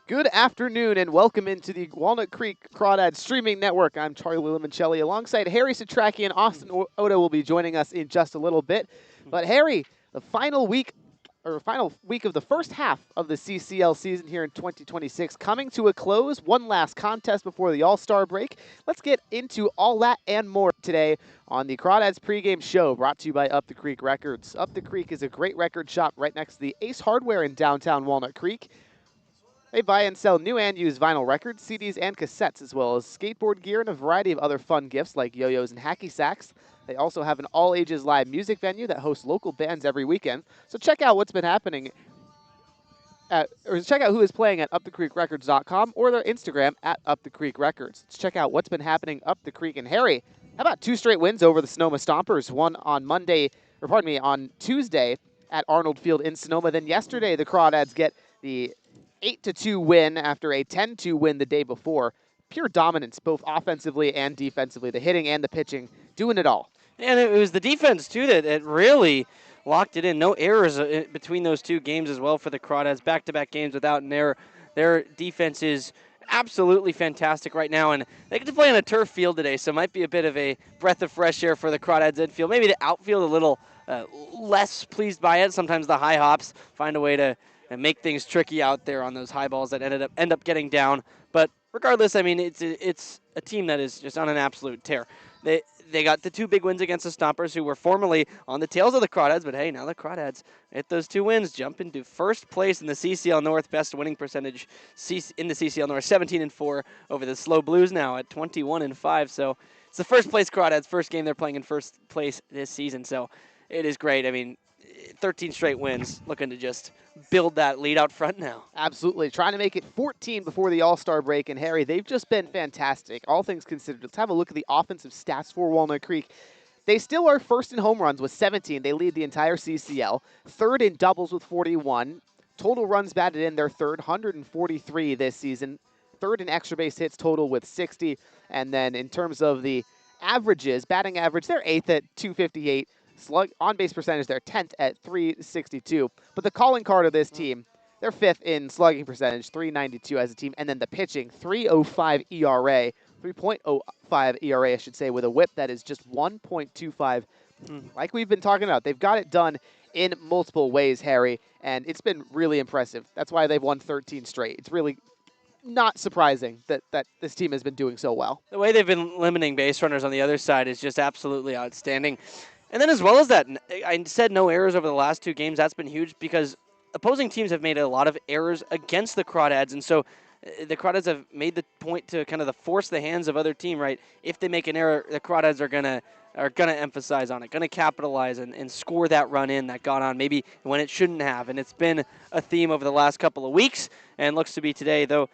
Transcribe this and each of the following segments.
Good afternoon and welcome into the Walnut Creek Crawdads streaming network. I'm Charlie Limoncelli alongside Harry Satraki and Austin Oda will be joining us in just a little bit. But Harry, the final week of the first half of the CCL season here in 2026 coming to a close. One last contest before the All-Star break. Let's get into all that and more today on the Crawdads pregame show brought to you by Up the Creek Records. Up the Creek is a great record shop right next to the Ace Hardware in downtown Walnut Creek. They buy and sell new and used vinyl records, CDs, and cassettes, as well as skateboard gear and a variety of other fun gifts like yo-yos and hacky sacks. They also have an all-ages live music venue that hosts local bands every weekend. So check out what's been happening or check out who is playing at upthecreekrecords.com or their Instagram at upthecreekrecords. Let's check out what's been happening up the creek. And Harry, how about 2 straight wins over the Sonoma Stompers? One on on Tuesday at Arnold Field in Sonoma. Then yesterday, the Crawdads get the 8-2 win after a 10-2 win the day before. Pure dominance, both offensively and defensively. The hitting and the pitching, doing it all. And it was the defense, too, that really locked it in. No errors between those two games as well for the Crawdads. Back-to-back games without an error. Their defense is absolutely fantastic right now, and they get to play on a turf field today, so it might be a bit of a breath of fresh air for the Crawdads infield. Maybe the outfield a little less pleased by it. Sometimes the high hops find a way to make things tricky out there on those high balls that end up getting down. But regardless, I mean, it's a team that is just on an absolute tear. They got the 2 big wins against the Stompers, who were formerly on the tails of the Crawdads, but hey, now the Crawdads hit those 2 wins, jump into first place in the CCL North, best winning percentage in the CCL North, 17-4 over the Slow Blues now at 21-5. So it's the first place Crawdads, first game they're playing in first place this season. So it is great. I mean, 13 straight wins, looking to just build that lead out front now. Absolutely. Trying to make it 14 before the All-Star break. And Harry, they've just been fantastic, all things considered. Let's have a look at the offensive stats for Walnut Creek. They still are first in home runs with 17. They lead the entire CCL. Third in doubles with 41. Total runs batted in, their third, 143 this season. Third in extra base hits total with 60. And then in terms of the averages, batting average, they're 8th at 258. Slug on-base percentage, they're 10th at 362. But the calling card of this team, they're 5th in slugging percentage, 392 as a team. And then the pitching, 3.05 ERA, 3.05 ERA, I should say, with a whip that is just 1.25. Like we've been talking about, they've got it done in multiple ways, Harry, and it's been really impressive. That's why they've won 13 straight. It's really not surprising that this team has been doing so well. The way they've been limiting base runners on the other side is just absolutely outstanding. And then as well as that, I said no errors over the last 2 games. That's been huge because opposing teams have made a lot of errors against the Crawdads. And so the Crawdads have made the point to kind of force the hands of other team, right? If they make an error, the Crawdads are gonna emphasize on it, gonna capitalize and score that run in that got on maybe when it shouldn't have. And it's been a theme over the last couple of weeks and looks to be today, though.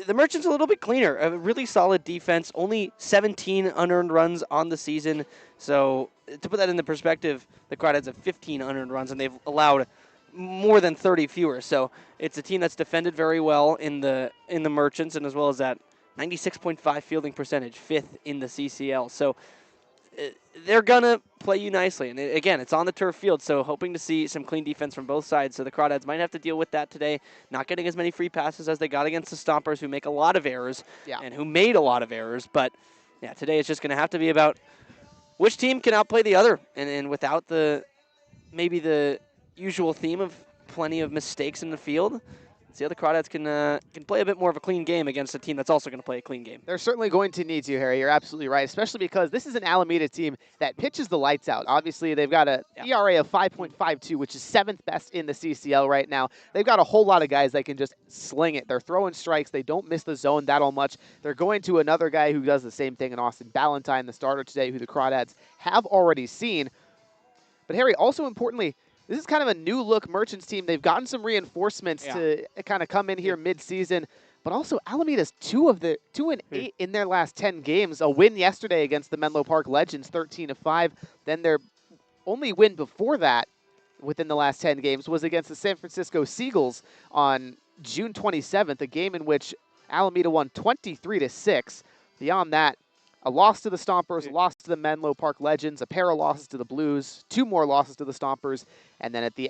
The Merchants a little bit cleaner, a really solid defense, only 17 unearned runs on the season. So to put that into perspective, the Crawdads have 15 unearned runs, and they've allowed more than 30 fewer. So it's a team that's defended very well in the Merchants, and as well as that 96.5 fielding percentage, 5th in the CCL. So they're going to play you nicely. And again, it's on the turf field, so hoping to see some clean defense from both sides. So the Crawdads might have to deal with that today, not getting as many free passes as they got against the Stompers, who make a lot of errors and who made a lot of errors. But, yeah, today it's just going to have to be about which team can outplay the other. And without maybe the usual theme of plenty of mistakes in the field, see how the Crawdads can play a bit more of a clean game against a team that's also going to play a clean game. They're certainly going to need to, Harry. You're absolutely right, especially because this is an Alameda team that pitches the lights out. Obviously, they've got an ERA of 5.52, which is 7th best in the CCL right now. They've got a whole lot of guys that can just sling it. They're throwing strikes. They don't miss the zone that all much. They're going to another guy who does the same thing in Austin Ballantyne, the starter today, who the Crawdads have already seen. But, Harry, also importantly, this is kind of a new look Merchants team. They've gotten some reinforcements to kind of come in here mid-season, but also Alameda's 2-8 in their last 10 games. A win yesterday against the Menlo Park Legends, 13-5. Then their only win before that within the last 10 games was against the San Francisco Seagulls on June 27th, a game in which Alameda won 23-6. Beyond that, A loss to the Stompers, a loss to the Menlo Park Legends, a pair of losses to the Blues, 2 more losses to the Stompers, and then at the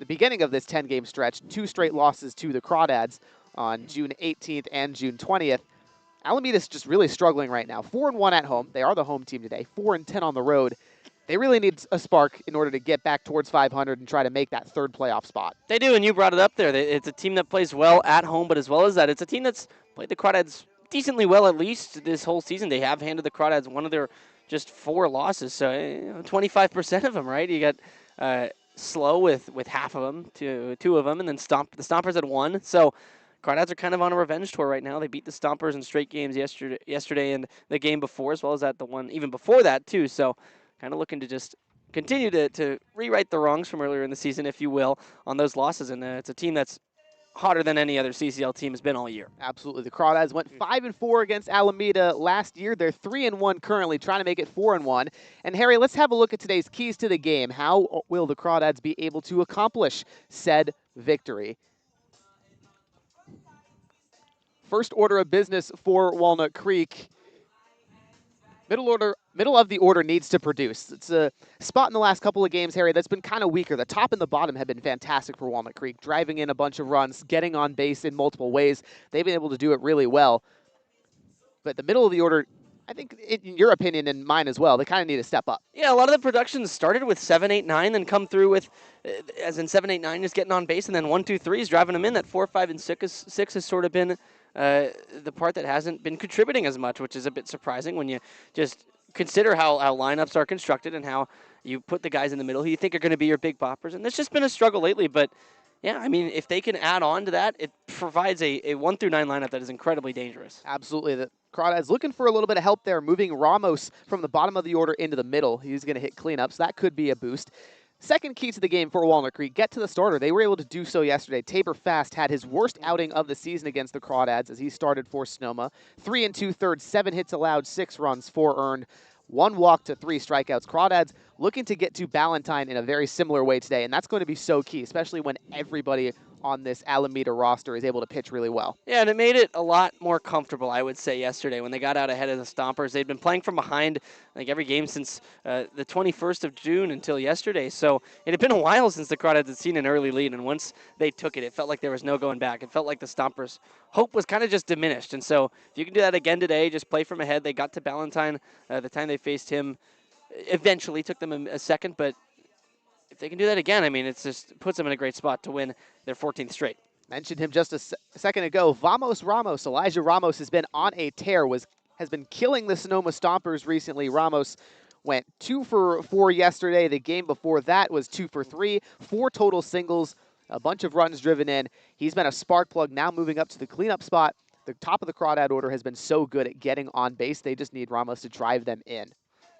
beginning of this 10-game stretch, 2 straight losses to the Crawdads on June 18th and June 20th. Alameda's just really struggling right now. 4-1 at home. They are the home team today. 4-10 on the road. They really need a spark in order to get back towards 500 and try to make that third playoff spot. They do, and you brought it up there. It's a team that plays well at home, but as well as that, it's a team that's played the Crawdads decently well at least this whole season. They have handed the Crawdads one of their just 4 losses, so 25% of them, right? You got Slow with half of them, two of them, and then the Stompers had 1. So Crawdads are kind of on a revenge tour right now. They beat the Stompers in straight games yesterday and the game before, as well as the one even before that too. So kind of looking to just continue to rewrite the wrongs from earlier in the season, if you will, on those losses. And it's a team that's hotter than any other CCL team has been all year. Absolutely. The Crawdads went 5-4 against Alameda last year. They're 3-1 currently, trying to make it 4-1. And Harry, let's have a look at today's keys to the game. How will the Crawdads be able to accomplish said victory? First order of business for Walnut Creek. Middle of the order needs to produce. It's a spot in the last couple of games, Harry, that's been kind of weaker. The top and the bottom have been fantastic for Walnut Creek, driving in a bunch of runs, getting on base in multiple ways. They've been able to do it really well. But the middle of the order, I think, in your opinion and mine as well, they kind of need to step up. Yeah, a lot of the production started with 7, 8, 9, then come through with, as in 7, 8, 9 is getting on base, and then 1, 2, 3 is driving them in. That 4, 5, and 6 has sort of been the part that hasn't been contributing as much, which is a bit surprising when you just consider how lineups are constructed and how you put the guys in the middle who you think are going to be your big boppers. And it's just been a struggle lately, but yeah, I mean, if they can add on to that, it provides a 1 through 9 lineup that is incredibly dangerous. Absolutely. The Crawdads looking for a little bit of help there, moving Ramos from the bottom of the order into the middle. He's going to hit cleanups. That could be a boost. Second key to the game for Walnut Creek, get to the starter. They were able to do so yesterday. Tabor Fast had his worst outing of the season against the Crawdads as he started for Sonoma. 3 2/3, 7 hits allowed, 6 runs, 4 earned, 1 walk to 3 strikeouts. Crawdads looking to get to Ballantyne in a very similar way today, and that's going to be so key, especially when everybody on this Alameda roster is able to pitch really well. Yeah, and it made it a lot more comfortable, I would say, yesterday when they got out ahead of the Stompers. They'd been playing from behind, I think, every game since the 21st of June until yesterday. So it had been a while since the Crawdads had seen an early lead, and once they took it, it felt like there was no going back. It felt like the Stompers' hope was kind of just diminished. And so if you can do that again today, just play from ahead. They got to Ballantyne the time they faced him. Eventually took them a second, but if they can do that again, I mean, it just puts them in a great spot to win their 14th straight. Mentioned him just a second ago. Vamos Ramos, Elijah Ramos has been on a tear, has been killing the Sonoma Stompers recently. Ramos went 2 for 4 yesterday. The game before that was 2 for 3, 4 total singles, a bunch of runs driven in. He's been a spark plug, now moving up to the cleanup spot. The top of the Crawdad order has been so good at getting on base. They just need Ramos to drive them in.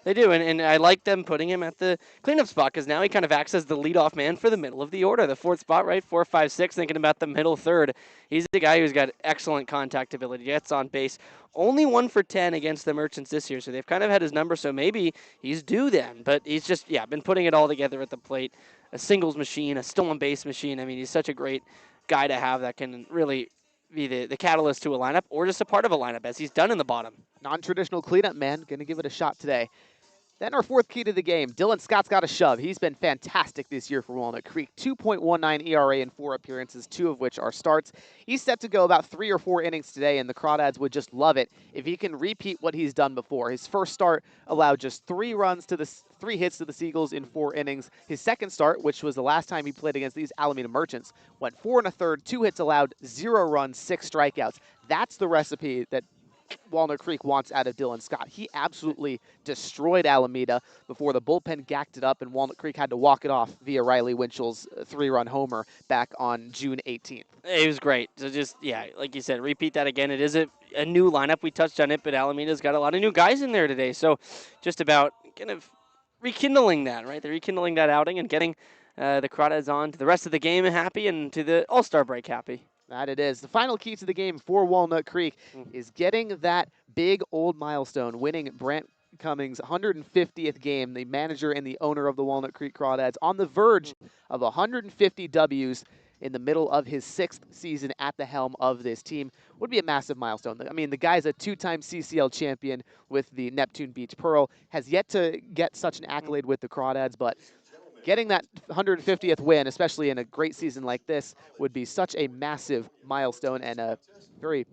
They do, and I like them putting him at the cleanup spot because now he kind of acts as the leadoff man for the middle of the order. The 4th spot, right? 4, 5, 6, thinking about the middle third. He's the guy who's got excellent contact ability, gets on base. Only 1 for 10 against the Merchants this year, so they've kind of had his number, so maybe he's due then. But he's just, been putting it all together at the plate. A singles machine, a stolen base machine. I mean, he's such a great guy to have that can really be the catalyst to a lineup or just a part of a lineup, as he's done in the bottom. Non-traditional cleanup man, going to give it a shot today. Then our 4th key to the game, Dylan Scott's got a shove. He's been fantastic this year for Walnut Creek. 2.19 ERA in 4 appearances, 2 of which are starts. He's set to go about 3 or 4 innings today, and the Crawdads would just love it if he can repeat what he's done before. His first start allowed just 3 hits to the Seagulls in 4 innings. His second start, which was the last time he played against these Alameda Merchants, went 4 1/3, 2 hits allowed, 0 runs, 6 strikeouts. That's the recipe that Walnut Creek wants out of Dylan Scott. He absolutely destroyed Alameda before the bullpen gacked it up and Walnut Creek had to walk it off via Riley Winchell's 3-run homer back on June 18th. It was great. So just, like you said, repeat that again. It is a new lineup. We touched on it, but Alameda's got a lot of new guys in there today. So just about kind of rekindling that, right? They're rekindling that outing and getting the Crawdads on to the rest of the game happy and to the All-Star break happy. That it is. The final key to the game for Walnut Creek is getting that big old milestone, winning Brant Cummings' 150th game, the manager and the owner of the Walnut Creek Crawdads, on the verge of 150 Ws. in the middle of his 6th season at the helm of this team would be a massive milestone. I mean, the guy's a 2-time CCL champion with the Neptune Beach Pearl, has yet to get such an accolade with the Crawdads, but getting that 150th win, especially in a great season like this, would be such a massive milestone and a very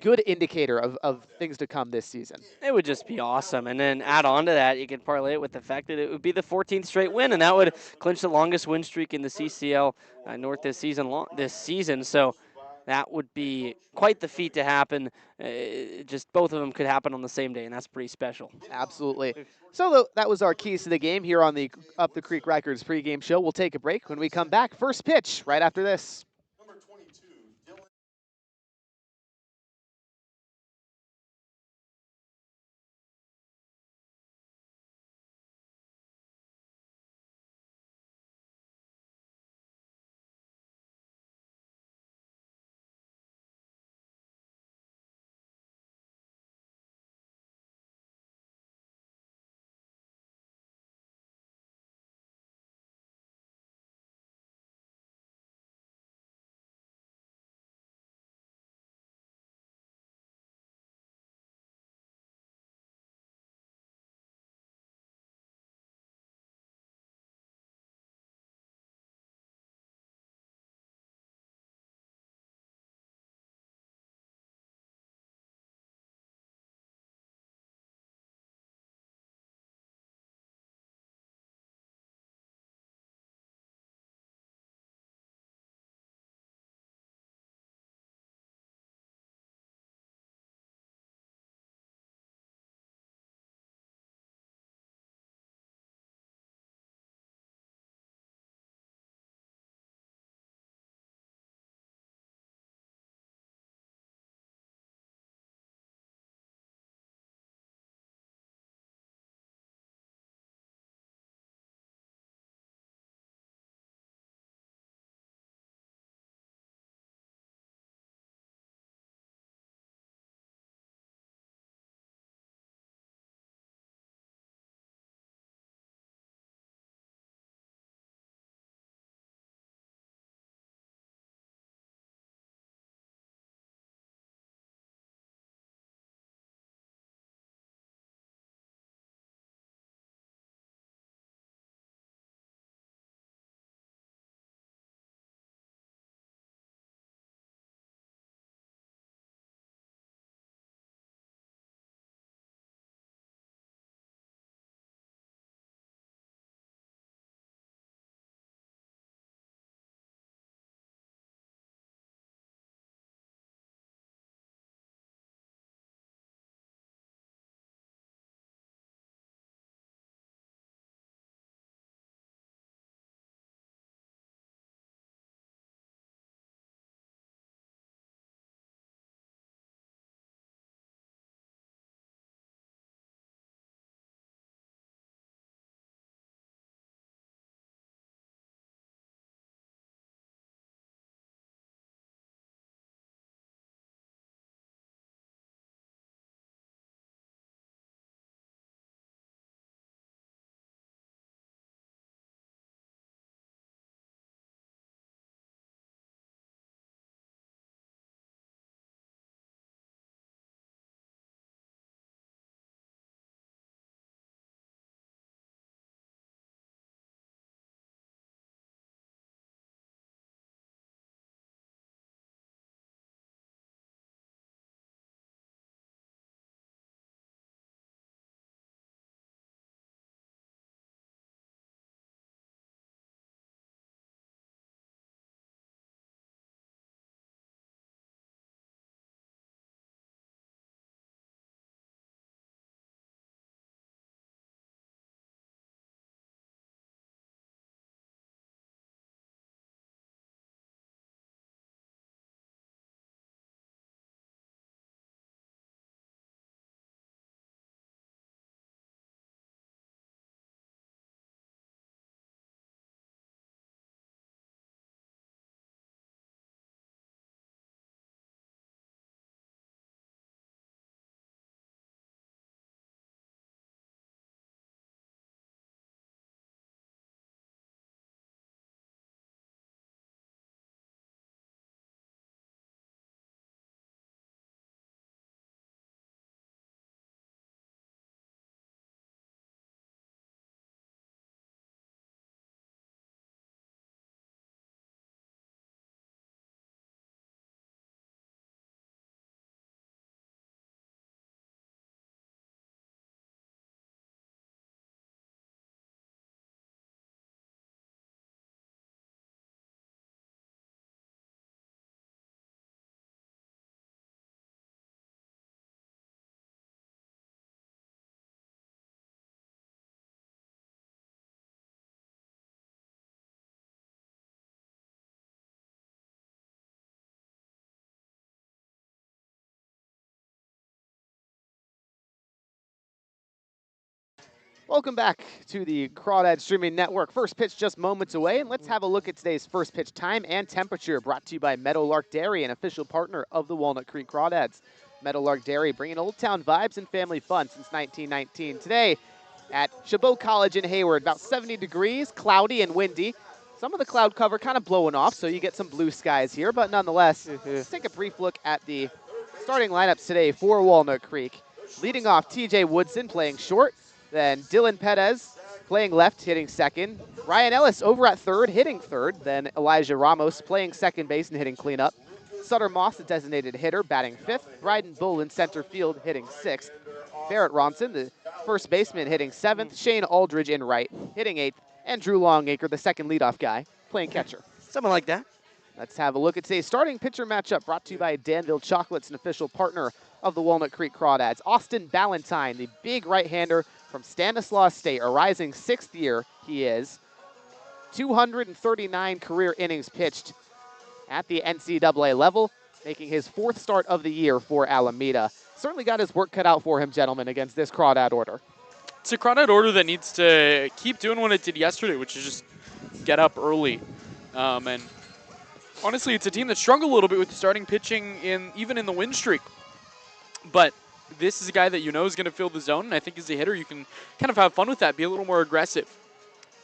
good indicator of things to come this season. It would just be awesome. And then add on to that, you could parlay it with the fact that it would be the 14th straight win, and that would clinch the longest win streak in the CCL North this season. So that would be quite the feat to happen. Just both of them could happen on the same day, and that's pretty special. Absolutely. So that was our keys to the game here on the Up the Creek Records pregame show. We'll take a break. When we come back, first pitch right after this. Welcome back to the Crawdads Streaming Network. First pitch just moments away, and let's have a look at today's first pitch time and temperature, brought to you by Meadowlark Dairy, an official partner of the Walnut Creek Crawdads. Meadowlark Dairy bringing Old Town vibes and family fun since 1919. Today at Chabot College in Hayward, about 70 degrees, cloudy and windy. Some of the cloud cover kind of blowing off, so you get some blue skies here, but nonetheless, let's take a brief look at the starting lineups today for Walnut Creek. Leading off, TJ Woodson playing short. Then Dylan Perez playing left, hitting second. Ryan Ellis over at third, hitting third. Then Elijah Ramos playing second base and hitting cleanup. Sutter Moss, the designated hitter, batting fifth. Bryden Bull in center field, hitting sixth. Barrett Ronson, the first baseman, hitting seventh. Shane Aldridge in right, hitting eighth. And Drew Longacre, the second leadoff guy, playing catcher. Something like that. Let's have a look at today's starting pitcher matchup, brought to you by Danville Chocolates, an official partner of the Walnut Creek Crawdads. Austin Ballantyne, the big right-hander from Stanislaus State, a rising sixth year he is. 239 career innings pitched at the NCAA level, making his fourth start of the year for Alameda. Certainly got his work cut out for him, gentlemen, against this Crawdad order. It's a Crawdad order that needs to keep doing what it did yesterday, which is just get up early. And honestly, it's a team that struggled a little bit with the starting pitching even in the win streak. But this is a guy that you know is going to fill the zone, and I think as a hitter you can kind of have fun with that, be a little more aggressive.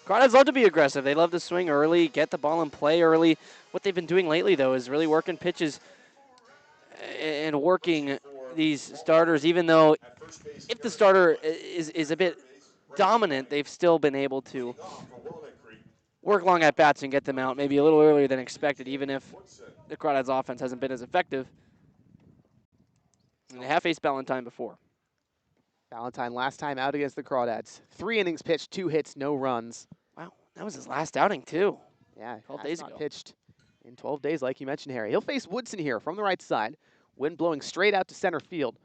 Crawdads love to be aggressive. They love to swing early, get the ball in play early. What they've been doing lately, though, is really working pitches and working these starters, even though if the starter is a bit dominant, they've still been able to work long at bats and get them out maybe a little earlier than expected, even if the Crawdads offense hasn't been as effective. And they have faced Ballantyne before. Ballantyne last time out against the Crawdads. 3 innings pitched, 2 hits, no runs. Wow, that was his last outing, too. Yeah, 12 days ago. Pitched in 12 days, like you mentioned, Harry. He'll face Woodson here from the right side. Wind blowing straight out to center field.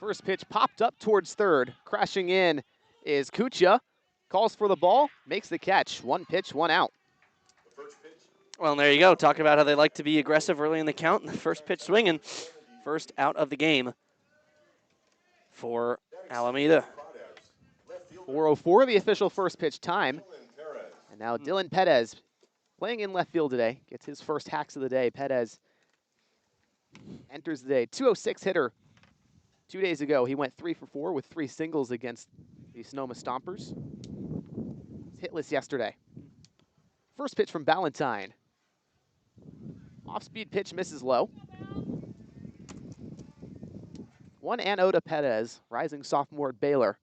First pitch popped up towards third. Crashing in is Kucha. Calls for the ball, makes the catch. 1 pitch, 1 out. Well, and there you go. Talking about how they like to be aggressive early in the count. And the first pitch swinging. First out of the game for Alameda. 4:04, the official first pitch time. And now Dylan Perez playing in left field today. Gets his first hacks of the day. Perez enters the day. 206 hitter. 2 days ago, he went 3 for 4 with 3 singles against the Sonoma Stompers. Hitless yesterday. First pitch from Ballantyne. Off-speed pitch misses low. 1-0 to Perez, rising sophomore at Baylor.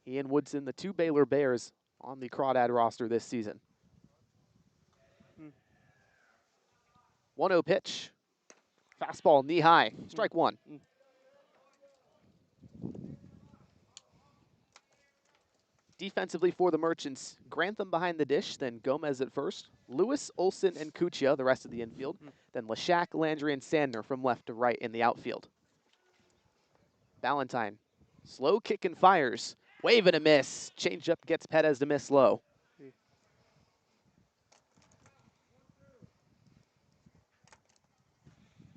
Ian Woodson, the 2 Baylor Bears on the Crawdad roster this season. 1-0 pitch. Fastball knee high. Strike 1. Defensively for the Merchants, Grantham behind the dish, then Gomez at first. Lewis, Olson, and Kuchia, the rest of the infield. Then Lashak, Landry, and Sandner from left to right in the outfield. Ballantyne, slow kick and fires. Wave and a miss. Changeup gets Perez to miss low.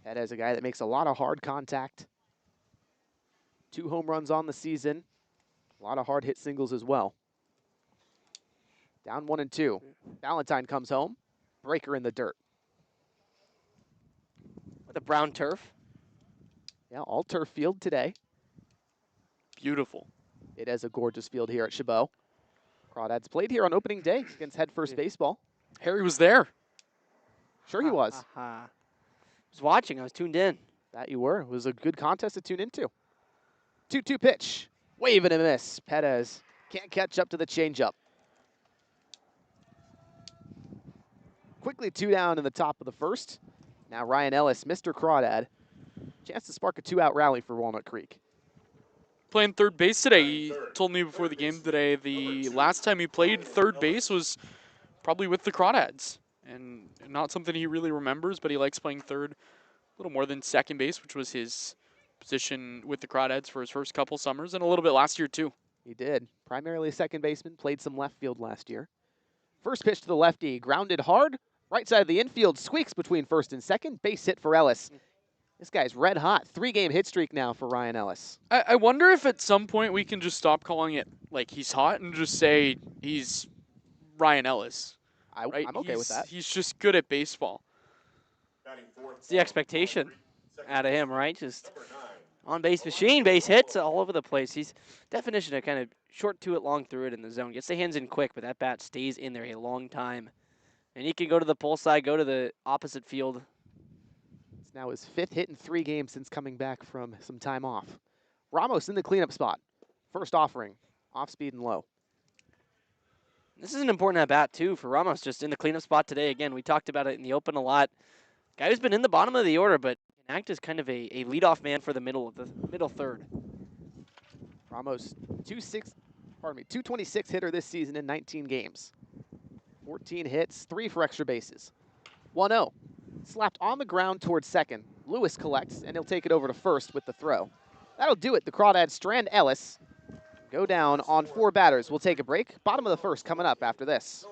Perez, a guy that makes a lot of hard contact. 2 home runs on the season. A lot of hard hit singles as well. Down 1-2. Ballantyne comes home. Breaker in the dirt. With a brown turf. Yeah, all turf field today. Beautiful. It is a gorgeous field here at Chabot. Crawdads played here on opening day against Head First Baseball. Harry was there. Sure he was. I was watching. I was tuned in. That you were. It was a good contest to tune into. 2-2 pitch. Wave and a miss. Perez can't catch up to the changeup. Quickly 2 down in the top of the first. Now Ryan Ellis, Mr. Crawdad. Chance to spark a 2-out rally for Walnut Creek. Playing third base today. He told me before the game today the last time he played third base was probably with the Crawdads. And not something he really remembers, but he likes playing third a little more than second base, which was his position with the Crawdads for his first couple summers and a little bit last year too. He did. Primarily a second baseman, played some left field last year. First pitch to the lefty, grounded hard, right side of the infield, squeaks between first and second, base hit for Ellis. This guy's red hot. 3-game hit streak now for Ryan Ellis. I wonder if at some point we can just stop calling it like he's hot and just say he's Ryan Ellis. Right? I'm okay with that. He's just good at baseball. It's the expectation out of him, right? Just on-base machine, base hits all over the place. He's definition of kind of short to it, long through it in the zone. Gets the hands in quick, but that bat stays in there a long time. And he can go to the pull side, go to the opposite field. It's now his 5th hit in 3 games since coming back from some time off. Ramos in the cleanup spot. First offering, off speed and low. This is an important at-bat, too, for Ramos, just in the cleanup spot today. Again, we talked about it in the open a lot. Guy who's been in the bottom of the order, but can act as kind of a leadoff man for the middle third. Ramos, 226 hitter this season in 19 games. 14 hits, 3 for extra bases. 1-0. Slapped on the ground towards second. Lewis collects, and he'll take it over to first with the throw. That'll do it. The Crawdads strand Ellis. Go down on 4 batters. We'll take a break. Bottom of the first coming up after this.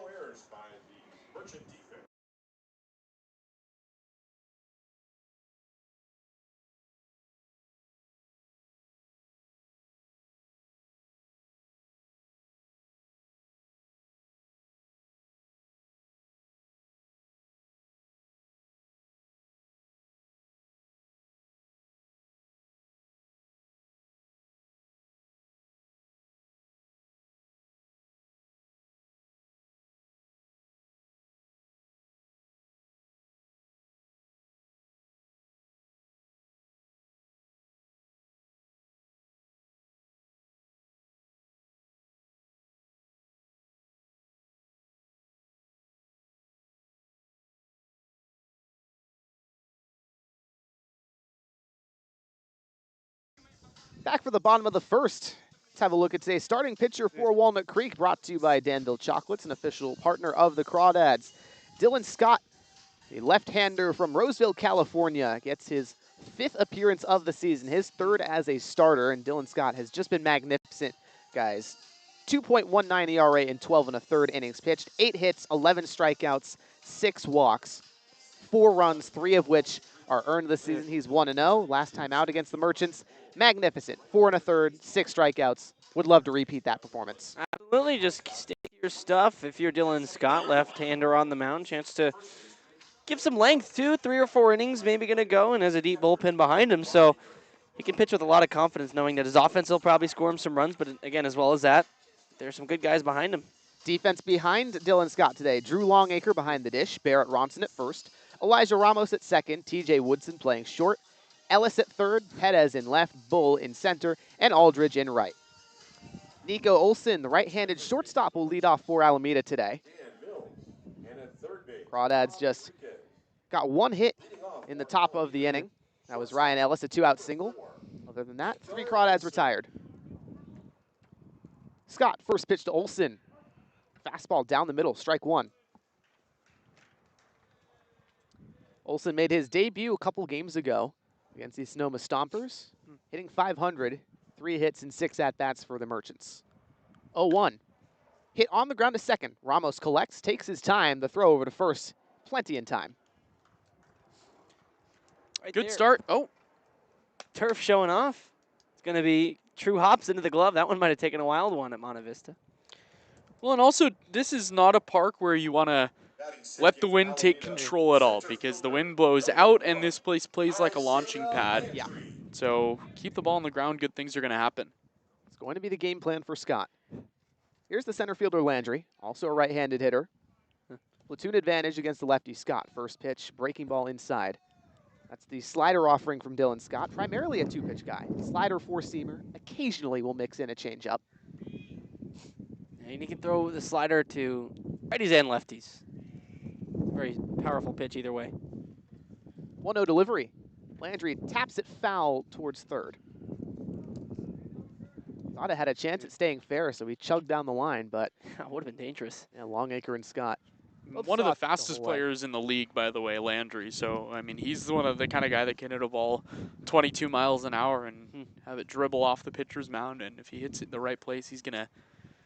Back for the bottom of the first. Let's have a look at today's starting pitcher for Walnut Creek, brought to you by Danville Chocolates, an official partner of the Crawdads. Dylan Scott, a left-hander from Roseville, California, gets his 5th appearance of the season, his 3rd as a starter, and Dylan Scott has just been magnificent, guys. 2.19 ERA in 12 1/3 innings pitched, 8 hits, 11 strikeouts, 6 walks, 4 runs, 3 of which are earned this season. He's 1-0. Last time out against the Merchants, magnificent. 4 1/3, 6 strikeouts. Would love to repeat that performance. Absolutely, just stick to your stuff. If you're Dylan Scott, left-hander on the mound, chance to give some length too. 3 or 4 innings, maybe going to go, and has a deep bullpen behind him. So he can pitch with a lot of confidence, knowing that his offense will probably score him some runs. But again, as well as that, there's some good guys behind him. Defense behind Dylan Scott today. Drew Longacre behind the dish. Barrett Ronson at first. Elijah Ramos at second. TJ Woodson playing short. Ellis at third. Perez in left. Bull in center. And Aldridge in right. Nico Olson, the right-handed shortstop, will lead off for Alameda today. Crawdads just got 1 hit in the top of the inning. That was Ryan Ellis, a 2-out single. Other than that, 3 Crawdads retired. Scott, first pitch to Olson. Fastball down the middle, strike 1. Olson made his debut a couple games ago against the Sonoma Stompers, hitting .500, 3 hits and 6 at-bats for the Merchants. 0-1. Hit on the ground to second. Ramos collects, takes his time. The throw over to first, plenty in time. Right Good there. start. Oh, Turf showing off. It's going to be true hops into the glove. That one might have taken a wild one at Monte Vista. well, and also this is not a park where you want to let the wind take control at all, because the wind blows out and this place plays like a launching pad. Yeah. So keep the ball on the ground. Good things are going to happen. It's going to be the game plan for Scott. Here's the center fielder, Landry, also a right-handed hitter. Platoon advantage against the lefty Scott. First pitch, breaking ball inside. That's the slider offering from Dylan Scott, primarily a 2-pitch guy. Slider, 4-seamer, occasionally will mix in a changeup. And he can throw the slider to righties and lefties. Very powerful pitch either way. 1-0 delivery. Landry taps it foul towards third. Thought it had a chance at staying fair, so he chugged down the line, but That would have been dangerous. yeah, Longacre and Scott. Both One of the saw it fastest whole way. players in the league, by the way, Landry. So, I mean, he's one of the kind of guy that can hit a ball 22 miles an hour and have it dribble off the pitcher's mound. And if he hits it in the right place, he's going to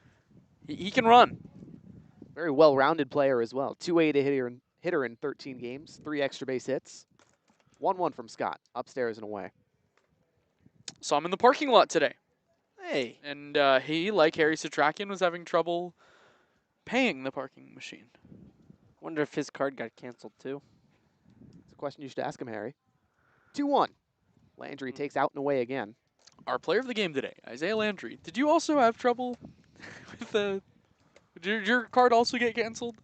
– he can run. Very well-rounded player as well. 280 hitter in 13 games, 3 extra base hits. 1-1 from Scott, upstairs and away. Saw him in the parking lot today. Hey. And he, like Harry Satrakian, was having trouble paying the parking machine. Wonder if his card got canceled too. It's a question you should ask him, Harry. 2-1. Landry takes out and away again. Our player of the game today, Isaiah Landry. Did you also have trouble with the... Did your card also get canceled?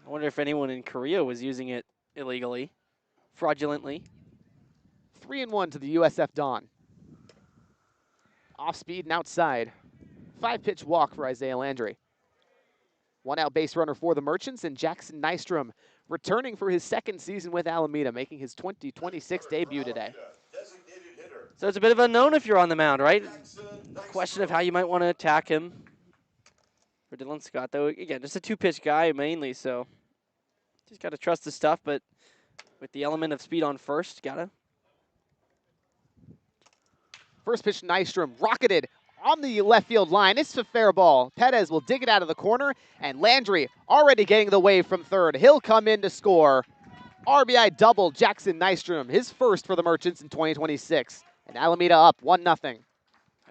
I wonder if anyone in Korea was using it illegally, fraudulently. 3-1 to the USF Dawn. Off speed and outside. 5-pitch walk for Isaiah Landry. 1 out base runner for the Merchants, and Jackson Nystrom returning for his second season with Alameda, making his 2026 debut today. So it's a bit of unknown if you're on the mound, right? Question of how you might want to attack him. For Dylan Scott, though, again, just a 2-pitch guy mainly, so just got to trust the stuff, but with the element of speed on first, got to. First pitch, Nystrom rocketed on the left field line. It's a fair ball. Perez will dig it out of the corner, and Landry already getting the wave from third. He'll come in to score. RBI double, Jackson Nystrom, his first for the Merchants in 2026. And Alameda up 1-0.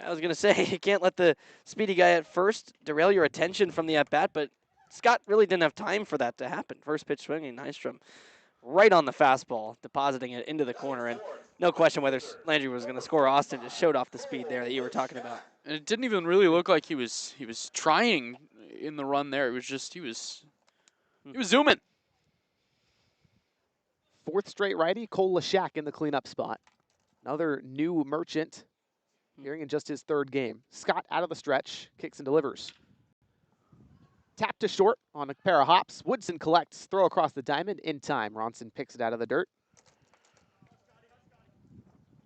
I was going to say, you can't let the speedy guy at first derail your attention from the at-bat, but Scott really didn't have time for that to happen. First pitch swinging, Nystrom right on the fastball, depositing it into the corner. And no question whether Landry was going to score. Austin just showed off the speed there that you were talking about. And it didn't even really look like he was trying in the run there. It was just he was zooming. Fourth straight righty, Cole Lashak in the cleanup spot. Another new Merchant, hearing in just his third game. Scott out of the stretch, kicks and delivers. Tap to short on a pair of hops. Woodson collects, throw across the diamond in time. Ronson picks it out of the dirt.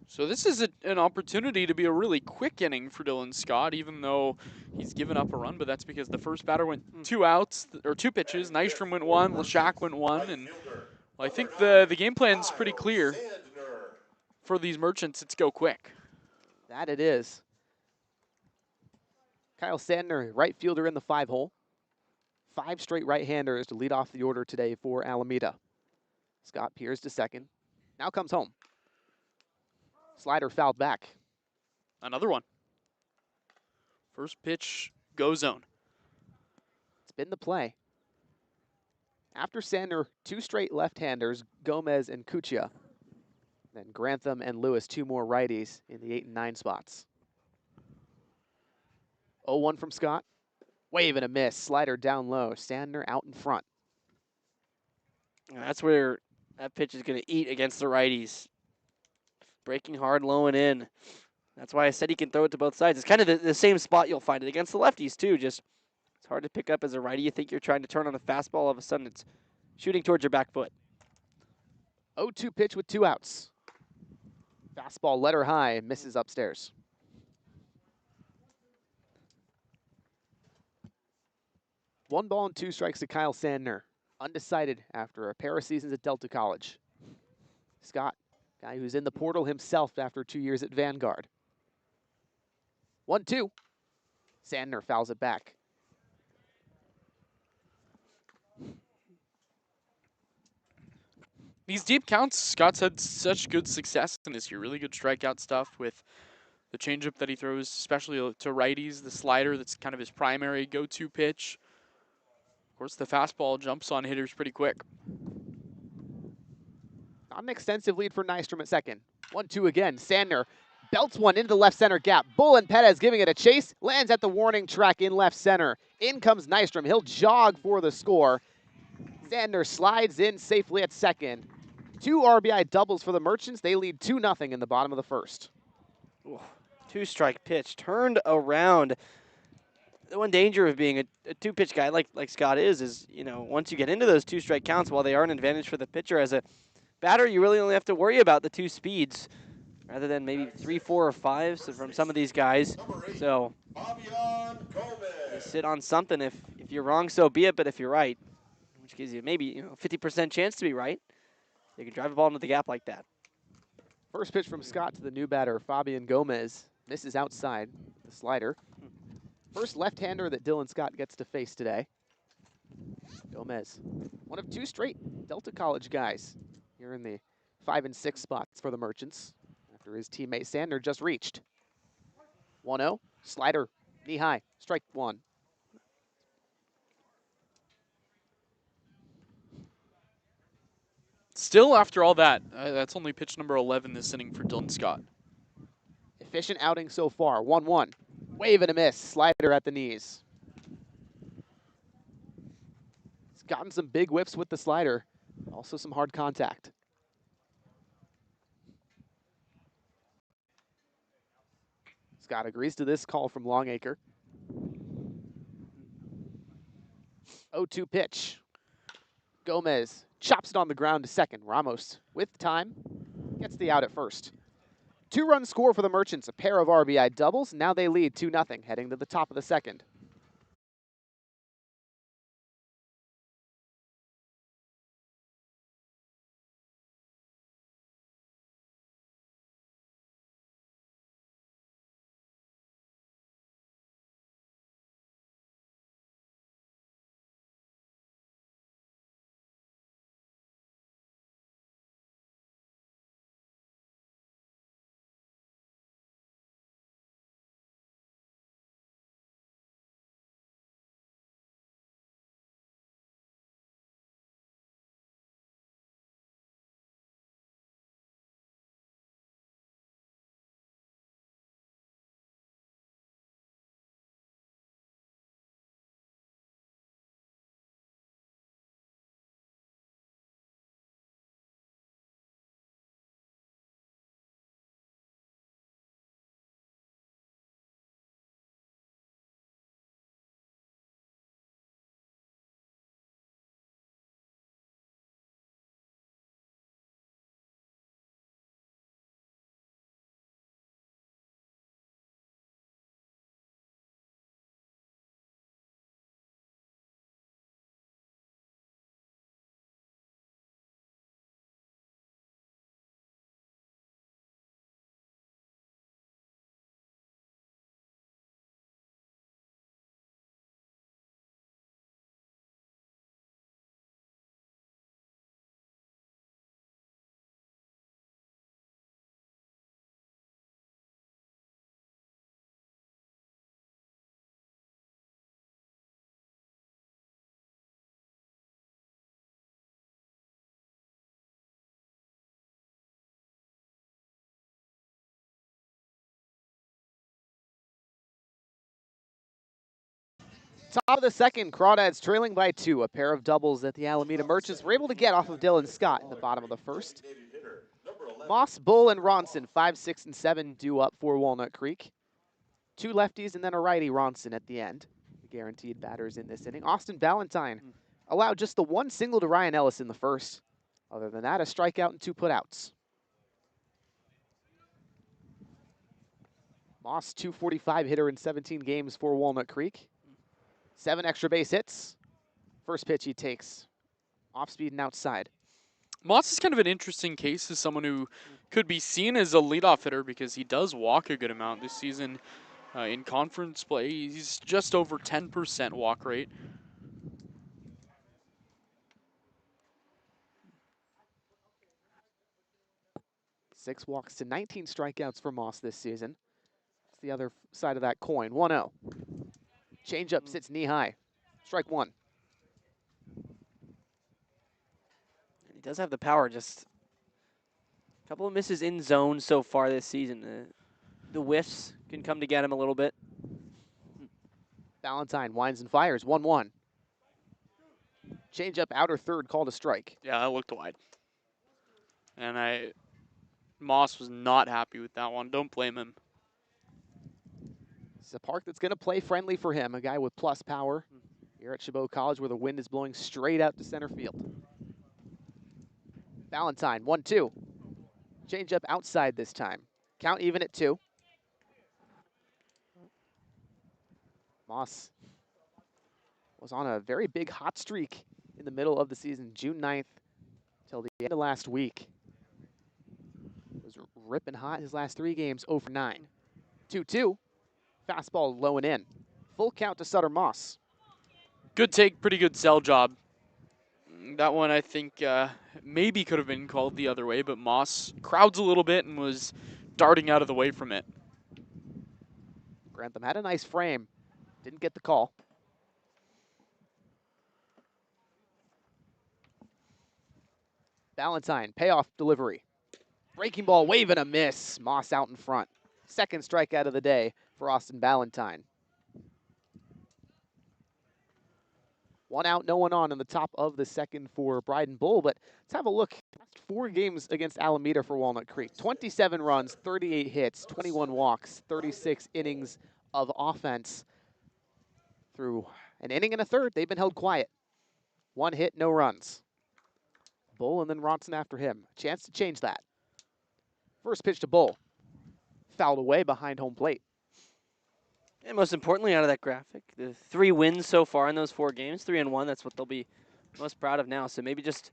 So this is an opportunity to be a really quick inning for Dylan Scott, even though he's given up a run, but that's because the first batter went 2 outs, or 2 pitches. Nystrom went 1, Lashak went 1, and I think the game plan's pretty clear for these Merchants. It's go quick. That it is. Kyle Sandner, right fielder in the 5-hole. 5 straight right-handers to lead off the order today for Alameda. Scott peers to second. Now comes home. Slider fouled back. Another one. First pitch, go zone. It's been the play. After Sandner, 2 straight left-handers, Gomez and Kuchia. Then Grantham and Lewis, 2 more righties in the 8 and 9 spots. 0-1 from Scott. Wave and a miss. Slider down low. Sandner out in front. And that's where that pitch is going to eat against the righties. Breaking hard, low and in. That's why I said he can throw it to both sides. It's kind of the same spot you'll find it against the lefties, too. Just it's hard to pick up as a righty. You think you're trying to turn on a fastball. All of a sudden, it's shooting towards your back foot. 0-2 pitch with 2 outs. Fastball letter high, misses upstairs. One ball and 2 strikes to Kyle Sandner. Undecided after a pair of seasons at Delta College. Scott, guy who's in the portal himself after 2 years at Vanguard. 1-2. Sandner fouls it back. These deep counts, Scott's had such good success in this year. Really good strikeout stuff with the changeup that he throws, especially to righties, the slider that's kind of his primary go-to pitch. Of course, the fastball jumps on hitters pretty quick. Not an extensive lead for Nystrom at second. 1-2 again. Sandner belts one into the left center gap. Bull and Perez giving it a chase. Lands at the warning track in left center. In comes Nystrom. He'll jog for the score. Sandner slides in safely at second. 2 RBI doubles for the Merchants. They lead 2-0 in the bottom of the first. Ooh, 2-strike pitch turned around. The one danger of being a 2-pitch guy like Scott is, you know, once you get into those 2-strike counts, while they are an advantage for the pitcher, as a batter, you really only have to worry about the 2 speeds rather than maybe 3, 4, or 5 from some of these guys. So you sit on something. If you're wrong, so be it. But if you're right, which gives you maybe 50% chance to be right, you can drive a ball into the gap like that. First pitch from Scott to the new batter, Fabian Gomez. Misses outside the slider. First left-hander that Dylan Scott gets to face today. Gomez, one of 2 straight Delta College guys here in the 5 and 6 spots for the Merchants after his teammate Sander just reached. 1-0, slider, knee high, strike one. Still, after all that, that's only pitch number 11 this inning for Dylan Scott. Efficient outing so far, 1-1. Wave and a miss, slider at the knees. He's gotten some big whips with the slider, also some hard contact. Scott agrees to this call from Longacre. 0-2 pitch. Gomez chops it on the ground to second. Ramos, with time, gets the out at first. 2-run score for the Merchants, a pair of RBI doubles. Now they lead 2-0, heading to the top of the second. Top of the second, Crawdads trailing by 2. A pair of doubles that the Alameda Merchants were able to get off of Dylan Scott in the bottom of the first. Moss, Bull, and Ronson, 5, 6, and 7 due up for Walnut Creek. 2 lefties and then a righty, Ronson, at the end. The guaranteed batters in this inning. Austin Valentine allowed just the 1 single to Ryan Ellis in the first. Other than that, a strikeout and 2 putouts. Moss, 245 hitter in 17 games for Walnut Creek. 7 extra base hits. First pitch he takes. Off speed and outside. Moss is kind of an interesting case as someone who could be seen as a leadoff hitter because he does walk a good amount this season in conference play. He's just over 10% walk rate. Six walks to 19 strikeouts for Moss this season. It's the other side of that coin. 1-0. Changeup sits knee high. Strike one. He does have the power, just a couple of misses in zone so far this season. The whiffs can come to get him a little bit. Valentine winds and fires. 1-1. Changeup outer third, called a strike. Yeah, that looked wide. And Moss was not happy with that one. Don't blame him. It's a park that's going to play friendly for him. A guy with plus power here at Chabot College where the wind is blowing straight out to center field. Valentine, 1-2. Changeup outside this time. Count even at 2. Moss was on a very big hot streak in the middle of the season, June 9th till the end of last week. Was ripping hot his last 3 games, 0 for 9. 2-2. Fastball low and in. Full count to Sutter Moss. Good take, pretty good sell job. That one I think maybe could have been called the other way, but Moss crowds a little bit and was darting out of the way from it. Grantham had a nice frame. Didn't get the call. Ballantyne, payoff delivery. Breaking ball, wave and a miss. Moss out in front. Second strikeout of the day for Austin Ballantyne. 1 out, no one on in the top of the second for Bryden Bull, but let's have a look. Past 4 games against Alameda for Walnut Creek. 27 runs, 38 hits, 21 walks, 36 innings of offense. Through an inning and a third, they've been held quiet. 1 hit, no runs. Bull and then Ronson after him. Chance to change that. First pitch to Bull. Fouled away behind home plate. And most importantly, out of that graphic, the 3 wins so far in those 4 games, 3-1. That's what they'll be most proud of now. So maybe just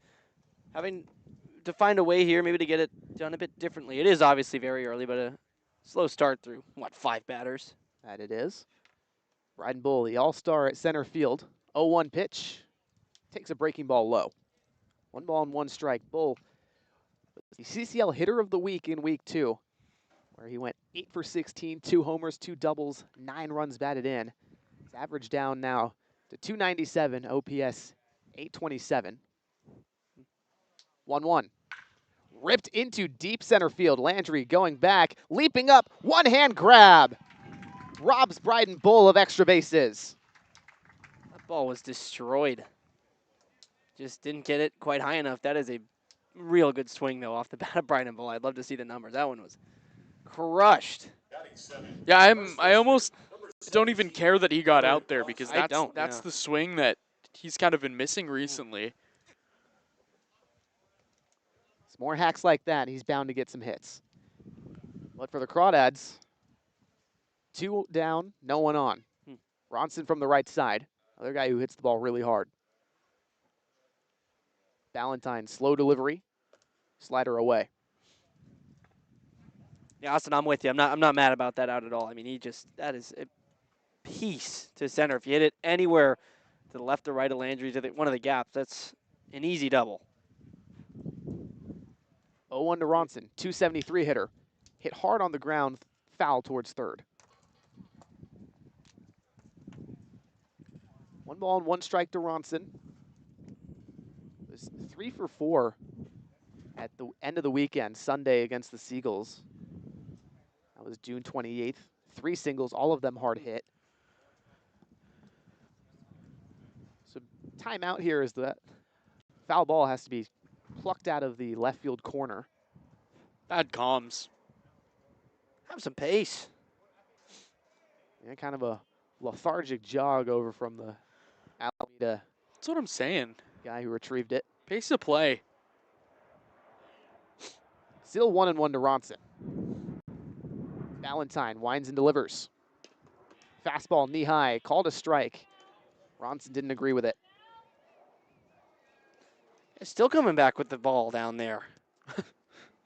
having to find a way here, maybe to get it done a bit differently. It is obviously very early, but a slow start through, 5 batters? That it is. Bryden Bull, the all-star at center field. 0-1 pitch. Takes a breaking ball low. 1 ball and 1 strike. Bull, the CCL hitter of the week in week 2, where he went 8 for 16, 2 homers, 2 doubles, 9 runs batted in. His average down now to 297, OPS 827. 1-1. Ripped into deep center field. Landry going back, leaping up, one-hand grab. Robs Bryden Bull of extra bases. That ball was destroyed. Just didn't get it quite high enough. That is a real good swing, though, off the bat of Bryden Bull. I'd love to see the numbers. That one was crushed. Yeah, I almost don't even care that he got out there because that's the swing that he's kind of been missing recently. It's more hacks like that, he's bound to get some hits. But for the Crawdads, 2 down, no one on. Ronson from the right side, another guy who hits the ball really hard. Ballantyne, slow delivery, slider away. Yeah, Austin, I'm with you. I'm not mad about that out at all. I mean, that is a piece to center. If you hit it anywhere to the left or right of Landry, to one of the gaps, that's an easy double. 0-1 to Ronson, 273 hitter. Hit hard on the ground, foul towards third. 1 ball and 1 strike to Ronson. It was 3 for 4 at the end of the weekend, Sunday against the Seagulls. That was June 28th. 3 singles, all of them hard hit. So timeout here is that foul ball has to be plucked out of the left field corner. Bad comms. Have some pace. Yeah, kind of a lethargic jog over from the Alameda That's what I'm saying. guy who retrieved it. Pace of play. Still 1-1 to Ronson. Ballantyne winds and delivers. Fastball knee high, called a strike. Ronson didn't agree with it. Still coming back with the ball down there.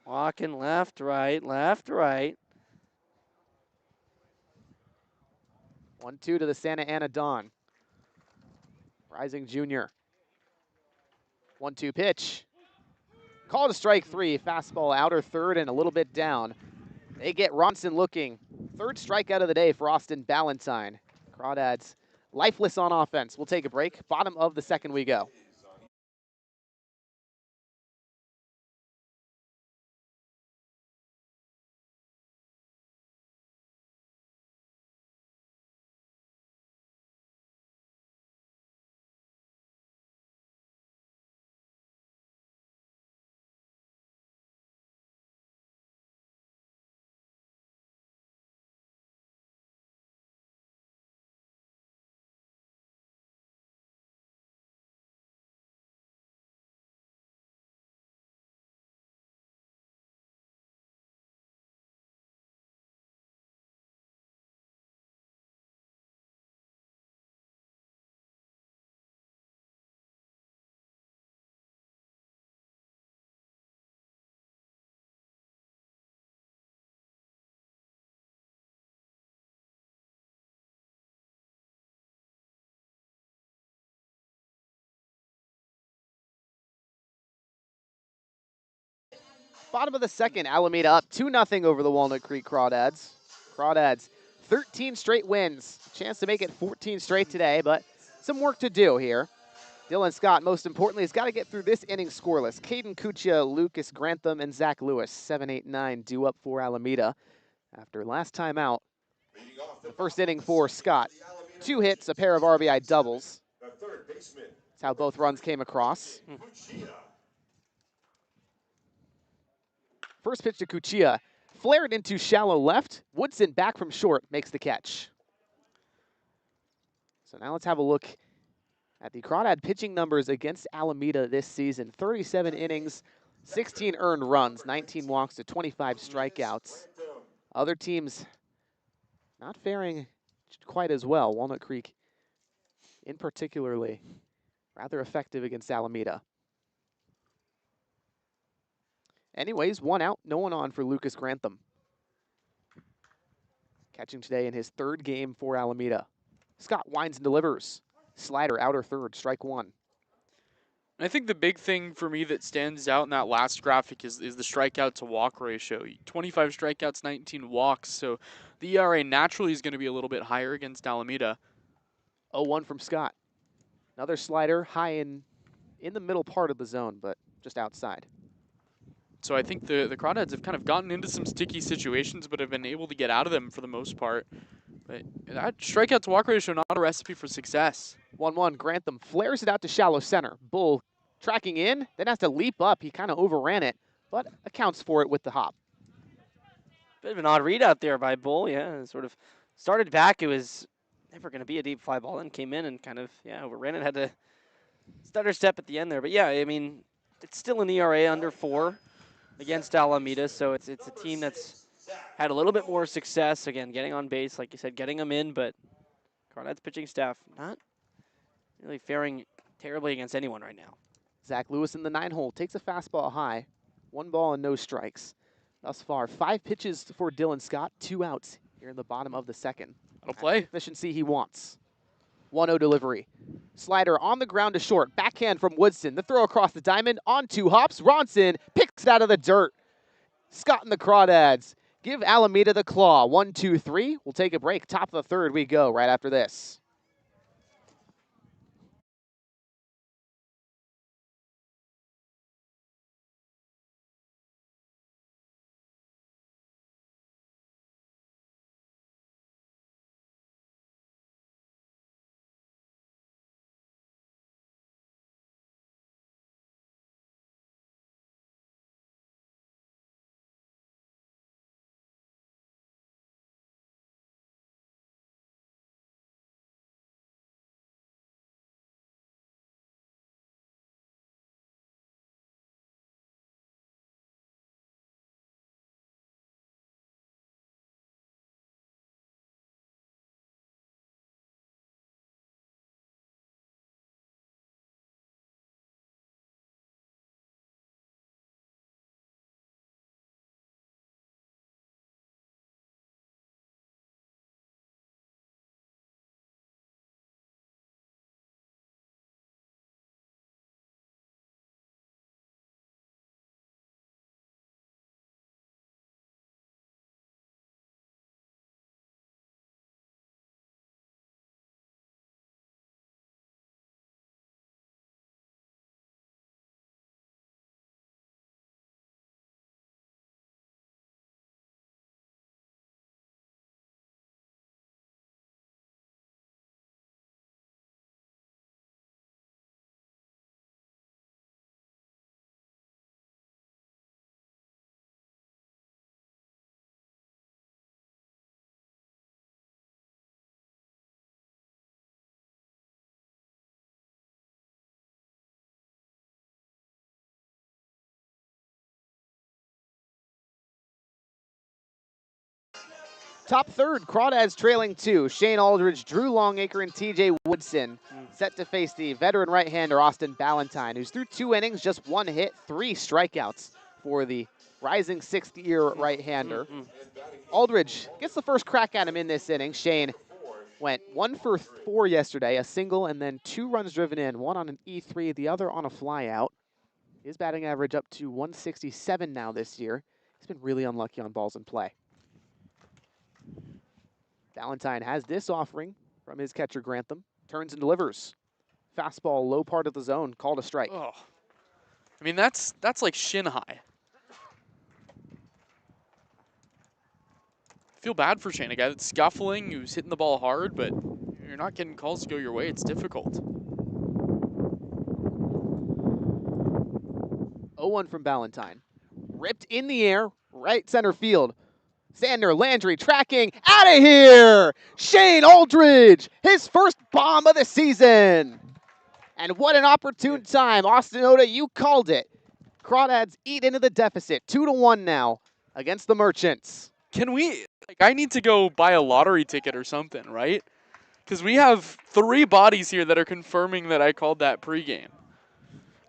Walking left, right, left, right. 1-2 to the Santa Ana Dawn. Rising junior. 1-2 pitch. Called a strike 3. Fastball outer third and a little bit down. They get Ronson looking. 3rd strikeout of the day for Austin Ballantyne. Crawdads lifeless on offense. We'll take a break. Bottom of the second we go. Bottom of the second, Alameda up 2-0 over the Walnut Creek Crawdads. Crawdads, 13 straight wins. Chance to make it 14 straight today, but some work to do here. Dylan Scott, most importantly, has got to get through this inning scoreless. Caden Kuchia, Lucas Grantham, and Zach Lewis, 7, 8, 9, due up for Alameda. After last time out, the first inning for Scott. 2 hits, a pair of RBI doubles. That's how both runs came across. First pitch to Kuchia, flared into shallow left. Woodson back from short makes the catch. So now let's have a look at the Crawdad pitching numbers against Alameda this season. 37 innings, 16 earned runs, 19 walks to 25 strikeouts. Other teams not faring quite as well. Walnut Creek, in particularly, rather effective against Alameda. Anyways, 1 out, no one on for Lucas Grantham. Catching today in his 3rd game for Alameda. Scott winds and delivers. Slider, outer third, strike 1. I think the big thing for me that stands out in that last graphic is the strikeout to walk ratio. 25 strikeouts, 19 walks, so the ERA naturally is going to be a little bit higher against Alameda. 0-1 from Scott. Another slider high in the middle part of the zone, but just outside. So I think the Crawdads have kind of gotten into some sticky situations, but have been able to get out of them for the most part. But that strikeout to walk ratio, not a recipe for success. 1-1, Grantham flares it out to shallow center. Bull tracking in, then has to leap up. He kind of overran it, but accounts for it with the hop. Bit of an odd read out there by Bull, yeah. Sort of started back. It was never going to be a deep fly ball, and came in and kind of, yeah, overran it. Had to stutter step at the end there. But yeah, I mean, it's still an ERA under 4 against Alameda, so it's a team that's had a little bit more success, again, getting on base, like you said, getting them in, but Crawdads pitching staff not really faring terribly against anyone right now. Zach Lewis in the 9-hole takes a fastball high. 1 ball and no strikes. Thus far, 5 pitches for Dylan Scott, 2 outs here in the bottom of the second. That'll play. Efficiency he wants. 1-0 delivery. Slider on the ground to short. Backhand from Woodson. The throw across the diamond on 2 hops. Ronson picks it out of the dirt. Scott and the Crawdads give Alameda the claw. 1, 2, 3. We'll take a break. Top of the 3rd we go right after this. Top 3rd, Crawdads trailing 2. Shane Aldridge, Drew Longacre, and TJ Woodson set to face the veteran right-hander Austin Ballantyne, who's through 2 innings, just 1 hit, 3 strikeouts for the rising 6th-year right-hander. Aldridge gets the first crack at him in this inning. Shane went 1 for 4 yesterday, a single, and then 2 runs driven in, one on an E3, the other on a flyout. His batting average up to 167 now this year. He's been really unlucky on balls in play. Valentine has this offering from his catcher Grantham. Turns and delivers. Fastball, low part of the zone, called a strike. Oh, I mean that's like shin high. I feel bad for Shane, a guy that's scuffling, who's hitting the ball hard, but you're not getting calls to go your way. It's difficult. 0-1 from Valentine. Ripped in the air, right center field. Sander Landry tracking, out of here! Shane Aldridge, his first bomb of the season! And what an opportune time. Austin Oda, you called it. Crawdads eat into the deficit, 2-1 now against the Merchants. Can we, like, I need to go buy a lottery ticket or something, right? Because we have 3 bodies here that are confirming that I called that pregame.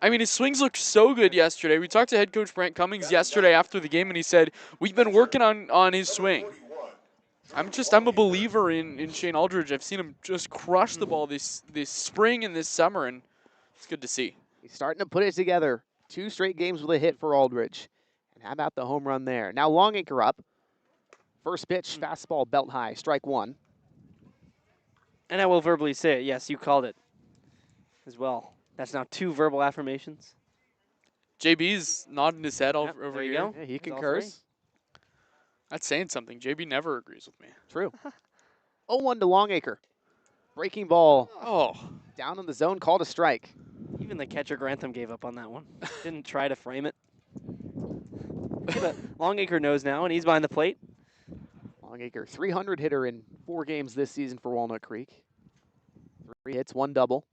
I mean, his swings looked so good yesterday. We talked to head coach Brent Cummings yesterday after the game, and he said, we've been working on his swing. I'm a believer in Shane Aldridge. I've seen him just crush the ball this spring and this summer, and it's good to see. He's starting to put it together. 2 straight games with a hit for Aldridge. And how about the home run there? Now Longacre up. First pitch, fastball, belt high, strike 1. And I will verbally say it. Yes, you called it as well. That's now 2 verbal affirmations. JB's nodding his head Yep, over there you here. go. Yeah, he That's all concurs. That's saying something. JB never agrees with me. True. 0-1 to Longacre. Breaking ball Oh, down in the zone, called a strike. Even the catcher Grantham gave up on that one. Didn't try to frame it. But Longacre knows now, and he's behind the plate. Longacre, 300 hitter in 4 games this season for Walnut Creek. 3 hits, 1 double.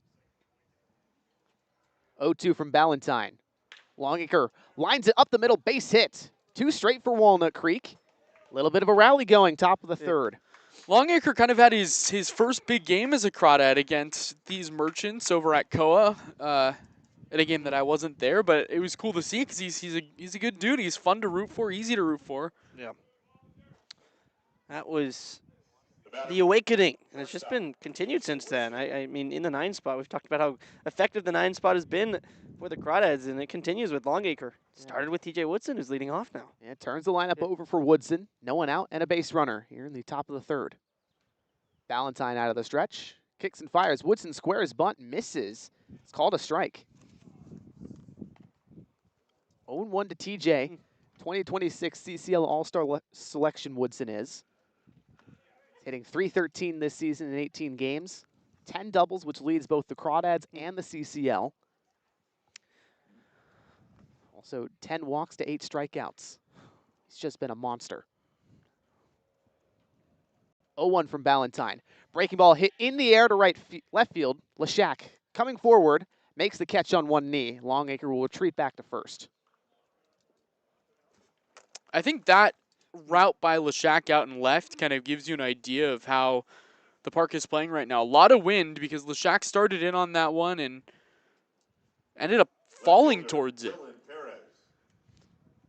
0-2 from Ballantyne. Longacre lines it up the middle, base hit. 2 straight for Walnut Creek. A little bit of a rally going, top of the 3rd. Longacre kind of had his first big game as a Crawdad against these Merchants over at Koa. In a game that I wasn't there, but it was cool to see because he's a good dude. He's fun to root for, easy to root for. Yeah. That was the awakening, and it's just been continued since then. I mean, in the 9 spot, we've talked about how effective the 9 spot has been for the Crawdads, and it continues with Longacre. Started with TJ Woodson, who's leading off now. Yeah, turns the lineup over for Woodson. No one out and a base runner here in the top of the 3rd. Ballantyne out of the stretch. Kicks and fires. Woodson squares bunt, misses. It's called a strike. 0-1 to TJ. 2026 CCL All-Star selection Woodson is. Hitting .313 this season in 18 games. 10 doubles, which leads both the Crawdads and the CCL. Also 10 walks to 8 strikeouts. He's just been a monster. 0-1 from Ballantyne. Breaking ball hit in the air to left field. Leshak coming forward, makes the catch on one knee. Longacre will retreat back to first. I think that route by Leshak out and left kind of gives you an idea of how the park is playing right now. A lot of wind because Leshak started in on that one and ended up falling towards it.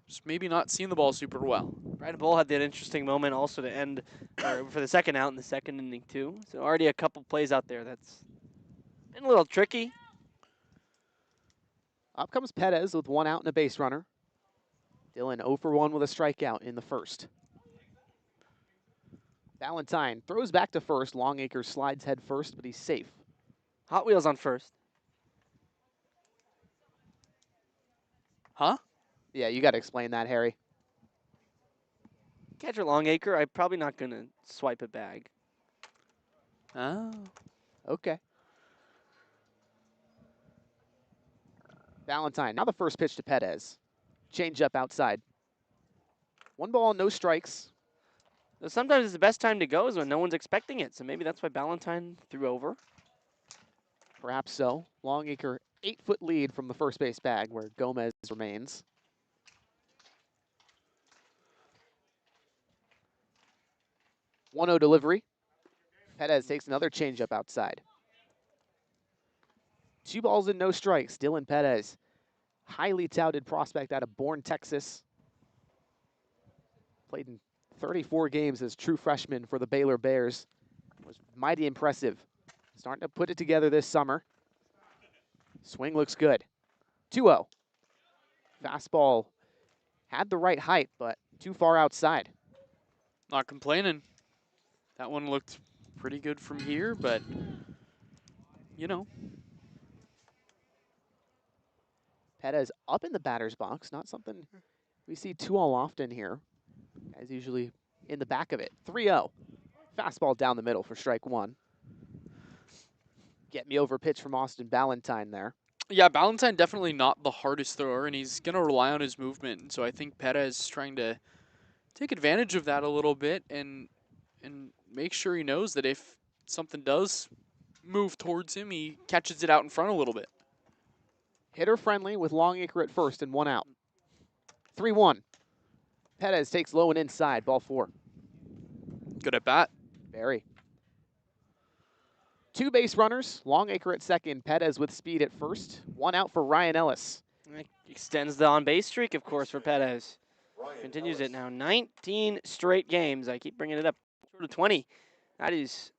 Just maybe not seeing the ball super well. Brian Bull had that interesting moment also to end, or for the second out in the second inning too. So already a couple plays out there that's been a little tricky. Up comes Perez with 1 out and a base runner. Dylan 0 for 1 with a strikeout in the 1st. Ballantyne throws back to first. Longacre slides head first, but he's safe. Hot Wheels on first. Huh? Yeah, you got to explain that, Harry. Catcher Longacre, I'm probably not going to swipe a bag. Oh. Okay. Ballantyne, now the first pitch to Perez. Change up outside. 1 ball, no strikes. So sometimes the best time to go is when no one's expecting it. So maybe that's why Ballantyne threw over. Perhaps so. Longacre, 8-foot lead from the first base bag where Gomez remains. One-0 delivery. Perez takes another changeup outside. 2 balls and no strikes. Dylan Perez, highly touted prospect out of Bourne, Texas. Played in 34 games as true freshman for the Baylor Bears. Was mighty impressive. Starting to put it together this summer. Swing looks good. 2-0. Fastball had the right height, but too far outside. Not complaining. That one looked pretty good from here, but, you know. Perez up in the batter's box, not something we see too often here. Guys usually in the back of it. 3-0. Fastball down the middle for strike one. Get me over pitch from Austin Ballantyne there. Yeah, Ballantyne definitely not the hardest thrower, and he's going to rely on his movement. And so I think Perez is trying to take advantage of that a little bit and make sure he knows that if something does move towards him, he catches it out in front a little bit. Hitter friendly with Longacre at first and 1 out. 3-1. Perez takes low and inside, ball 4. Good at bat. Barry. 2 base runners, Longacre at second, Perez with speed at first. 1 out for Ryan Ellis. Extends the on-base streak, of course, for Perez. Continues it now. 19 straight games. I keep bringing it up. Short of 20. That is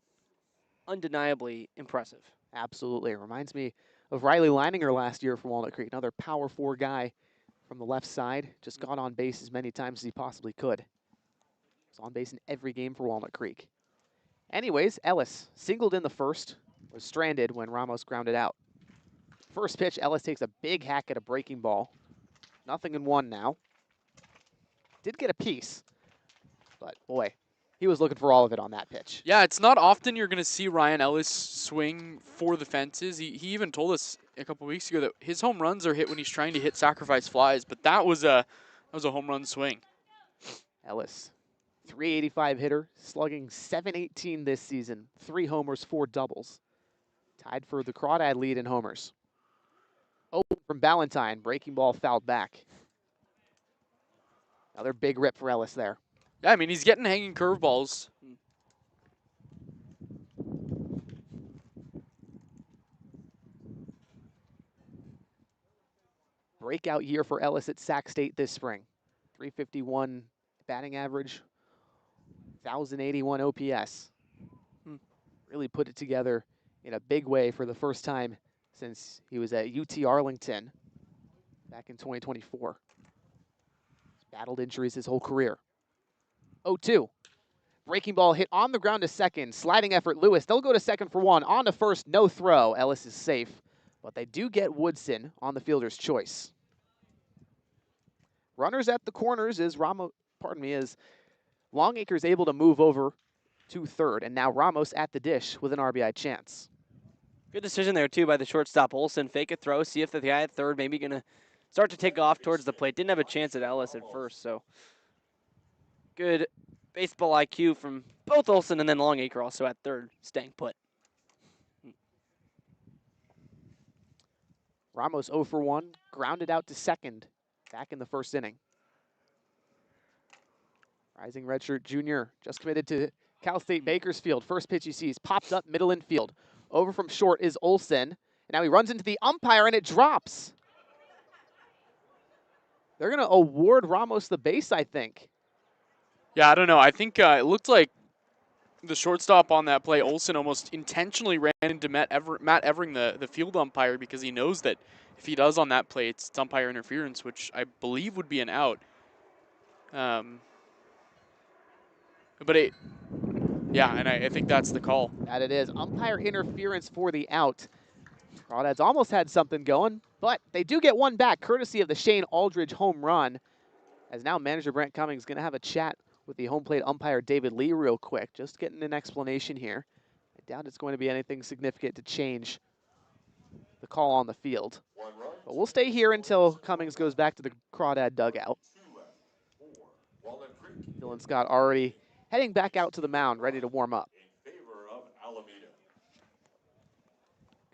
undeniably impressive. Absolutely. It reminds me of Riley Leininger last year for Walnut Creek. Another power 4 guy from the left side. Just got on base as many times as he possibly could. He's on base in every game for Walnut Creek. Anyways, Ellis singled in the first, was stranded when Ramos grounded out. First pitch, Ellis takes a big hack at a breaking ball. 0-1 now. Did get a piece, but boy, he was looking for all of it on that pitch. Yeah, it's not often you're going to see Ryan Ellis swing for the fences. He even told us a couple weeks ago that his home runs are hit when he's trying to hit sacrifice flies, but that was a home run swing. Ellis, 385 hitter, slugging .718 this season. 3 homers, 4 doubles. Tied for the Crawdad lead in homers. Oh, from Ballantyne, breaking ball fouled back. Another big rip for Ellis there. Yeah, I mean, he's getting hanging curveballs. Breakout year for Ellis at Sac State this spring. 351 batting average, 1,081 OPS. Really put it together in a big way for the first time since he was at UT Arlington back in 2024. He's battled injuries his whole career. 0-2. Breaking ball hit on the ground to second. Sliding effort, Lewis. They'll go to second for 1. On to first, no throw. Ellis is safe, but they do get Woodson on the fielder's choice. Runners at the corners is Longacre's able to move over to third, and now Ramos at the dish with an RBI chance. Good decision there, too, by the shortstop. Olsen, fake a throw, see if the guy at third maybe going to start to take off towards the plate. Didn't have a chance at Ellis at first, so good baseball IQ from both Olsen and then Longacre also at third, staying put. Ramos 0 for 1, grounded out to second back in the first inning. Rising redshirt junior, just committed to Cal State Bakersfield. First pitch he sees, pops up middle infield. Over from short is Olsen. And now he runs into the umpire and it drops. They're going to award Ramos the base, I think. Yeah, I don't know. I think it looked like the shortstop on that play, Olsen, almost intentionally ran into Matt Evering, the field umpire, because he knows that if he does on that play, it's umpire interference, which I believe would be an out. Yeah, and I think that's the call. That it is. Umpire interference for the out. Crawdads almost had something going, but they do get one back, courtesy of the Shane Aldridge home run. As now manager Brent Cummings is going to have a chat with the home plate umpire David Lee real quick, just getting an explanation here. I doubt it's going to be anything significant to change the call on the field. But we'll stay here until Cummings goes back to the Crawdad dugout. Dylan Scott already heading back out to the mound, ready to warm up.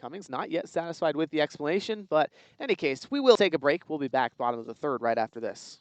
Cummings not yet satisfied with the explanation, but in any case, we will take a break. We'll be back bottom of the third right after this.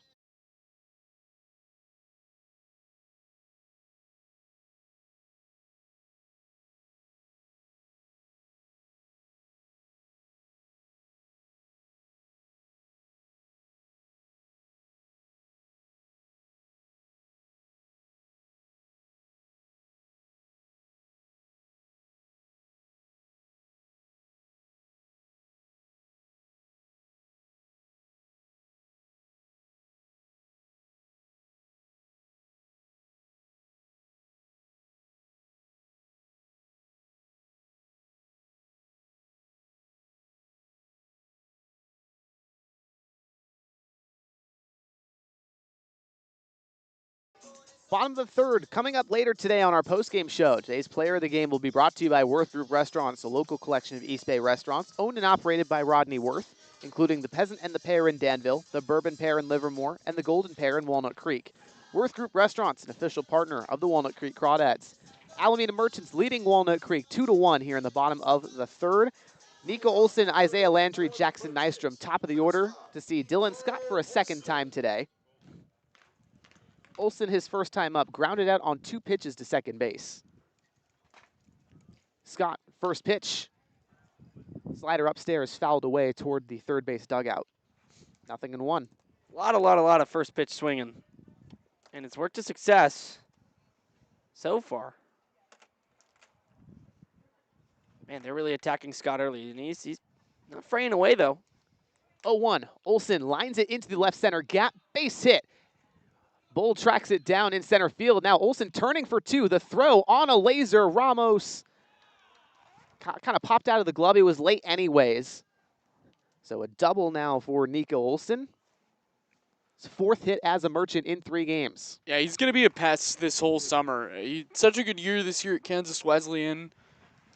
Bottom of the third, coming up later today on our post-game show. Today's player of the game will be brought to you by Worth Group Restaurants, a local collection of East Bay restaurants, owned and operated by Rodney Worth, including the Peasant and the Pear in Danville, the Bourbon Pear in Livermore, and the Golden Pear in Walnut Creek. Worth Group Restaurants, an official partner of the Walnut Creek Crawdads. Alameda Merchants leading Walnut Creek 2-1 here in the bottom of the third. Nico Olsen, Isaiah Landry, Jackson Nystrom, top of the order to see Dylan Scott for a second time today. Olsen, his first time up, grounded out on 2 pitches to second base. Scott, first pitch. Slider upstairs, fouled away toward the third base dugout. 0-1. A lot of first pitch swinging. And it's worked to success so far. Man, they're really attacking Scott early. And he's not fraying away, though. 0-1. Olsen lines it into the left center gap. Base hit. Bull tracks it down in center field. Now Olsen turning for 2. The throw on a laser. Ramos kind of popped out of the glove. He was late anyways. So a double now for Nico Olsen. His 4th hit as a Merchant in 3 games. Yeah, he's going to be a pest this whole summer. He had such a good year this year at Kansas Wesleyan.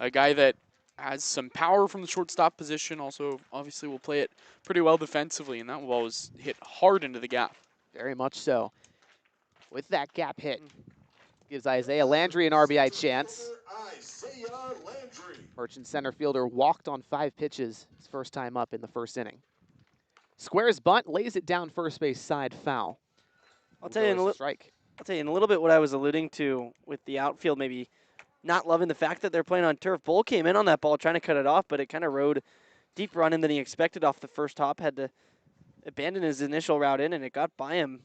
A guy that has some power from the shortstop position. Also, obviously, will play it pretty well defensively. And that ball was hit hard into the gap. Very much so. With that gap hit, gives Isaiah Landry an RBI chance. Merchant center fielder walked on 5 pitches his first time up in the first inning. Squares bunt, lays it down first base side, foul. I'll tell you in a little bit what I was alluding to with the outfield, maybe not loving the fact that they're playing on turf. Bull came in on that ball trying to cut it off, but it kind of rode deeper on him than he expected off the first hop. Had to abandon his initial route in, and it got by him.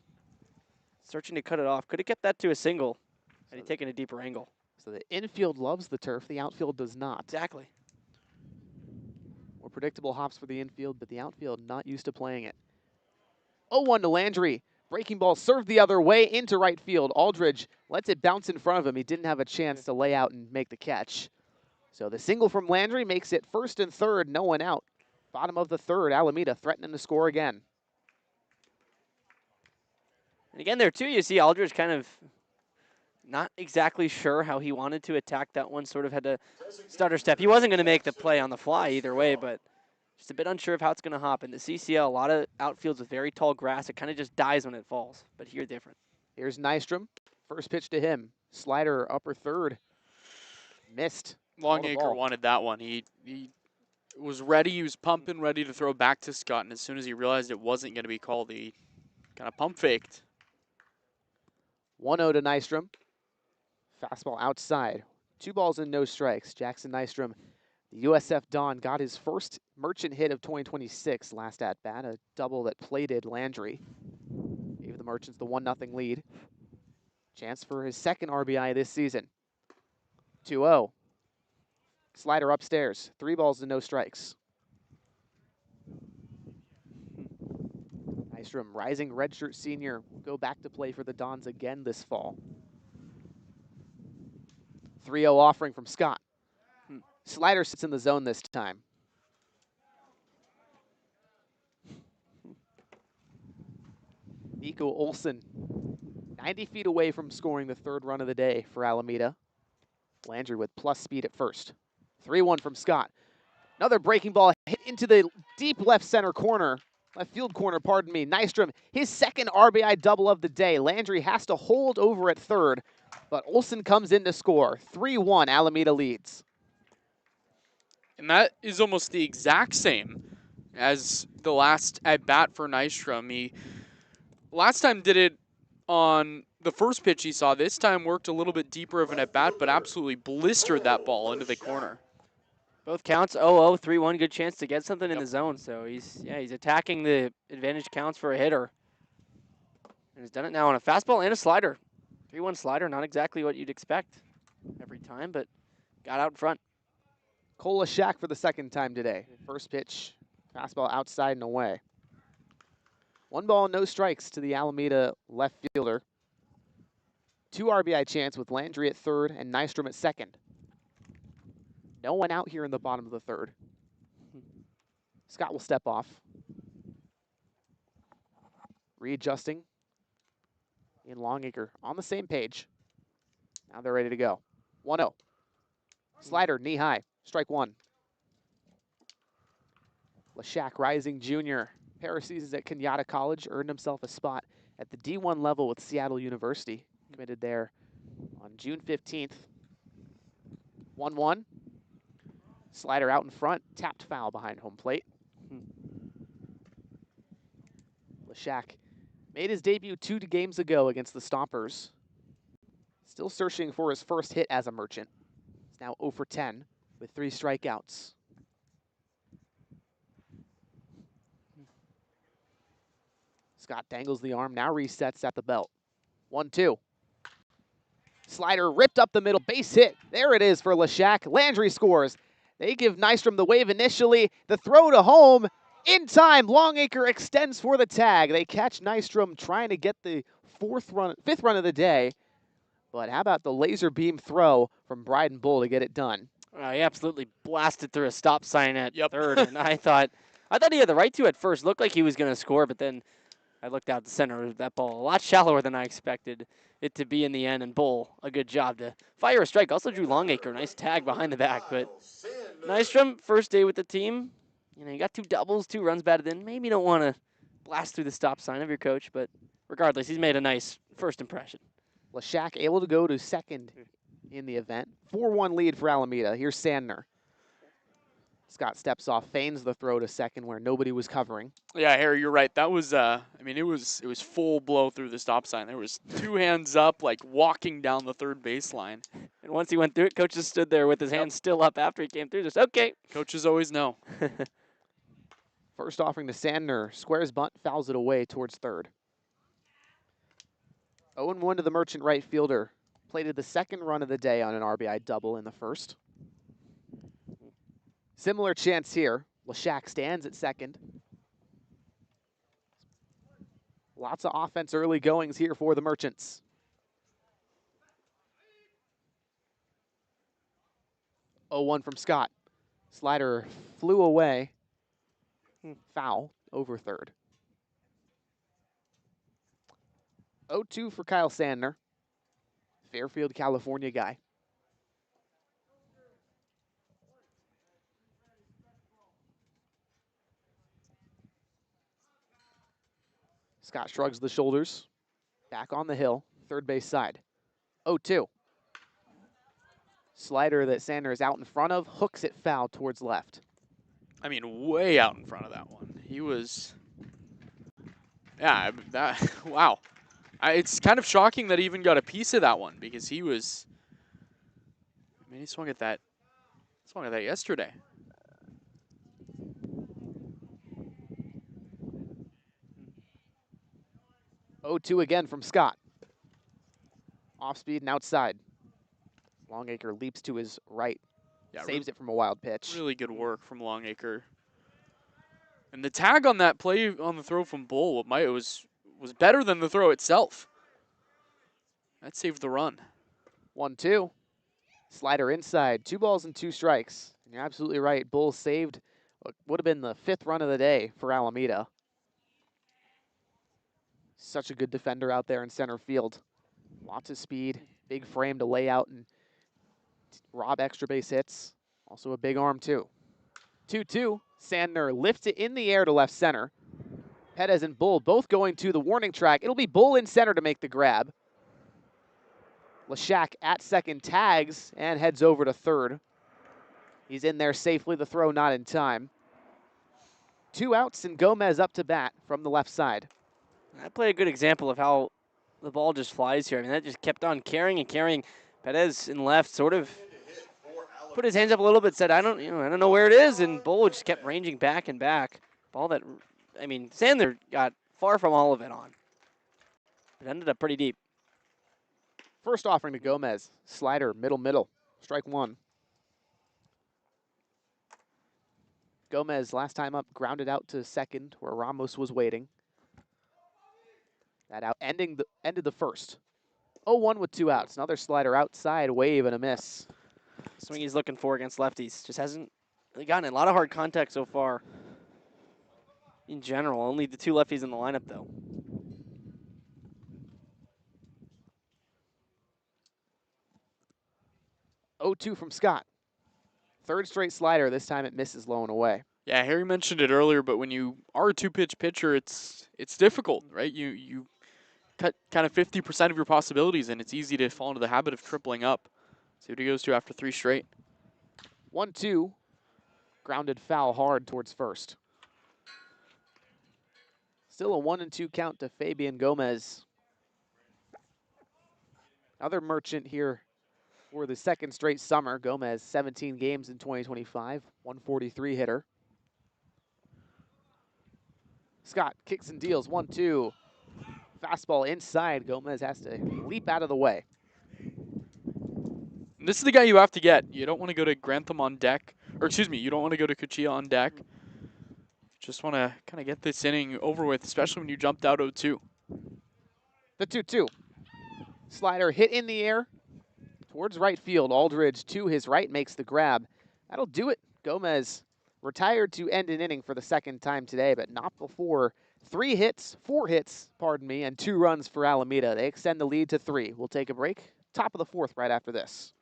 Searching to cut it off. Could have kept that to a single had he taken a deeper angle. So the infield loves the turf, the outfield does not. Exactly. More predictable hops for the infield, but the outfield not used to playing it. 0-1 to Landry. Breaking ball served the other way into right field. Aldridge lets it bounce in front of him. He didn't have a chance to lay out and make the catch. So the single from Landry makes it first and third, no one out. Bottom of the third, Alameda threatening to score again. And again there, too, you see Aldridge kind of not exactly sure how he wanted to attack that one. Sort of had to stutter step. He wasn't going to make the play on the fly either way, but just a bit unsure of how it's going to hop. In the CCL, a lot of outfields with very tall grass. It kind of just dies when it falls, but here different. Here's Nystrom. First pitch to him. Slider upper third. Missed. Longacre wanted that one. He was ready. He was pumping, ready to throw back to Scott, and as soon as he realized it wasn't going to be called, he kind of pump faked. 1-0 to Nystrom. Fastball outside. 2 balls and no strikes. Jackson Nystrom, the USF Don, got his first Merchant hit of 2026 last at bat, a double that plated Landry. Gave the Merchants the 1-0 lead. Chance for his second RBI this season. 2-0. Slider upstairs. 3 balls and no strikes. Nystrom, rising redshirt senior, go back to play for the Dons again this fall. 3-0 offering from Scott. Slider sits in the zone this time. Nico Olsen, 90 feet away from scoring the 3rd run of the day for Alameda. Landry with plus speed at first. 3-1 from Scott. Another breaking ball hit into the deep left center corner. Left field corner, pardon me. Nystrom, his second RBI double of the day. Landry has to hold over at third, but Olsen comes in to score. 3-1, Alameda leads. And that is almost the exact same as the last at-bat for Nystrom. He last time did it on the first pitch he saw. This time worked a little bit deeper of an at-bat, but absolutely blistered that ball into the corner. Both counts 0-0, 3-1, good chance to get something in the zone. So he's attacking the advantage counts for a hitter. And he's done it now on a fastball and a slider. 3-1 slider, not exactly what you'd expect every time, but got out in front. Kola Shack for the second time today. First pitch, fastball outside and away. 1 ball, no strikes to the Alameda left fielder. 2 RBI chance with Landry at third and Nystrom at second. No one out here in the bottom of the third. Scott will step off. Readjusting and Longacre on the same page. Now they're ready to go. 1-0. Slider, knee high. Strike one. Leshak Rising Jr. Pair of seasons at Kenyatta College, earned himself a spot at the D1 level with Seattle University. Committed there on June 15th. 1-1. Slider out in front, tapped foul behind home plate. Leshak made his debut 2 games ago against the Stompers. Still searching for his first hit as a Merchant. He's now 0 for 10 with 3 strikeouts. Scott dangles the arm, now resets at the belt. 1-2. Slider ripped up the middle, base hit. There it is for Leshak. Landry scores. They give Nystrom the wave initially. The throw to home. In time, Longacre extends for the tag. They catch Nystrom trying to get the fifth run of the day. But how about the laser beam throw from Bryden Bull to get it done? He absolutely blasted through a stop sign at Yep. third, and I thought he had the right to at first. Looked like he was going to score, but then I looked out the center of that ball, a lot shallower than I expected it to be in the end, and Bull, a good job to fire a strike. Also drew Longacre, nice tag behind the back, but Nystrom, first day with the team, you got 2 doubles, 2 runs batted in. Maybe you don't want to blast through the stop sign of your coach, but regardless, he's made a nice first impression. Leshak able to go to second in the event. 4-1 lead for Alameda. Here's Sandner. Scott steps off, feigns the throw to second where nobody was covering. Yeah, Harry, you're right. That was, I mean, it was full blow through the stop sign. There was 2 hands up, like walking down the third baseline. And once he went through it, coach just stood there with his hands still up after he came through. Just, okay. Coaches always know. First offering to Sandner. Squares bunt, fouls it away towards third. 0-1 to the Merchant right fielder. Plated the second run of the day on an RBI double in the first. Similar chance here. Leshak stands at second. Lots of offense early goings here for the Merchants. Oh, 1 from Scott. Slider flew away. Foul over third. 0-2 for Kyle Sandner. Fairfield, California guy. Scott shrugs the shoulders. Back on the hill, third base side. 0-2. Slider that Sandner is out in front of, hooks it foul towards left. I mean, way out in front of that one. He was, yeah, wow. It's kind of shocking that he even got a piece of that one because he was, I mean, he swung at that yesterday. 0-2 again from Scott. Off speed and outside. Longacre leaps to his right. Yeah, saves it from a wild pitch. Really good work from Longacre. And the tag on that play on the throw from Bull, was better than the throw itself. That saved the run. 1-2. Slider inside. 2 balls and 2 strikes. And you're absolutely right. Bull saved what would have been the 5th run of the day for Alameda. Such a good defender out there in center field. Lots of speed. Big frame to lay out and rob extra base hits. Also a big arm too. 2-2. Sandner lifts it in the air to left center. Perez and Bull both going to the warning track. It'll be Bull in center to make the grab. Leshak at second tags and heads over to third. He's in there safely. The throw not in time. 2 outs and Gomez up to bat from the left side. That played a good example of how the ball just flies here. I mean, that just kept on carrying and carrying. Perez in left sort of put his hands up a little bit, said, I don't know where it is, and Bull just kept ranging back and back. Ball that, I mean, Sandler got far from all of it on. It ended up pretty deep. First offering to Gomez. Slider, middle. Strike 1. Gomez, last time up, grounded out to second where Ramos was waiting. That out, ended the first. 0-1 with 2 outs. Another slider outside, wave and a miss. Swing he's looking for against lefties. Just hasn't really gotten a lot of hard contact so far. In general, only the 2 lefties in the lineup, though. 0-2 from Scott. Third straight slider. This time it misses low and away. Yeah, Harry mentioned it earlier, but when you are a two-pitch pitcher, it's difficult, right? You cut kind of 50% of your possibilities, and it's easy to fall into the habit of tripling up. See what he goes to after 3 straight. 1-2. Grounded foul hard towards first. Still a 1-2 count to Fabian Gomez. Another merchant here for the second straight summer. Gomez, 17 games in 2025, 143 hitter. Scott kicks and deals, 1-2. Fastball inside. Gomez has to leap out of the way. And this is the guy you have to get. You don't want to go to Grantham on deck, or excuse me, you don't want to go to Kuchia on deck. Just want to kind of get this inning over with, especially when you jumped out 0-2. The 2-2. Slider hit in the air towards right field. Aldridge to his right makes the grab. That'll do it. Gomez retired to end an inning for the second time today, but not before 4 hits, pardon me, and 2 runs for Alameda. They extend the lead to 3. We'll take a break. Top of the 4th right after this.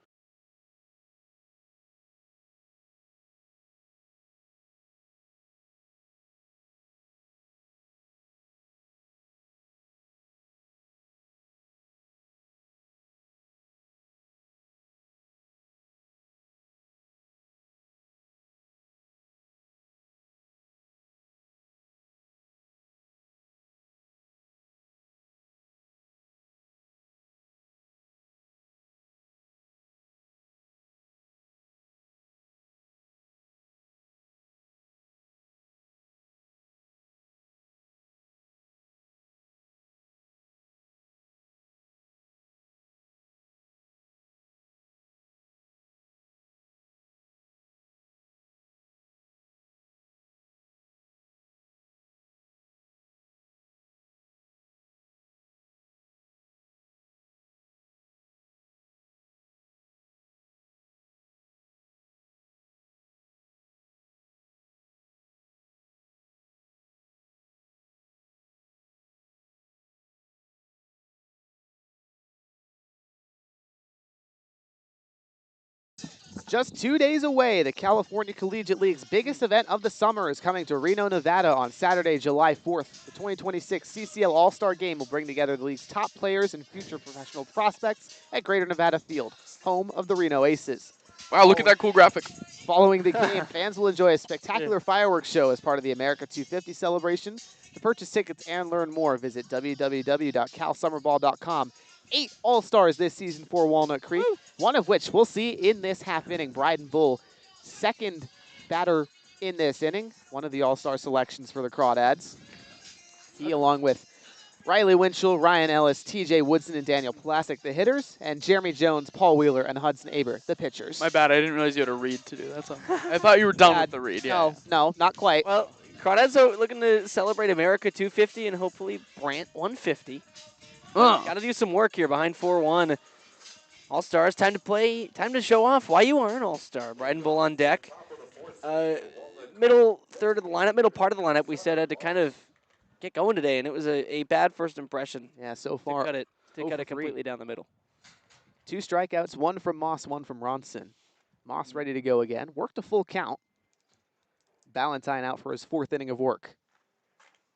Just 2 days away, the California Collegiate League's biggest event of the summer is coming to Reno, Nevada on Saturday, July 4th. The 2026 CCL All-Star Game will bring together the league's top players and future professional prospects at Greater Nevada Field, home of the Reno Aces. Wow, look at that cool graphic. Following the game, fans will enjoy a spectacular fireworks show as part of the America 250 celebration. To purchase tickets and learn more, visit www.calsummerball.com. 8 All-Stars this season for Walnut Creek, one of which we'll see in this half inning. Bryden Bull, second batter in this inning, one of the All-Star selections for the Crawdads. He, along with Riley Winchell, Ryan Ellis, TJ Woodson, and Daniel Plasek, the hitters, and Jeremy Jones, Paul Wheeler, and Hudson Aber, the pitchers. My bad, I didn't realize you had a read to do. That's all. I thought you were done with the read. Yeah. No, not quite. Well, Crawdads are looking to celebrate America 250 and hopefully Brant 150. Got to do some work here behind 4-1. All-Stars, time to play, time to show off why you are an All-Star. Bryden Bull on deck. Middle third of the lineup, middle part of the lineup, we said had to kind of get going today, and it was a bad first impression. Yeah, so far. To cut it completely down the middle. 2 strikeouts, 1 from Moss, 1 from Ronson. Moss ready to go again. Worked a full count. Ballantyne out for his 4th inning of work.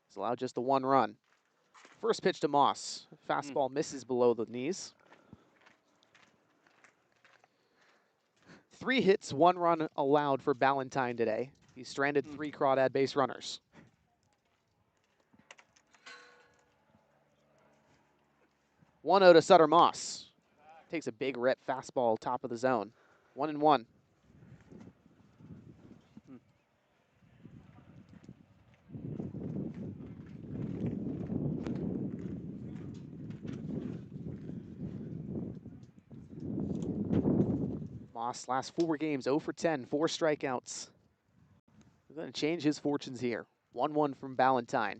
He's allowed just the 1 run. First pitch to Moss. Fastball misses below the knees. 3 hits, 1 run allowed for Ballantyne today. He stranded 3 Crawdad base runners. 1-0 to Sutter Moss. Takes a big rip fastball top of the zone. 1-1. Moss, last 4 games, 0 for 10, 4 strikeouts. He's going to change his fortunes here. 1-1 from Ballantyne.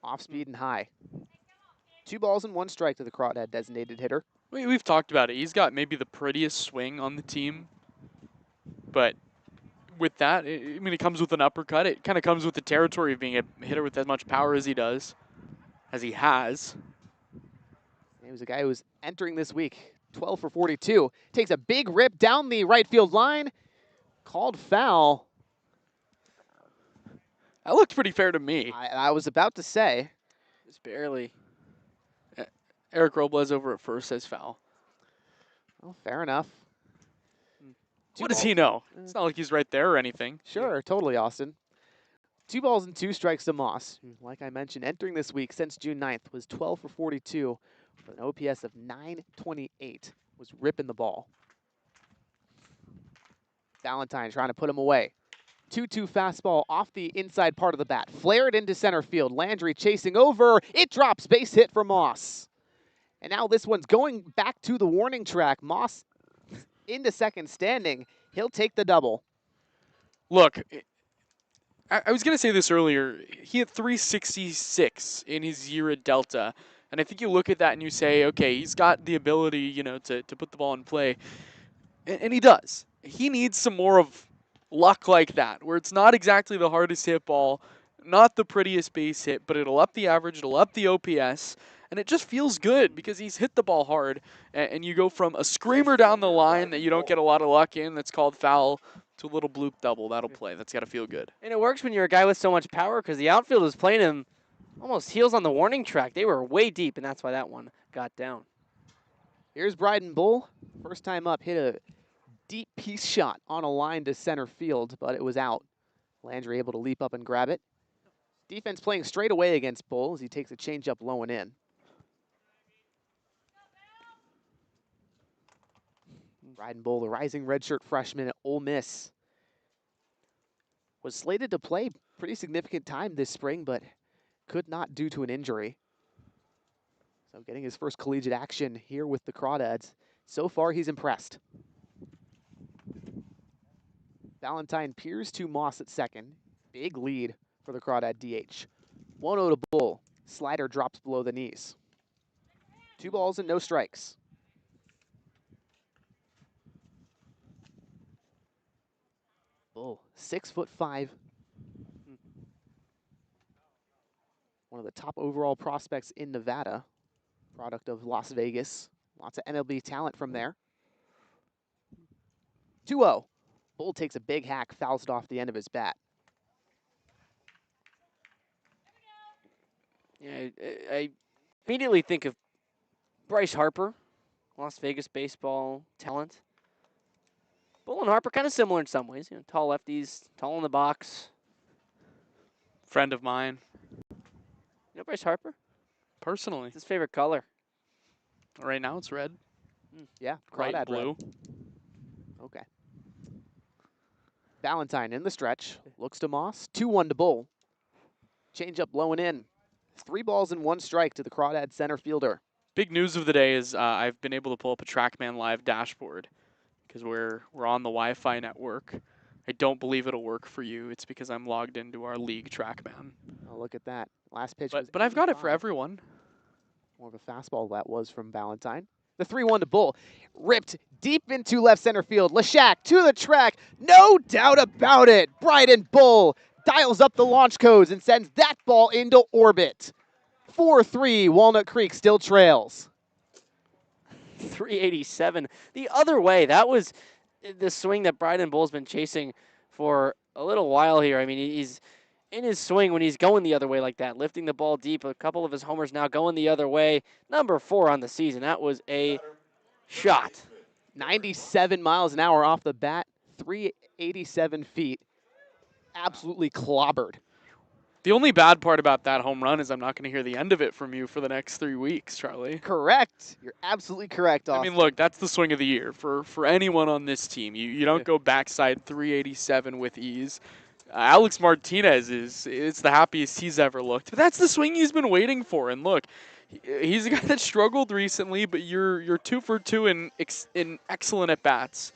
Off speed and high. 2 balls and 1 strike to the Crawdad designated hitter. We've talked about it. He's got maybe the prettiest swing on the team. But with that, it comes with an uppercut. It kind of comes with the territory of being a hitter with as much power as he does, as he has. He was a guy who was entering this week 12 for 42. Takes a big rip down the right field line. Called foul. That looked pretty fair to me. I was about to say. Just barely. Eric Robles over at first says foul. Well, fair enough. What does he know? It's not like he's right there or anything. Sure, totally, Austin. 2 balls and 2 strikes to Moss, who, like I mentioned, entering this week since June 9th, was 12 for 42 with an OPS of 928, was ripping the ball. Valentine trying to put him away. 2-2 fastball off the inside part of the bat. Flared into center field. Landry chasing over. It drops. Base hit for Moss. And now this one's going back to the warning track. Moss into second standing. He'll take the double. Look, I was going to say this earlier. He had 366 in his year at Delta. And I think you look at that and you say, okay, he's got the ability, you know, to put the ball in play. And he does. He needs some more of luck like that, where it's not exactly the hardest hit ball, not the prettiest base hit, but it'll up the average, it'll up the OPS, and it just feels good because he's hit the ball hard, and you go from a screamer down the line that you don't get a lot of luck in that's called foul to a little bloop double. That'll play. That's got to feel good. And it works when you're a guy with so much power because the outfield was playing him almost heels on the warning track. They were way deep, and that's why that one got down. Here's Bryden Bull. First time up, hit a deep piece shot on a line to center field, but it was out. Landry able to leap up and grab it. Defense playing straight away against Bull as he takes a changeup low and in. Bryden Bull, the rising redshirt freshman at Ole Miss, was slated to play pretty significant time this spring, but could not due to an injury. So getting his first collegiate action here with the Crawdads. So far, he's impressed. Valentine peers to Moss at second. Big lead for the Crawdad DH. 1-0 to Bull. Slider drops below the knees. 2 balls and no strikes. Bull, 6'5". One of the top overall prospects in Nevada. Product of Las Vegas. Lots of MLB talent from there. 2-0. Bull takes a big hack, fouls it off the end of his bat. Yeah, I immediately think of Bryce Harper, Las Vegas baseball talent. Bull and Harper kind of similar in some ways. You know, tall lefties, tall in the box. Friend of mine, You know Bryce Harper? personally. It's his favorite color. Right now it's red, Yeah, bright Crawdad blue. red. Okay. Valentine in the stretch. Looks to Moss. 2-1 to Bull. Change up low and in. 3 balls and 1 strike to the Crawdad center fielder. Big news of the day is I've been able to pull up a TrackMan Live dashboard because we're on the Wi-Fi network. I don't believe it'll work for you. It's because I'm logged into our league TrackMan. Oh, look at that. Last pitch was But I've got it for 85. everyone. More of a fastball that was from Valentine. The 3-1 to Bull. Ripped deep into left center field. Lashak to the track. No doubt about it. Bryden Bull dials up the launch codes and sends that ball into orbit. 4-3. Walnut Creek still trails. 387. The other way, that was the swing that Bryden Bull's been chasing for a little while here. I mean, he's in his swing when he's going the other way like that, lifting the ball deep. A couple of his homers now going the other way. Number 4 on the season. That was a shot. 97 miles an hour off the bat. 387 feet. Absolutely clobbered. The only bad part about that home run is I'm not going to hear the end of it from you for the next 3 weeks, Charlie. Correct. You're absolutely correct, Austin. I mean, look, that's the swing of the year for anyone on this team. You don't go backside 387 with ease. Alex Martinez it's the happiest he's ever looked. But that's the swing he's been waiting for. And look, he's a guy that struggled recently, but you're 2 for 2 in excellent at bats.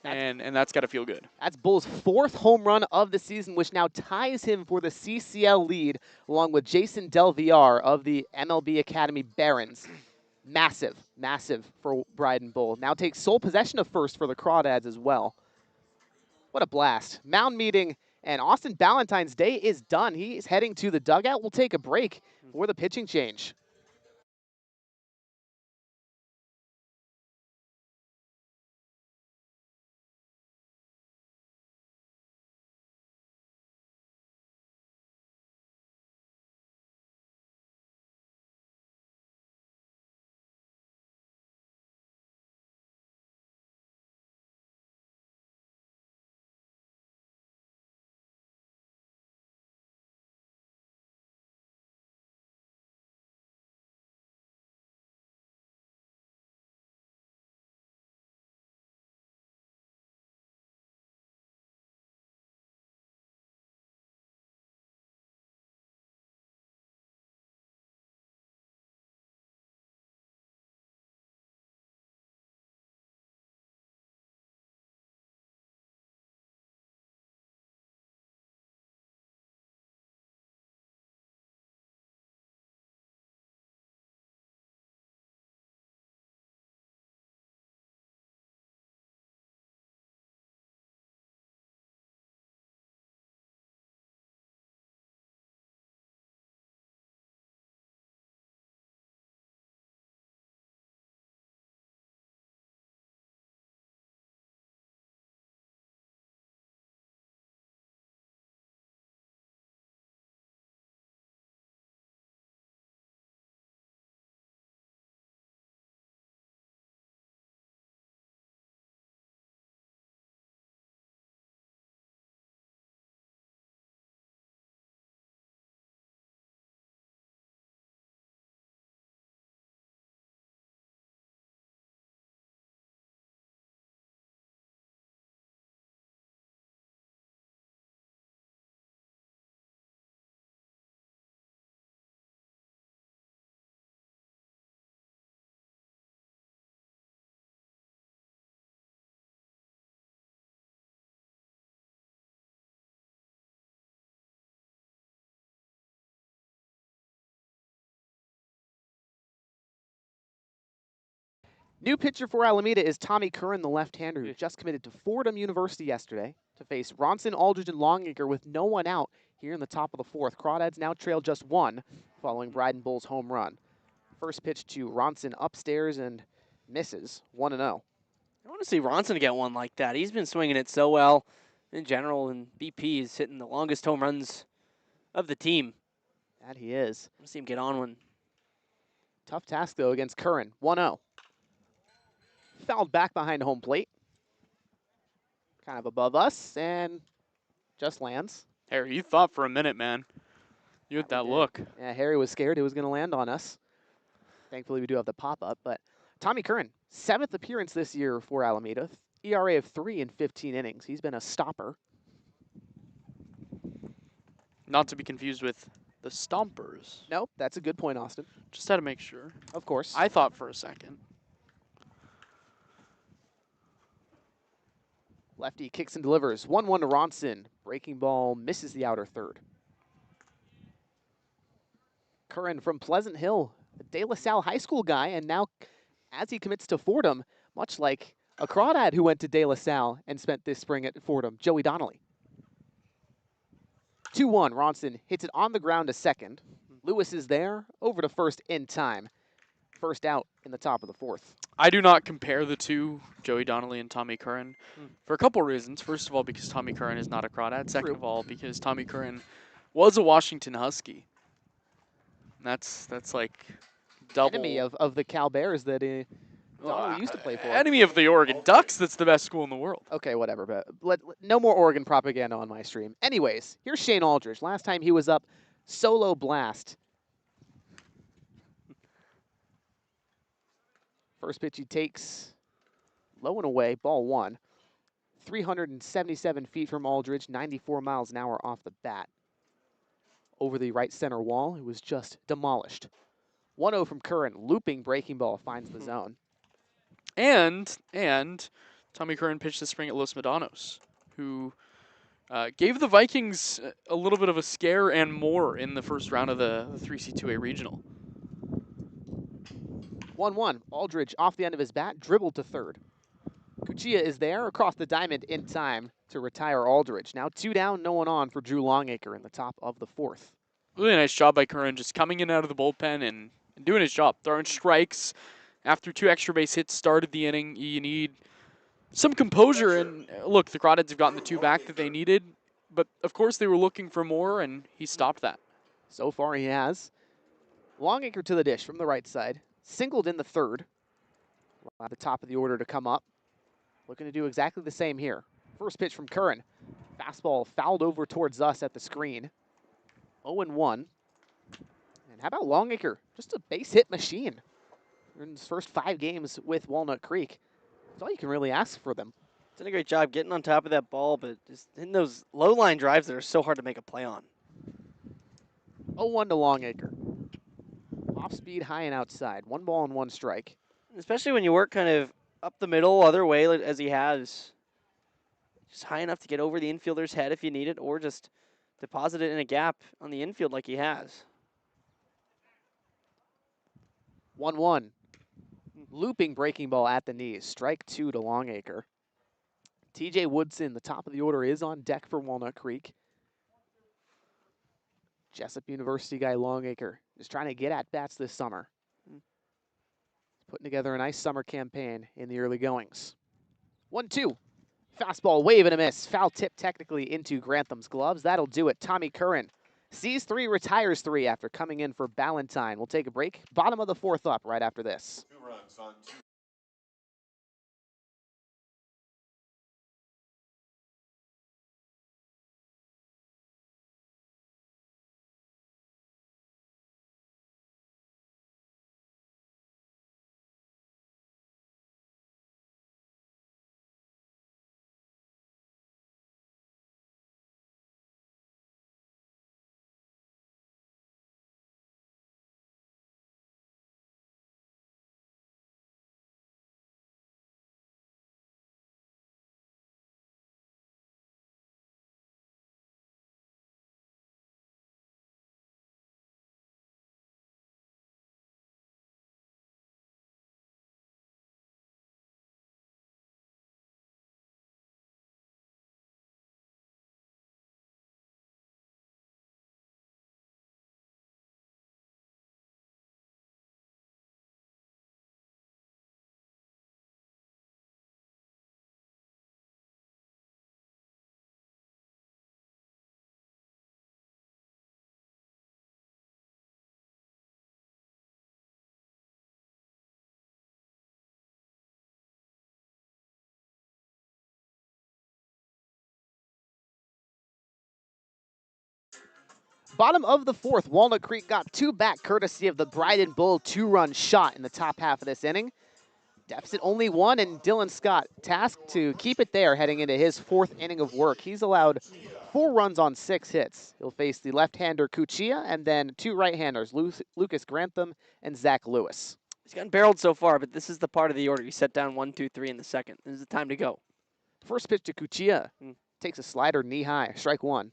And that's got to feel good. That's Bull's 4th home run of the season, which now ties him for the CCL lead, along with Jason Del Villar of the MLB Academy Barons. Massive, massive for Bryden Bull. Now takes sole possession of first for the Crawdads as well. What a blast. Mound meeting, and Austin Valentine's day is done. He is heading to the dugout. We'll take a break for the pitching change. New pitcher for Alameda is Tommy Curran, the left-hander, who just committed to Fordham University yesterday to face Ronson, Aldridge, and Longacre with no one out here in the top of the fourth. Crawdads now trail just one following Bryden Bull's home run. First pitch to Ronson upstairs and misses 1-0. I want to see Ronson get one like that. He's been swinging it so well in general, and BP is hitting the longest home runs of the team. That he is. I want to see him get on one. Tough task, though, against Curran. 1-0. Fouled back behind home plate. Kind of above us, and just lands. Harry, you thought for a minute, man. You had that look. Yeah, Harry was scared it was going to land on us. Thankfully, we do have the pop-up, but Tommy Curran, 7th appearance this year for Alameda. ERA of 3 in 15 innings. He's been a stopper. Not to be confused with the Stompers. Nope, that's a good point, Austin. Just had to make sure. Of course. I thought for a second. Lefty kicks and delivers. 1-1 to Ronson. Breaking ball misses the outer third. Curran from Pleasant Hill, a De La Salle High School guy, and now as he commits to Fordham, much like a Crawdad who went to De La Salle and spent this spring at Fordham, Joey Donnelly. 2-1, Ronson hits it on the ground to second. Lewis is there, over to first in time. First out in the top of the fourth. I do not compare the two, Joey Donnelly and Tommy Curran, for a couple reasons. First of all, because Tommy Curran is not a Crawdad. Second of all, because Tommy Curran was a Washington Husky. That's like double. Enemy of the Cal Bears that Donnelly used to play for. Enemy of the Oregon Ducks. That's the best school in the world. Okay, whatever, but no more Oregon propaganda on my stream. Anyways, here's Shane Aldridge. Last time he was up, solo blast. First pitch he takes low and away, ball one. 377 feet from Aldridge, 94 miles an hour off the bat. Over the right center wall, it was just demolished. 1-0 from Curran, looping breaking ball finds the zone. And Tommy Curran pitched this spring at Los Medanos, who gave the Vikings a little bit of a scare and more in the first round of the 3C2A regional. 1-1, Aldridge off the end of his bat, dribbled to third. Cuchilla is there across the diamond in time to retire Aldridge. Now 2 down, no one on for Drew Longacre in the top of the fourth. Really nice job by Curran, just coming in out of the bullpen and doing his job, throwing strikes. After 2 extra base hits started the inning, you need some composure. And look, the Crawdads have gotten the 2 back that they needed, but of course they were looking for more, and he stopped that. So far he has. Longacre to the dish from the right side. Singled in the third. At the top of the order to come up. Looking to do exactly the same here. First pitch from Curran. Fastball fouled over towards us at the screen. 0-1. And how about Longacre? Just a base hit machine. In his first 5 games with Walnut Creek. That's all you can really ask for them. Did a great job getting on top of that ball, but just hitting those low line drives that are so hard to make a play on. 0-1 to Longacre. Off speed, high and outside. 1 ball and 1 strike. Especially when you work kind of up the middle, other way as he has. Just high enough to get over the infielder's head if you need it, or just deposit it in a gap on the infield like he has. 1-1. Looping breaking ball at the knees. Strike 2 to Longacre. TJ Woodson, the top of the order, is on deck for Walnut Creek. Jessup University guy Longacre is trying to get at bats this summer. Putting together a nice summer campaign in the early goings. 1-2. Fastball, wave and a miss. Foul tip technically into Grantham's gloves. That'll do it. Tommy Curran sees 3, retires 3 after coming in for Ballantyne. We'll take a break. Bottom of the fourth up right after this. 2 runs on 2. Bottom of the fourth, Walnut Creek got 2 back courtesy of the Bryden Bull 2-run shot in the top half of this inning. Deficit only 1, and Dylan Scott tasked to keep it there heading into his 4th inning of work. He's allowed 4 runs on 6 hits. He'll face the left-hander Cuchilla and then 2 right-handers, Lucas Grantham and Zach Lewis. He's gotten barreled so far, but this is the part of the order. He set down 1, 2, 3 in the second. This is the time to go. First pitch to Cuchilla. Takes a slider knee high, strike 1.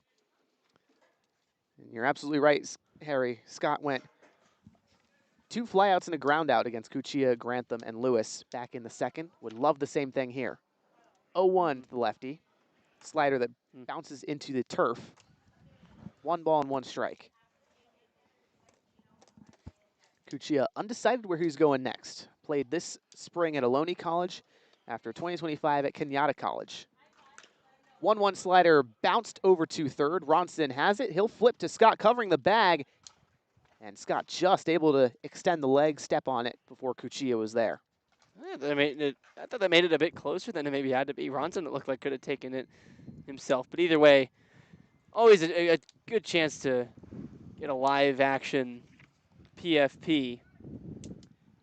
And you're absolutely right, Harry. Scott went 2 flyouts and a ground out against Cuchilla, Grantham, and Lewis back in the second. Would love the same thing here. 0-1 to the lefty. Slider that bounces into the turf. 1 ball and 1 strike. Cuchilla undecided where he's going next. Played this spring at Ohlone College after 2025 at Kenyatta College. 1-1 slider bounced over to third. Ronson has it. He'll flip to Scott covering the bag. And Scott just able to extend the leg, step on it before Cuchilla was there. I thought that made it a bit closer than it maybe had to be. Ronson, it looked like, could have taken it himself. But either way, always a good chance to get a live action PFP.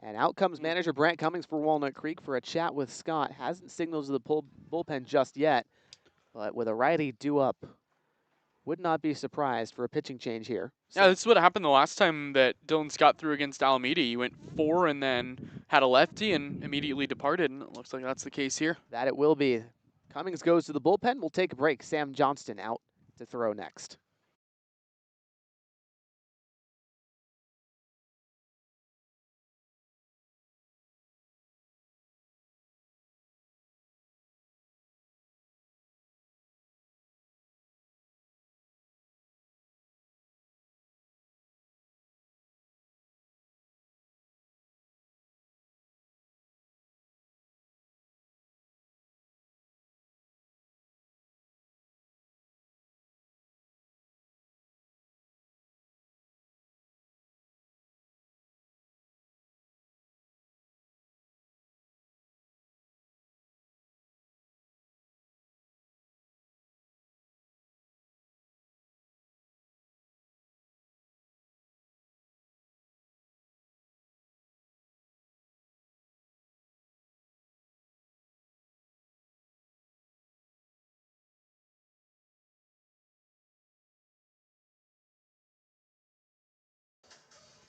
And out comes manager Brant Cummings for Walnut Creek for a chat with Scott. Hasn't signaled to the bullpen just yet, but with a righty due up, would not be surprised for a pitching change here. So Yeah, this is what happened the last time that Dylan Scott threw against Alameda. He went 4 and then had a lefty and immediately departed, and it looks like that's the case here. that it will be. Cummings goes to the bullpen. We'll take a break. Sam Johnston out to throw next.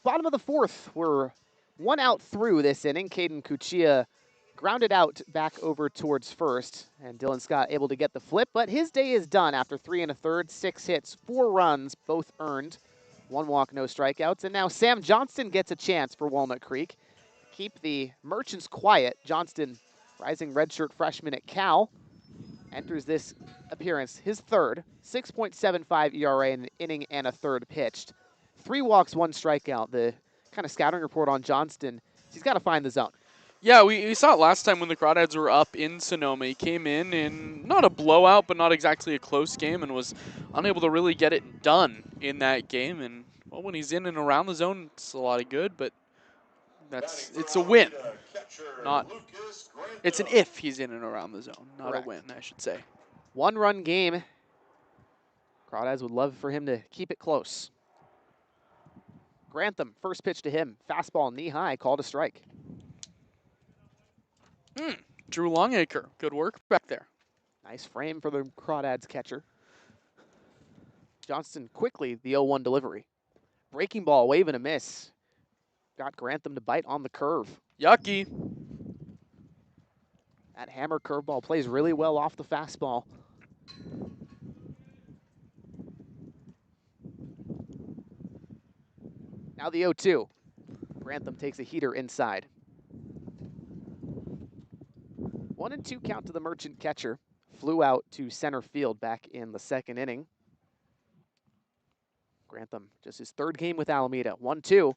Bottom of the fourth, we're 1 out through this inning. Caden Cuchilla grounded out back over towards first, and Dylan Scott able to get the flip, but his day is done after 3 1/3, 6 hits, 4 runs, both earned. 1 walk, no strikeouts, and now Sam Johnston gets a chance for Walnut Creek. Keep the Merchants quiet. Johnston, rising redshirt freshman at Cal, enters this appearance, his third, 6.75 ERA in an inning and a third pitched. 3 walks, 1 strikeout. The kind of scouting report on Johnston, he's got to find the zone. Yeah, we saw it last time when the Crawdads were up in Sonoma. He came in not a blowout, but not exactly a close game, and was unable to really get it done in that game. And, well, when he's in and around the zone, it's a lot of good, but it's a win. It's an if he's in and around the zone, not Correct. a win, I should say. 1-run game. Crawdads would love for him to keep it close. Grantham, first pitch to him. Fastball knee high, called a strike. Drew Longacre, good work back there. Nice frame for the Crawdads catcher. Johnston quickly, the 0-1 delivery. Breaking ball, wave and a miss. Got Grantham to bite on the curve. Yucky. That hammer curveball plays really well off the fastball. Now the 0-2. Grantham takes a heater inside. 1-2 count to the Merchant catcher. Flew out to center field back in the second inning. Grantham, just his 3rd game with Alameda. 1-2.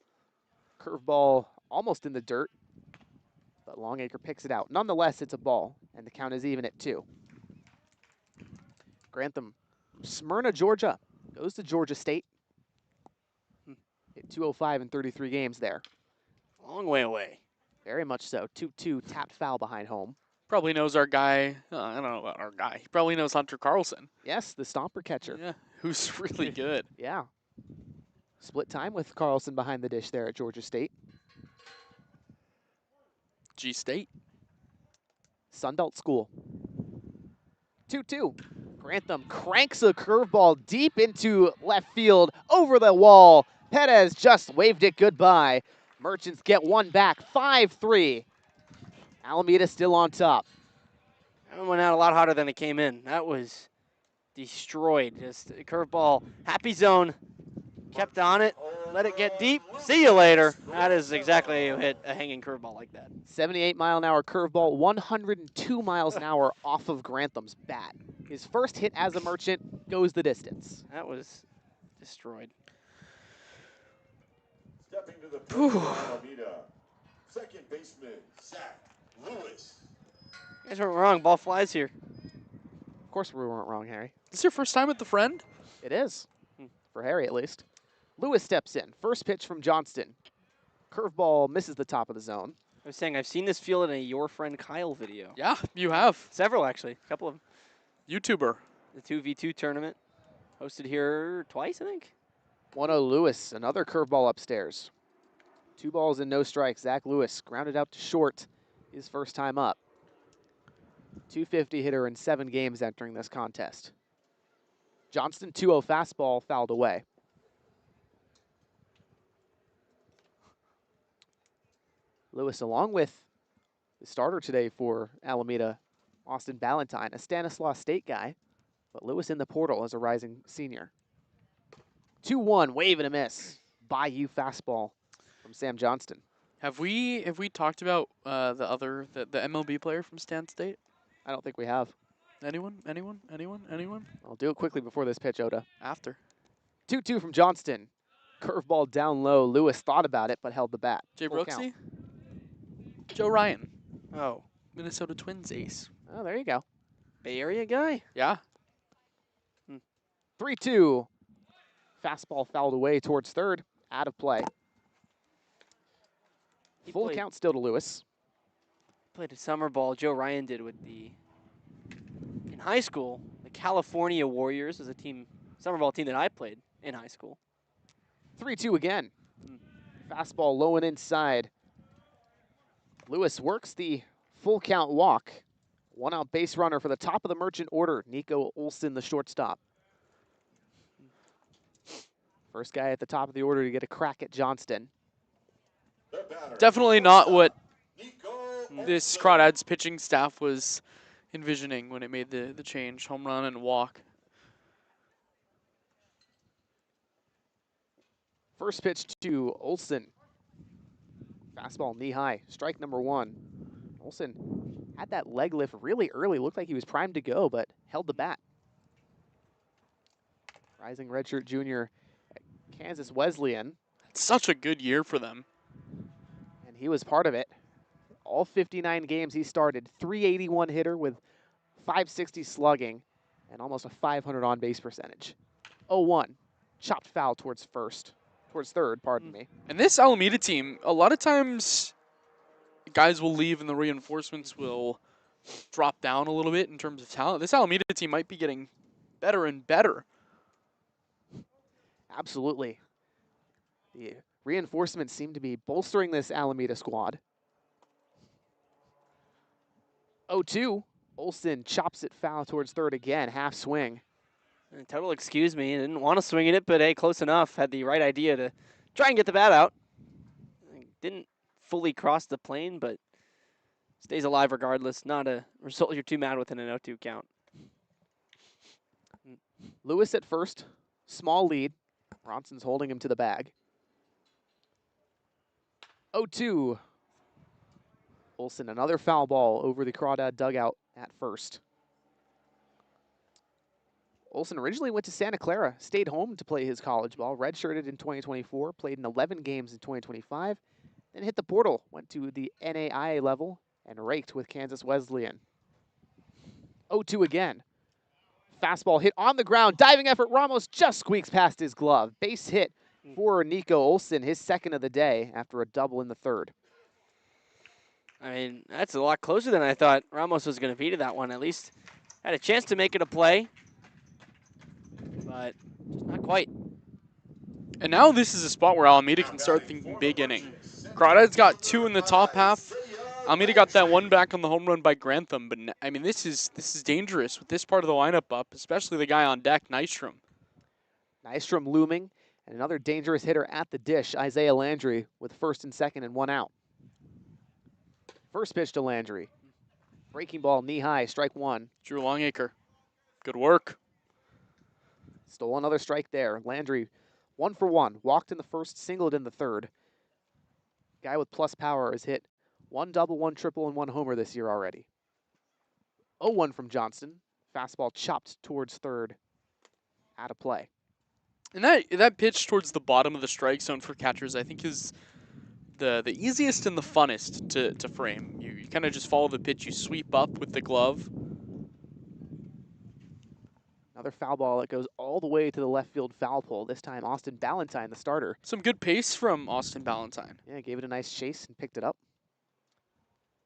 Curveball almost in the dirt, but Longacre picks it out. Nonetheless, it's a ball, and the count is even at 2. Grantham, Smyrna, Georgia, goes to Georgia State. Hit 205 in 33 games there. Long way away. Very much so. 2-2, tapped foul behind home. Probably knows our guy. I don't know about our guy. He probably knows Hunter Carlson. Yes, the stomper catcher. Yeah, who's really good. Yeah. Split time with Carlson behind the dish there at Georgia State. G State. Sunbelt School. 2-2. Grantham cranks a curveball deep into left field, over the wall. Perez just waved it goodbye. Merchants get one back, 5-3. Alameda still on top. That one went out a lot hotter than it came in. That was destroyed. Just a curveball. Happy zone. Kept on it. Let it get deep. See you later. That is exactly how you hit a hanging curveball like that. 78-mile-an-hour curveball, 102 miles an hour off of Grantham's bat. His first hit as a Merchant goes the distance. That was destroyed. Stepping to the plate for Alameda, second baseman, Zach Lewis. You guys weren't wrong. Ball flies here. Of course we weren't wrong, Harry. This your first time at the Friend? It is, for Harry at least. Lewis steps in. First pitch from Johnston. Curveball misses the top of the zone. I was saying, I've seen this field in a Your Friend Kyle video. Yeah, you have. Several, actually. A couple of them. YouTuber. The 2v2 tournament. Hosted here twice, I think. 1-0 Lewis, another curveball upstairs. 2 balls and no strikes. Zach Lewis grounded out to short his first time up. 250 hitter in 7 games entering this contest. Johnston 2-0 fastball fouled away. Lewis, along with the starter today for Alameda, Austin Ballantyne, a Stanislaus State guy, but Lewis in the portal as a rising senior. 2-1, wave and a miss. Bayou fastball from Sam Johnston. Have we talked about the MLB player from Stan State? I don't think we have. Anyone? I'll do it quickly before this pitch, Oda. After. 2-2 from Johnston. Curveball down low. Lewis thought about it, but held the bat. Jay Full count. Brooksy? Joe Ryan. Oh. Minnesota Twins ace. Oh, there you go. Bay Area guy? Yeah. 3-2. Fastball fouled away towards third. Out of play. He Full played- count still to Lewis. Played a summer ball. Joe Ryan did with in high school. The California Warriors was a summer ball team that I played in high school. 3-2 again. Fastball low and inside. Lewis works the full count walk. 1 out base runner for the top of the Merchant order. Nico Olsen, the shortstop. First guy at the top of the order to get a crack at Johnston. The batter, Definitely not what Nico this Olsen. Crawdads pitching staff was envisioning when it made the change. Home run and walk. First pitch to Olsen. Fastball knee high. Strike number 1. Olsen had that leg lift really early. Looked like he was primed to go, but held the bat. Rising redshirt junior at Kansas Wesleyan, It's such a good year for them. and he was part of it. All 59 games he started. 381 hitter with 560 slugging and almost a 500 on base percentage. 0-1. Chopped foul towards third, pardon me. And this Alameda team, a lot of times guys will leave and the reinforcements will drop down a little bit in terms of talent. This Alameda team might be getting better and better. Absolutely. The reinforcements seem to be bolstering this Alameda squad. 0-2. Olsen chops it foul towards third again, half swing. Total excuse me. Didn't want to swing at it, but hey, close enough. Had the right idea to try and get the bat out. Didn't fully cross the plane, but stays alive regardless. Not a result you're too mad with in an 0-2 count. Lewis at first. Small lead. Bronson's holding him to the bag. 0-2. Olsen, another foul ball over the Crawdad dugout at first. Olsen originally went to Santa Clara, stayed home to play his college ball, redshirted in 2024, played in 11 games in 2025, then hit the portal, went to the NAIA level, and raked with Kansas Wesleyan. 0-2 again. Fastball hit on the ground, diving effort, Ramos just squeaks past his glove. Base hit for Nico Olsen, his second of the day after a double in the third. I mean, that's a lot closer than I thought Ramos was going to be to that one. At least had a chance to make it a play, but just not quite. And now this is a spot where Alameda can start thinking big inning. Crawdads got 2 in the top half. Alameda got that 1 back on the home run by Grantham, but I mean this is dangerous with this part of the lineup up, especially the guy on deck, Nystrom. Nystrom looming, and another dangerous hitter at the dish, Isaiah Landry, with first and second and 1 out. First pitch to Landry. Breaking ball knee high, strike 1. Drew Longacre, good work. Stole another strike there. Landry 1 for 1. Walked in the first, singled in the third. Guy with plus power has hit 1 double, 1 triple, and 1 homer this year already. 0-1 from Johnston. Fastball chopped towards third. Out of play. And that pitch towards the bottom of the strike zone for catchers, I think, is the easiest and the funnest to frame. You kind of just follow the pitch, you sweep up with the glove. Another foul ball that goes all the way to the left field foul pole. This time, Austin Ballantyne, the starter. Some good pace from Austin Ballantyne. Yeah, gave it a nice chase and picked it up.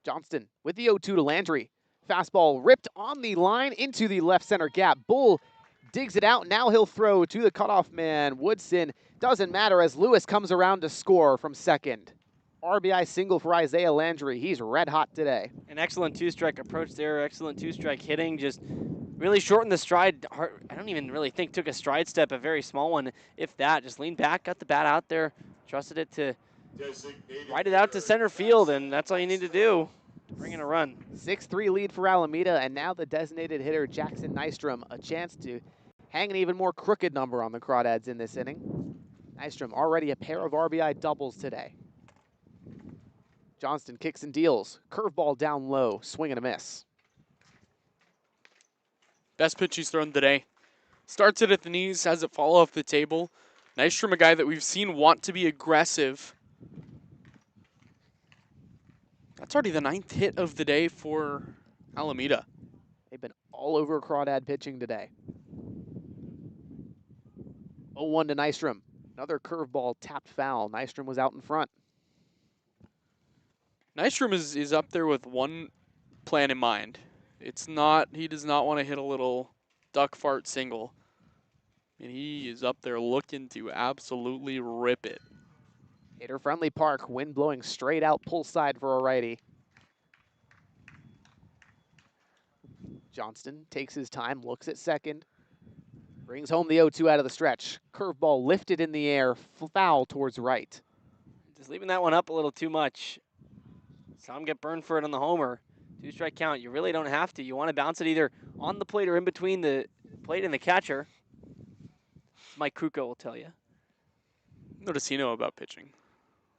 Johnston with the 0-2 to Landry. Fastball ripped on the line into the left center gap. Bull digs it out. Now he'll throw to the cutoff man, Woodson. Doesn't matter as Lewis comes around to score from second. RBI single for Isaiah Landry. He's red hot today. An excellent two-strike approach there. Excellent two-strike hitting. Just really shortened the stride. I don't even really think took a stride step, a very small one, if that. Just leaned back, got the bat out there, trusted it to ride it out to center field, and that's all you need to do. Bring in a run. 6-3 lead for Alameda, and now the designated hitter, Jackson Nystrom, a chance to hang an even more crooked number on the Crawdads in this inning. Nystrom already a pair of RBI doubles today. Johnston kicks and deals. Curveball down low, swing and a miss. Best pitch he's thrown today. Starts it at the knees, has it fall off the table. Nystrom, a guy that we've seen want to be aggressive. That's already the 9th hit of the day for Alameda. They've been all over Crawdad pitching today. 0-1 to Nystrom. Another curveball tapped foul. Nystrom was out in front. Nystrom is up there with one plan in mind. It's not, he does not want to hit a little duck fart single. And he is up there looking to absolutely rip it. Hitter-friendly park, wind blowing straight out, pull side for a righty. Johnston takes his time, looks at second. Brings home the 0-2 out of the stretch. Curveball lifted in the air, foul towards right. Just leaving that one up a little too much. Saw him get burned for it on the homer. 2-strike count. You really don't have to. You want to bounce it either on the plate or in between the plate and the catcher. Mike Kruko will tell you. What does he know about pitching?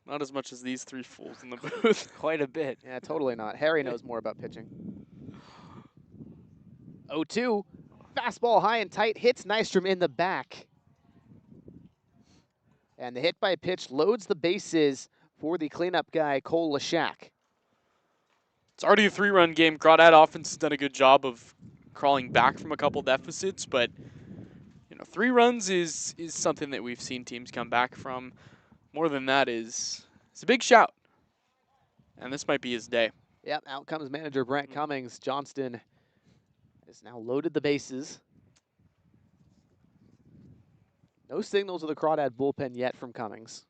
Not as much as these three fools in the booth. Quite a bit. Yeah, totally not. Harry knows more about pitching. 0-2. Fastball high and tight. Hits Nystrom in the back. And the hit by pitch loads the bases for the cleanup guy, Cole Lashak. It's already a 3-run game. Crawdad offense has done a good job of crawling back from a couple deficits, but 3 runs is something that we've seen teams come back from. More than that is it's a big shout, and this might be his day. Yep, out comes manager Brent Cummings. Johnston has now loaded the bases. No signal to the Crawdad bullpen yet from Cummings.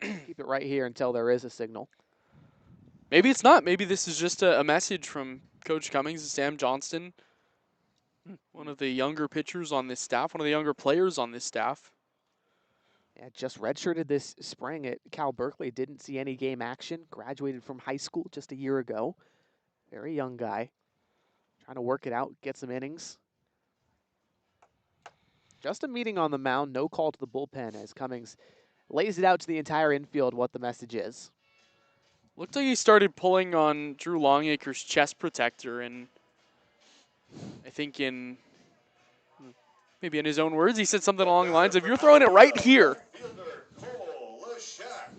Keep it right here until there is a signal. Maybe it's not. Maybe this is just a message from Coach Cummings to Sam Johnston, one of the younger pitchers on this staff, one of the younger players on this staff. Yeah, just redshirted this spring at Cal Berkeley. Didn't see any game action. Graduated from high school just a year ago. Very young guy. Trying to work it out, get some innings. Just a meeting on the mound. No call to the bullpen as Cummings lays it out to the entire infield what the message is. Looked like he started pulling on Drew Longacre's chest protector, and I think maybe in his own words, he said something along the lines of, "You're throwing it right here."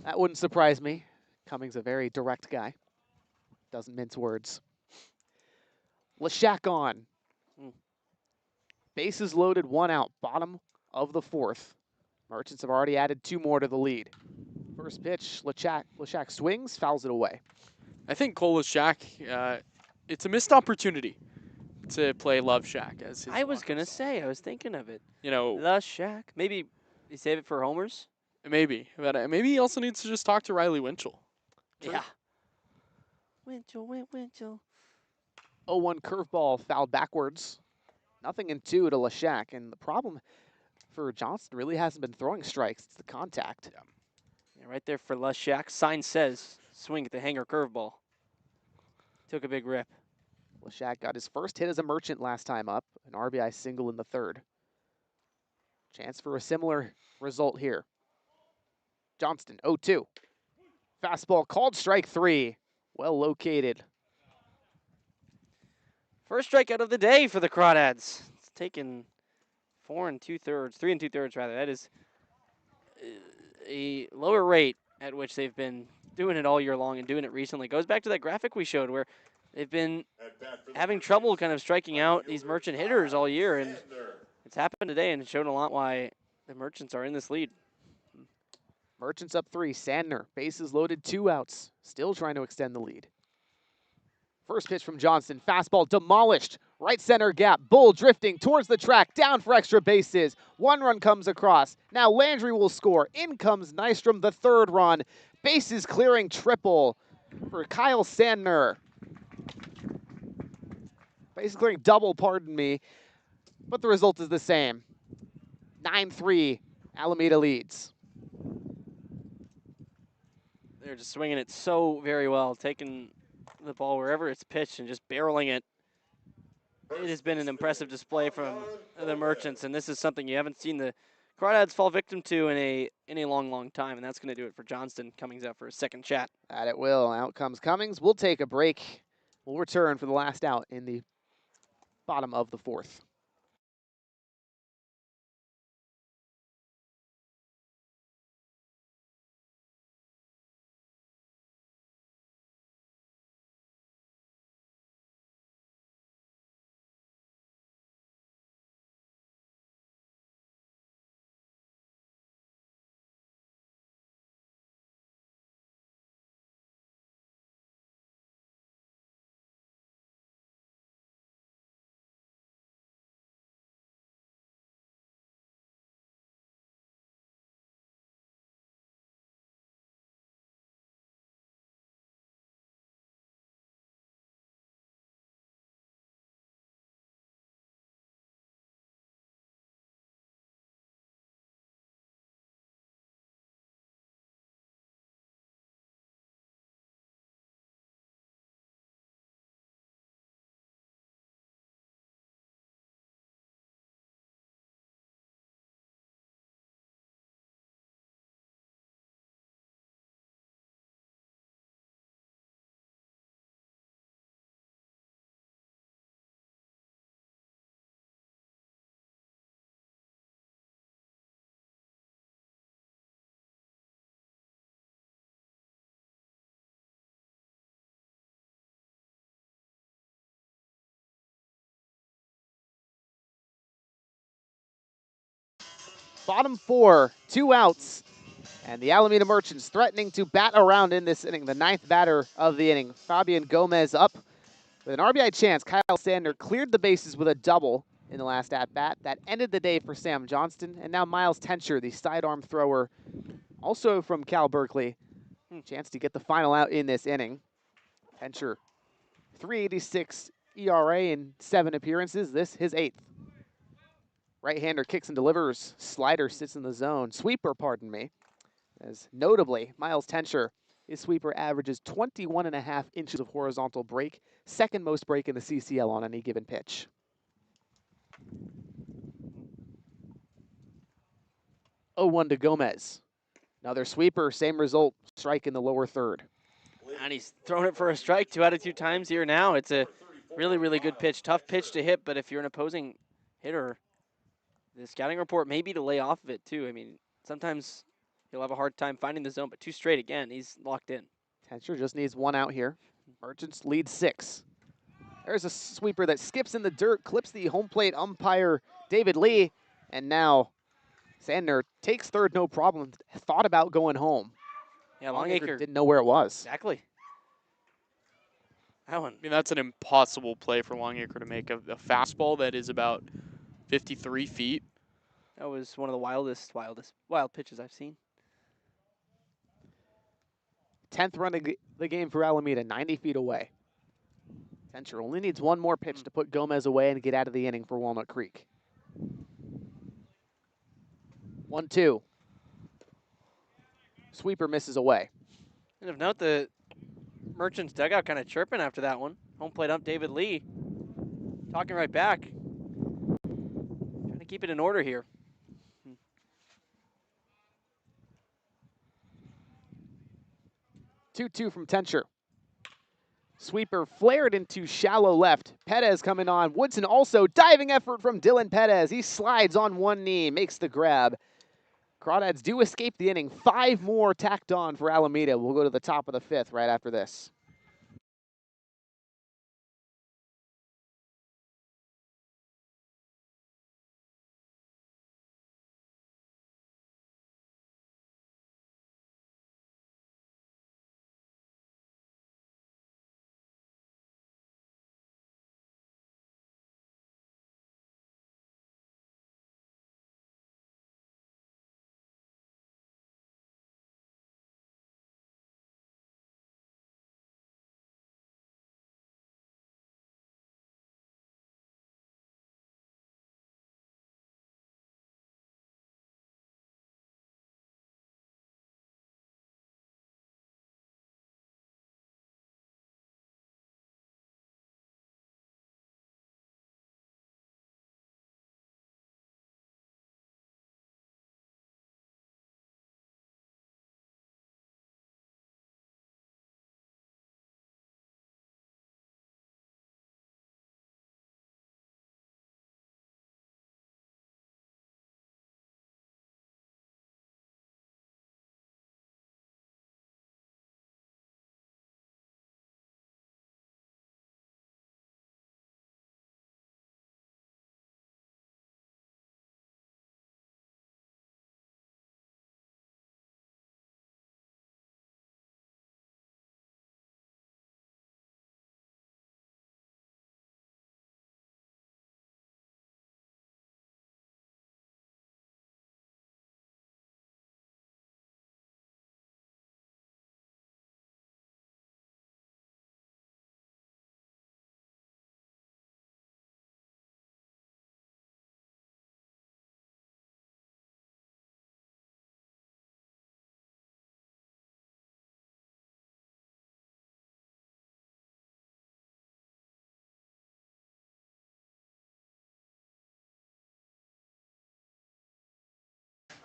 That wouldn't surprise me. Cummings a very direct guy. Doesn't mince words. Lashak on. Bases loaded, 1 out. Bottom of the 4th. Merchants have already added 2 more to the lead. First pitch, Lashak swings, fouls it away. I think Cole Lashak, it's a missed opportunity to play Love Shack as his I was going to say, I was thinking of it. You know, The Shack. Maybe you save it for homers? Maybe. But maybe he also needs to just talk to Riley Winchell. True. Yeah. Winchell. 0-1 curveball fouled backwards. Nothing in 2 to Lashak. And the problem for Johnston really hasn't been throwing strikes. It's the contact. Yeah, right there for Lashak. Sign says swing at the hanger curveball. Took a big rip. Lashak got his first hit as a Merchant last time up. An RBI single in the 3rd. Chance for a similar result here. Johnston, 0-2. Fastball called strike 3. Well located. First strikeout of the day for the Crawdads. It's taken 3 2/3 rather. That is a lower rate at which they've been doing it all year long and doing it recently. Goes back to that graphic we showed where they've been having trouble kind of striking out these Merchant hitters all year, and it's happened today, and it's shown a lot why the Merchants are in this lead. Merchants up 3. Sandner, bases loaded, 2 outs. Still trying to extend the lead. First pitch from Johnston. Fastball demolished. Right center gap. Bull drifting towards the track. Down for extra bases. 1 run comes across. Now Landry will score. In comes Nystrom, the 3rd run. Bases clearing triple for Kyle Sandner. Bases clearing double, pardon me. But the result is the same. 9-3. Alameda leads. They're just swinging it so very well, taking the ball wherever it's pitched and just barreling it. It has been an impressive display from the Merchants, and this is something you haven't seen the Crawdads fall victim to in a long time, and that's going to do it for Johnston. Cummings out for a second chat. That it will. Out comes Cummings. We'll take a break. We'll return for the last out in the bottom of the 4th. Bottom 4, 2 outs. And the Alameda Merchants threatening to bat around in this inning. The 9th batter of the inning. Fabian Gomez up with an RBI chance. Kyle Sandner cleared the bases with a double in the last at-bat. That ended the day for Sam Johnston. And now Miles Tencher, the sidearm thrower, also from Cal Berkeley. Chance to get the final out in this inning. Tencher, 3.86 ERA in 7 appearances. This his 8th. Right-hander kicks and delivers. Slider sits in the zone. Sweeper, pardon me. As notably, Miles Tencher, his sweeper averages 21.5 inches of horizontal break, 2nd most break in the CCL on any given pitch. 0-1 to Gomez. Another sweeper, same result, strike in the lower 3rd. And he's thrown it for a strike 2 out of 2 times here now. It's a really good pitch. Tough pitch to hit, but if you're an opposing hitter, the scouting report may be to lay off of it too. I mean, sometimes he'll have a hard time finding the zone, but 2 straight again, he's locked in. Tencher just needs 1 out here. Merchants lead 6. There's a sweeper that skips in the dirt, clips the home plate umpire David Lee, and now Sandner takes 3rd, no problem. Thought about going home. Yeah, Longacre didn't know where it was. Exactly. That one. I mean, that's an impossible play for Longacre to make. A fastball that is about 53 feet. That was one of the wild pitches I've seen. 10th run of the game for Alameda, 90 feet away. Tencher only needs one more pitch to put Gomez away and get out of the inning for Walnut Creek. 1-2. Sweeper misses away. And of note, the Merchants dugout kind of chirping after that one. Home plate ump David Lee talking right back. Trying to keep it in order here. 2-2 from Tencher. Sweeper flared into shallow left. Perez coming on. Woodson also diving effort from Dylan Perez. He slides on one knee, makes the grab. Crawdads do escape the inning. 5 more tacked on for Alameda. We'll go to the top of the 5th right after this.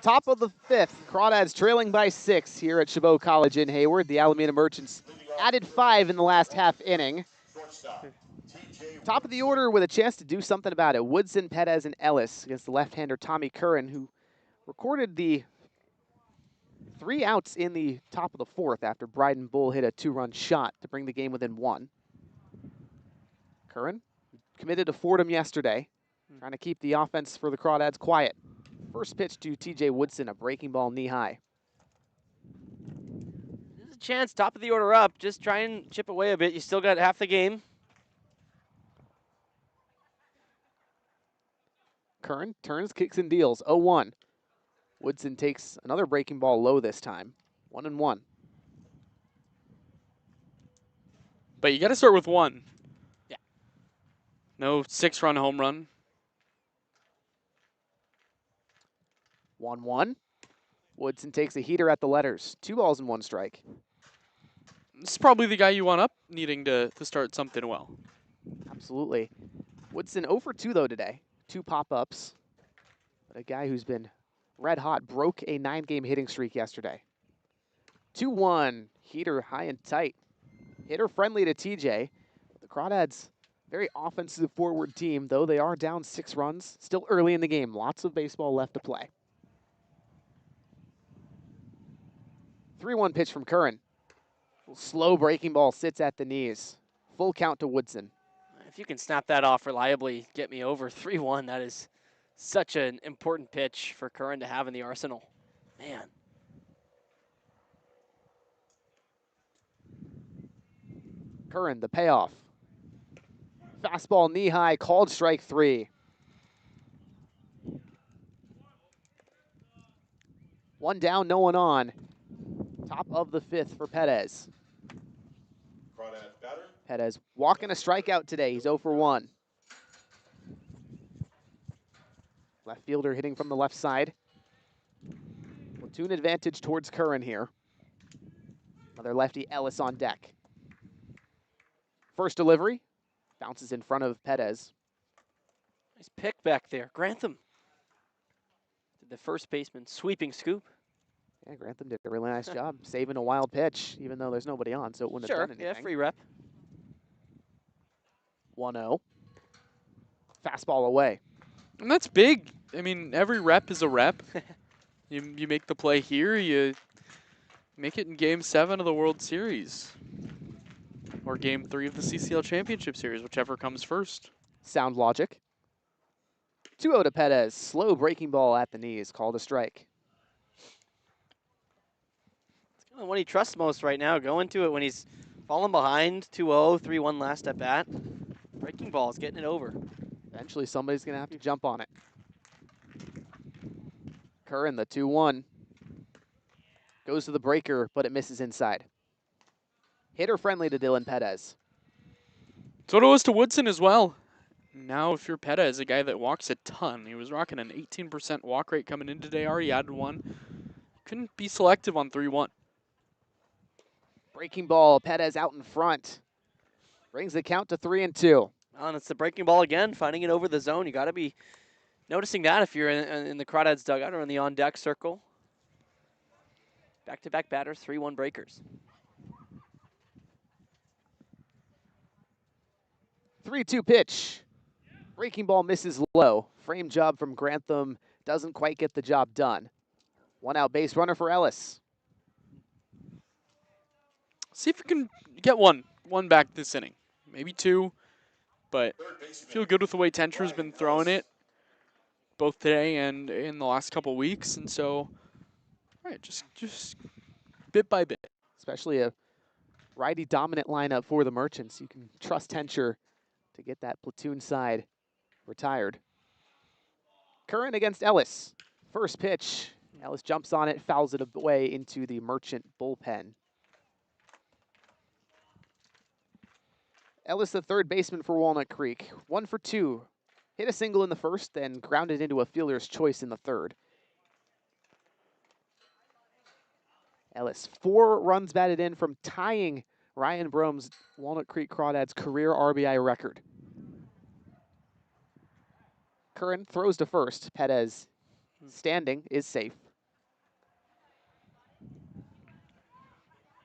Top of the 5th, Crawdads trailing by 6 here at Chabot College in Hayward. The Alameda Merchants added 5 in the last half inning. Top of the order with a chance to do something about it. Woodson, Perez, and Ellis against the left-hander Tommy Curran, who recorded the 3 outs in the top of the 4th after Bryden Bull hit a 2-run shot to bring the game within 1. Curran committed to Fordham yesterday, trying to keep the offense for the Crawdads quiet. First pitch to TJ Woodson, a breaking ball knee high. There's a chance, top of the order up. Just try and chip away a bit. You still got half the game. Curran turns, kicks, and deals. 0-1. Woodson takes another breaking ball low this time. 1-1. But you got to start with 1. Yeah. No 6-run home run. 1-1. Woodson takes a heater at the letters. 2 balls and 1 strike. This is probably the guy you want up, needing to start something well. Absolutely. Woodson 0 for 2 though today. 2 pop-ups. But a guy who's been red hot broke a 9-game hitting streak yesterday. 2-1. Heater high and tight. Hitter friendly to TJ. The Crawdads, very offensive forward team, though they are down 6 runs. Still early in the game. Lots of baseball left to play. 3-1 pitch from Curran. Slow breaking ball sits at the knees. Full count to Woodson. If you can snap that off reliably, get me over 3-1, that is such an important pitch for Curran to have in the arsenal. Man. Curran, the payoff. Fastball knee high, called strike 3. 1 down, no one on. Top of the 5th for Perez. Crawdad batter. Perez walking a strikeout today. He's 0 for 1. Left fielder hitting from the left side. Platoon advantage towards Curran here. Another lefty, Ellis on deck. First delivery. Bounces in front of Perez. Nice pick back there. Grantham did the first baseman sweeping scoop. Yeah, Grantham did a really nice job saving a wild pitch, even though there's nobody on, so it wouldn't Sure, have done anything. yeah, free rep. 1-0. Fastball away. And that's big. I mean, every rep is a rep. You make the play here, you make it in Game 7 of the World Series. Or Game 3 of the CCL Championship Series, whichever comes first. Sound logic. 2-0 to Perez. Slow breaking ball at the knees. Called a strike. It's kind of what he trusts most right now. Going to it when he's falling behind, 2-0, 3-1 last at bat. Breaking ball is getting it over. Eventually somebody's going to have to jump on it. Curran, the 2-1. Goes to the breaker, but it misses inside. Hitter friendly to Dylan Perez. So it was to Woodson as well. Now, if you're Perez, a guy that walks a ton, he was rocking an 18% walk rate coming in today, already added one. Couldn't be selective on 3-1. Breaking ball, Perez out in front. Brings the count to 3-2. Well, and it's the breaking ball again, finding it over the zone. You got to be noticing that if you're in the Crawdads dugout or in the on-deck circle. Back-to-back batters, 3-1 breakers. 3-2 pitch. Breaking ball misses low. Frame job from Grantham doesn't quite get the job done. 1 out base runner for Ellis. See if you can get one back this inning. Maybe 2, but feel good with the way Tencher's been throwing it, both today and in the last couple weeks. And so, all right, just bit by bit. Especially a righty dominant lineup for the Merchants. You can trust Tencher to get that platoon side retired. Curran against Ellis. First pitch. Ellis jumps on it, fouls it away into the Merchant bullpen. Ellis, the third baseman for Walnut Creek. 1 for 2. Hit a single in the first, then grounded into a fielder's choice in the third. Ellis, 4 runs batted in from tying Ryan Brome's Walnut Creek Crawdads career RBI record. Curran throws to first. Perez, standing, is safe.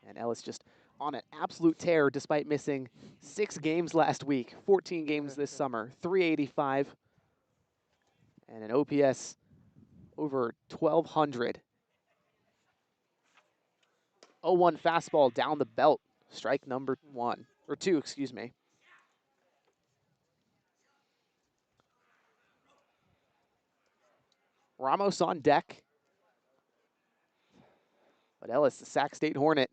And Ellis just on an absolute tear despite missing 6 games last week, 14 games this summer, 385, and an OPS over 1,200. 0-1 fastball down the belt, strike number 2, excuse me. Ramos on deck. But Ellis, the Sac State Hornet,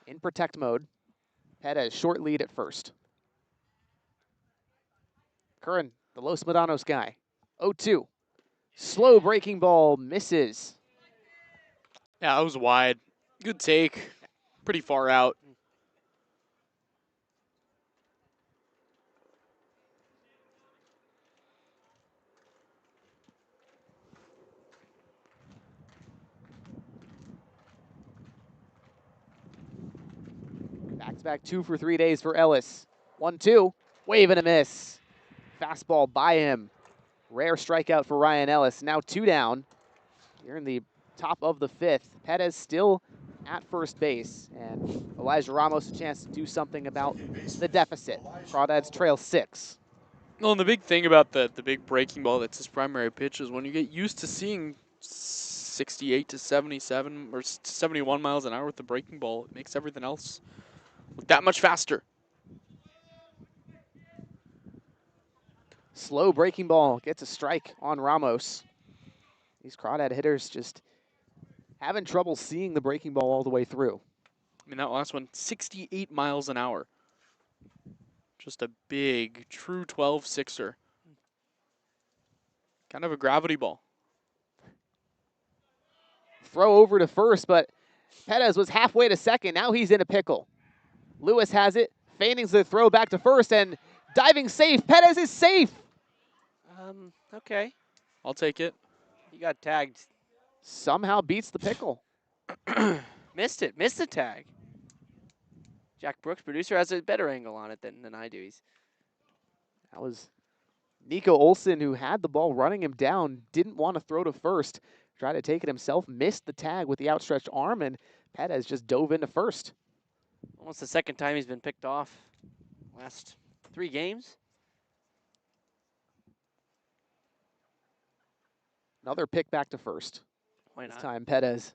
in protect mode. Perez, short lead at first. Curran, the Los Medanos guy. 0-2. Slow breaking ball, misses. Yeah, that was wide. Good take. Pretty far out. Back-to-back 2 for 3 days for Ellis. 1-2, wave and a miss. Fastball by him. Rare strikeout for Ryan Ellis. Now 2 down. You're in the top of the 5th. Perez still at first base, and Elijah Ramos a chance to do something about the deficit. Crawdads trail 6. Well, and the big thing about the big breaking ball that's his primary pitch is when you get used to seeing 68 to 77 or 71 miles an hour with the breaking ball, it makes everything else look that much faster. Slow breaking ball gets a strike on Ramos. These Crawdad hitters just having trouble seeing the breaking ball all the way through. I mean, that last one, 68 miles an hour. Just a big, true 12-6er. Kind of a gravity ball. Throw over to first, but Perez was halfway to second. Now he's in a pickle. Lewis has it. Feigning the throw back to first and diving safe. Perez is safe. Okay. I'll take it. He got tagged. Somehow beats the pickle. Missed the tag. Jack Brooks, producer, has a better angle on it than I do. That was Nico Olsen, who had the ball running him down, didn't want to throw to first. Tried to take it himself, missed the tag with the outstretched arm, and Perez just dove into first. Almost the second time he's been picked off. Last 3 games. Another pick back to first. Why This not? time Perez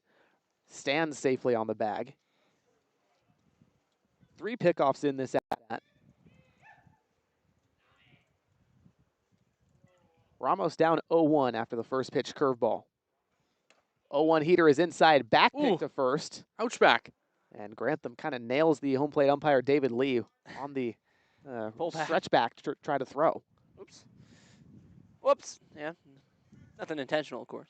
stands safely on the bag. 3 pickoffs in this at-bat. Ramos down 0-1 after the first pitch curveball. 0-1 heater is inside, back pick Ooh. to first. Ouch back. And Grantham kind of nails the home plate umpire, David Lee, on the Pull back. stretch back to try to throw. Oops. Whoops. Yeah. Nothing intentional, of course.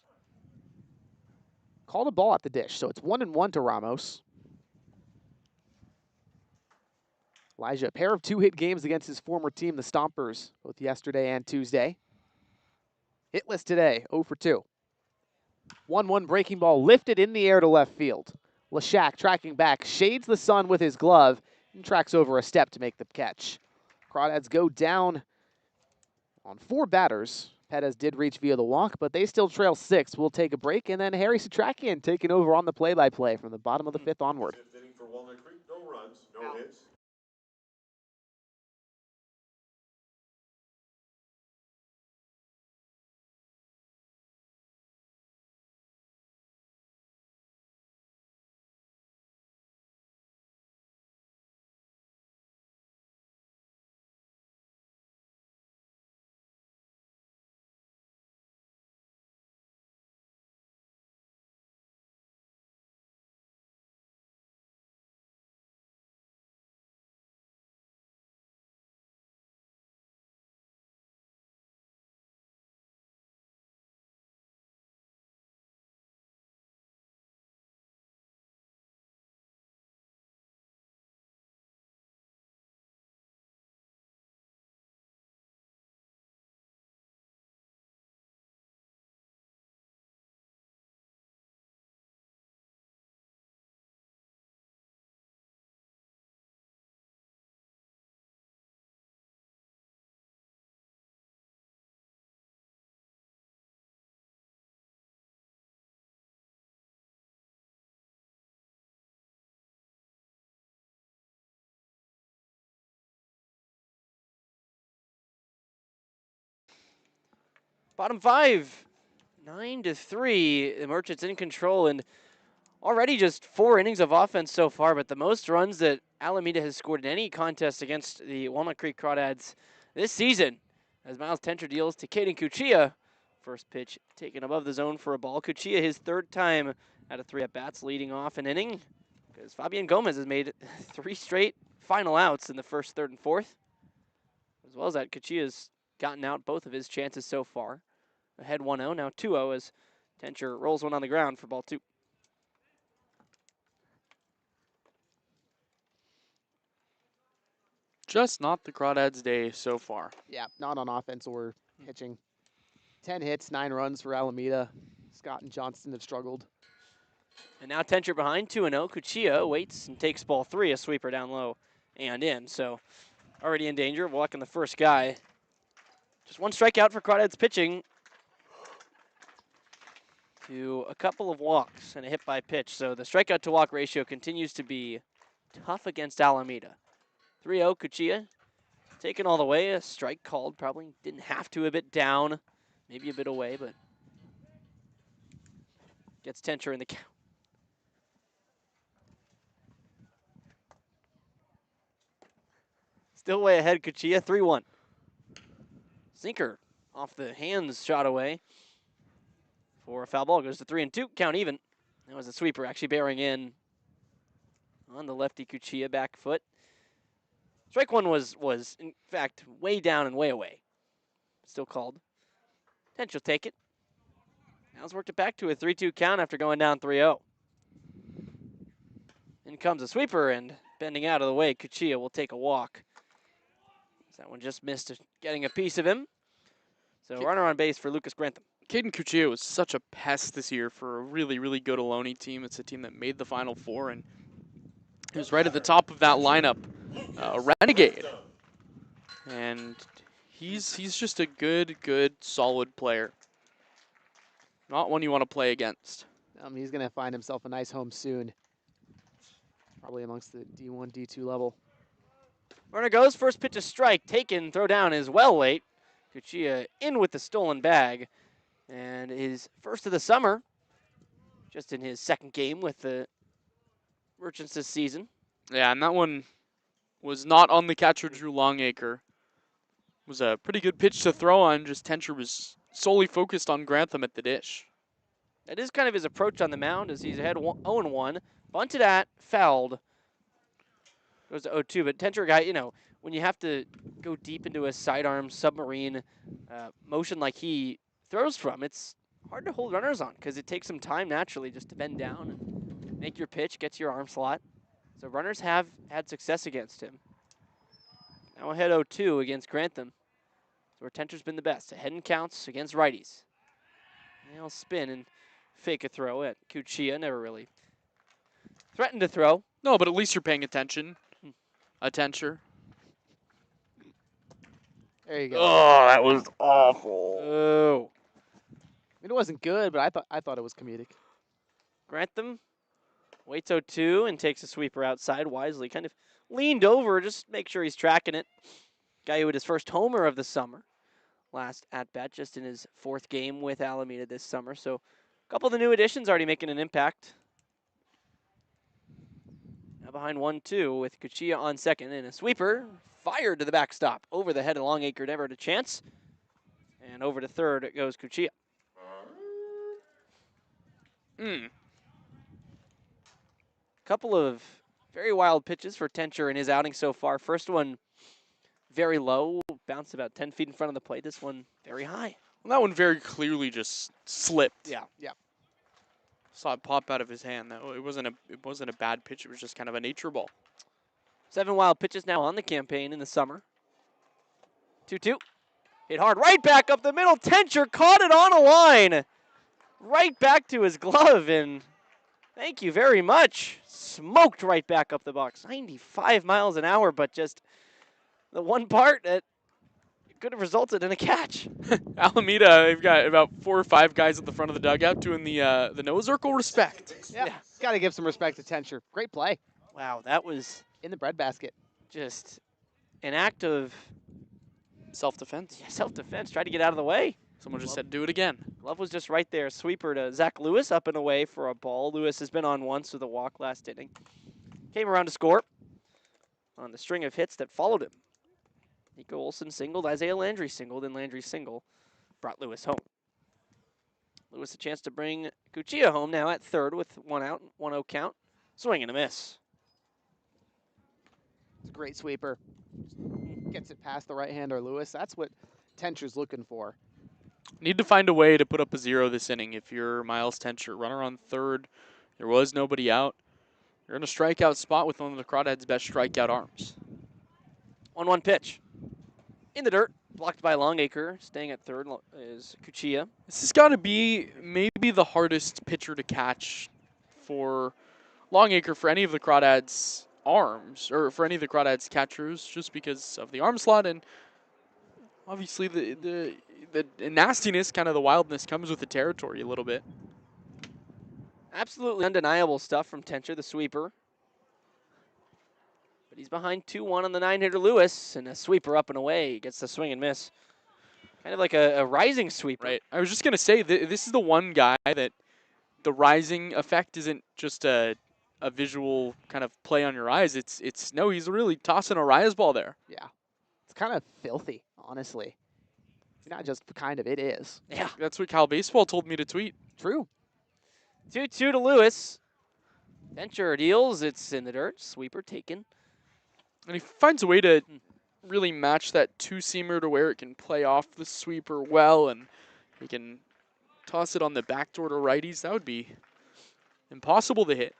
Called a ball at the dish, so it's 1-1 to Ramos. Elijah, a pair of 2-hit games against his former team, the Stompers, both yesterday and Tuesday. Hitless today, 0 for 2. 1-1 breaking ball lifted in the air to left field. Lashak tracking back, shades the sun with his glove, and tracks over a step to make the catch. Crawdads go down on 4 batters. Perez did reach via the walk, but they still trail 6. We'll take a break, and then Harry Satrakian taking over on the play-by-play from the bottom of the 5th onward. 5th inning for Walnut Creek. No runs, no hits. Bottom 5. 9-3. The Merchants in control, and already just 4 innings of offense so far, but the most runs that Alameda has scored in any contest against the Walnut Creek Crawdads this season. As Miles Tencher deals to Caden Cuchilla. First pitch taken above the zone for a ball. Cuchilla, his 3rd time out of 3 at-bats, leading off an inning, because Fabian Gomez has made 3 straight final outs in the 1st, 3rd, and 4th. As well as that, Cuchilla's gotten out both of his chances so far. Ahead 1-0, now 2-0 as Tencher rolls one on the ground for ball 2. Just not the Crawdads' day so far. Yeah, not on offense or pitching. 10 hits, 9 runs for Alameda. Scott and Johnston have struggled. And now Tencher behind 2-0. Cuchilla waits and takes ball 3, a sweeper down low and in. So already in danger of walking the first guy. Just 1 strikeout for Crawdads pitching to a couple of walks and a hit by pitch. So the strikeout to walk ratio continues to be tough against Alameda. 3-0 Cuchilla taken all the way. A strike called. Probably didn't have to, a bit down. Maybe a bit away, but gets Tencher in the count. Still way ahead, Cuchilla, 3-1. Sinker off the hands, shot away for a foul ball. Goes to 3-2, count even. That was a sweeper actually bearing in on the lefty Cuchilla back foot. Strike 1 was in fact way down and way away. Still called. Tench will take it. Now's worked it back to a 3-2 count after going down 3-0. In comes a sweeper, and bending out of the way, Cuchilla will take a walk. That one just missed getting a piece of him. So runner on base for Lucas Grantham. Caden Cuchillo was such a pest this year for a really, really good Ohlone team. It's a team that made the Final Four, and he was right at the top of that lineup, Renegade. And he's just a good, solid player. Not one you want to play against. He's going to find himself a nice home soon. Probably amongst the D1, D2 level. Runner goes, first pitch a strike, taken, throw down is well late. Cuchilla in with the stolen bag. And his first of the summer, just in his second game with the Merchants this season. Yeah, and that one was not on the catcher, Drew Longacre. It was a pretty good pitch to throw on, just Tencher was solely focused on Grantham at the dish. That is kind of his approach on the mound as he's ahead 0-1. Bunted at, fouled. Goes to 0-2, but Tencher guy, you know, when you have to go deep into a sidearm submarine motion like he throws from, it's hard to hold runners on because it takes some time naturally just to bend down and make your pitch, get to your arm slot. So runners have had success against him. Now ahead 0-2 against Grantham. So where Tencher's been the best. Ahead in counts against righties. He'll spin and fake a throw at Cuchilla. Never really threatened to throw. No, but at least you're paying attention. A Tencher. There you go. Oh, that was awful. Oh. It wasn't good, but I thought it was comedic. Grantham waits 0-2 and takes a sweeper outside wisely. Kind of leaned over, just make sure he's tracking it. Guy who had his first homer of the summer. Last at-bat, just in his fourth game with Alameda this summer. So a couple of the new additions already making an impact. Now behind 1-2 with Cuchilla on second and a sweeper fired to the backstop. Over the head of Longacre, never had a chance. And over to third it goes Cuchilla. Couple of very wild pitches for Tencher in his outing so far. First one very low, bounced about 10 feet in front of the plate. This one very high. Well, that one very clearly just slipped. Yeah. Saw it pop out of his hand. Though it wasn't a bad pitch. It was just kind of a nature ball. 7 wild pitches now on the campaign in the summer. 2-2. Hit hard right back up the middle. Tencher caught it on a line. Right back to his glove, and thank you very much. Smoked right back up the box. 95 miles an hour, but just the one part that could have resulted in a catch. Alameda, they've got about 4 or 5 guys at the front of the dugout doing the nose circle respect. Yeah. Got to give some respect to Tencher. Great play. Wow, that was In the breadbasket. just an act of Self-defense. self-defense. Tried to get out of the way. Someone just said, do it again. Glove was just right there. Sweeper to Zach Lewis up and away for a ball. Lewis has been on once with a walk last inning. Came around to score on the string of hits that followed him. Nico Olsen singled, Isaiah Landry singled, and Landry single brought Lewis home. Lewis a chance to bring Cuchilla home now at third with 1 out, 1-0 count. Swing and a miss. It's a great sweeper. Gets it past the right-hander Lewis. That's what Tencher's looking for. Need to find a way to put up a 0 this inning if you're Miles Tencher. Runner on third. There was nobody out. You're in a strikeout spot with one of the Crawdads' best strikeout arms. 1-1 pitch. In the dirt, blocked by Longacre. Staying at third is Cuchilla. This has got to be maybe the hardest pitcher to catch for Longacre for any of the Crawdads' arms, or for any of the Crawdads' catchers, just because of the arm slot, and obviously the nastiness, kind of the wildness, comes with the territory a little bit. Absolutely undeniable stuff from Tencher, the sweeper. But he's behind 2-1 on the 9-hitter Lewis, and a sweeper up and away. Gets the swing and miss. Kind of like a rising sweeper. Right. I was just going to say, this is the one guy that the rising effect isn't just a visual kind of play on your eyes. No, he's really tossing a rise ball there. Yeah. It's kind of filthy, honestly. Not just kind of, it is. Yeah. That's what Cal Baseball told me to tweet. True. 2-2 to Lewis. Tencher deals. It's in the dirt. Sweeper taken. And he finds a way to really match that two-seamer to where it can play off the sweeper well, and he can toss it on the backdoor to righties. That would be impossible to hit.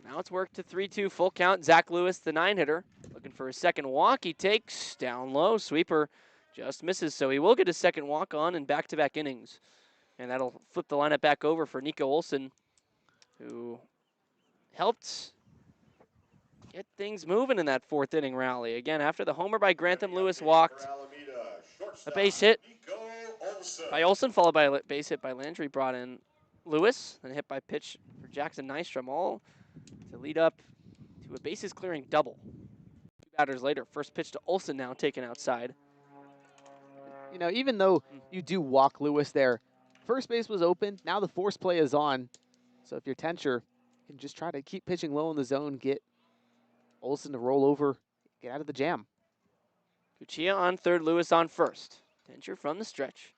So now it's worked to 3-2 full count. Zach Lewis, the 9-hitter, looking for a second walk. He takes down low. Sweeper just misses, so he will get a second walk on in back-to-back innings. And that'll flip the lineup back over for Nico Olsen, who helped get things moving in that 4th inning rally. Again, after the homer by Grantham, Lewis walked. A base hit by Olsen, followed by a base hit by Landry, brought in Lewis, then hit by pitch for Jackson Nystrom, all to lead up to a bases clearing double. 2 batters later, first pitch to Olsen now taken outside. You know, even though you do walk Lewis there, first base was open. Now the force play is on. So if you're Tencher, you can just try to keep pitching low in the zone, get Olsen to roll over, get out of the jam. Cuchilla on third, Lewis on first. Tencher from the stretch.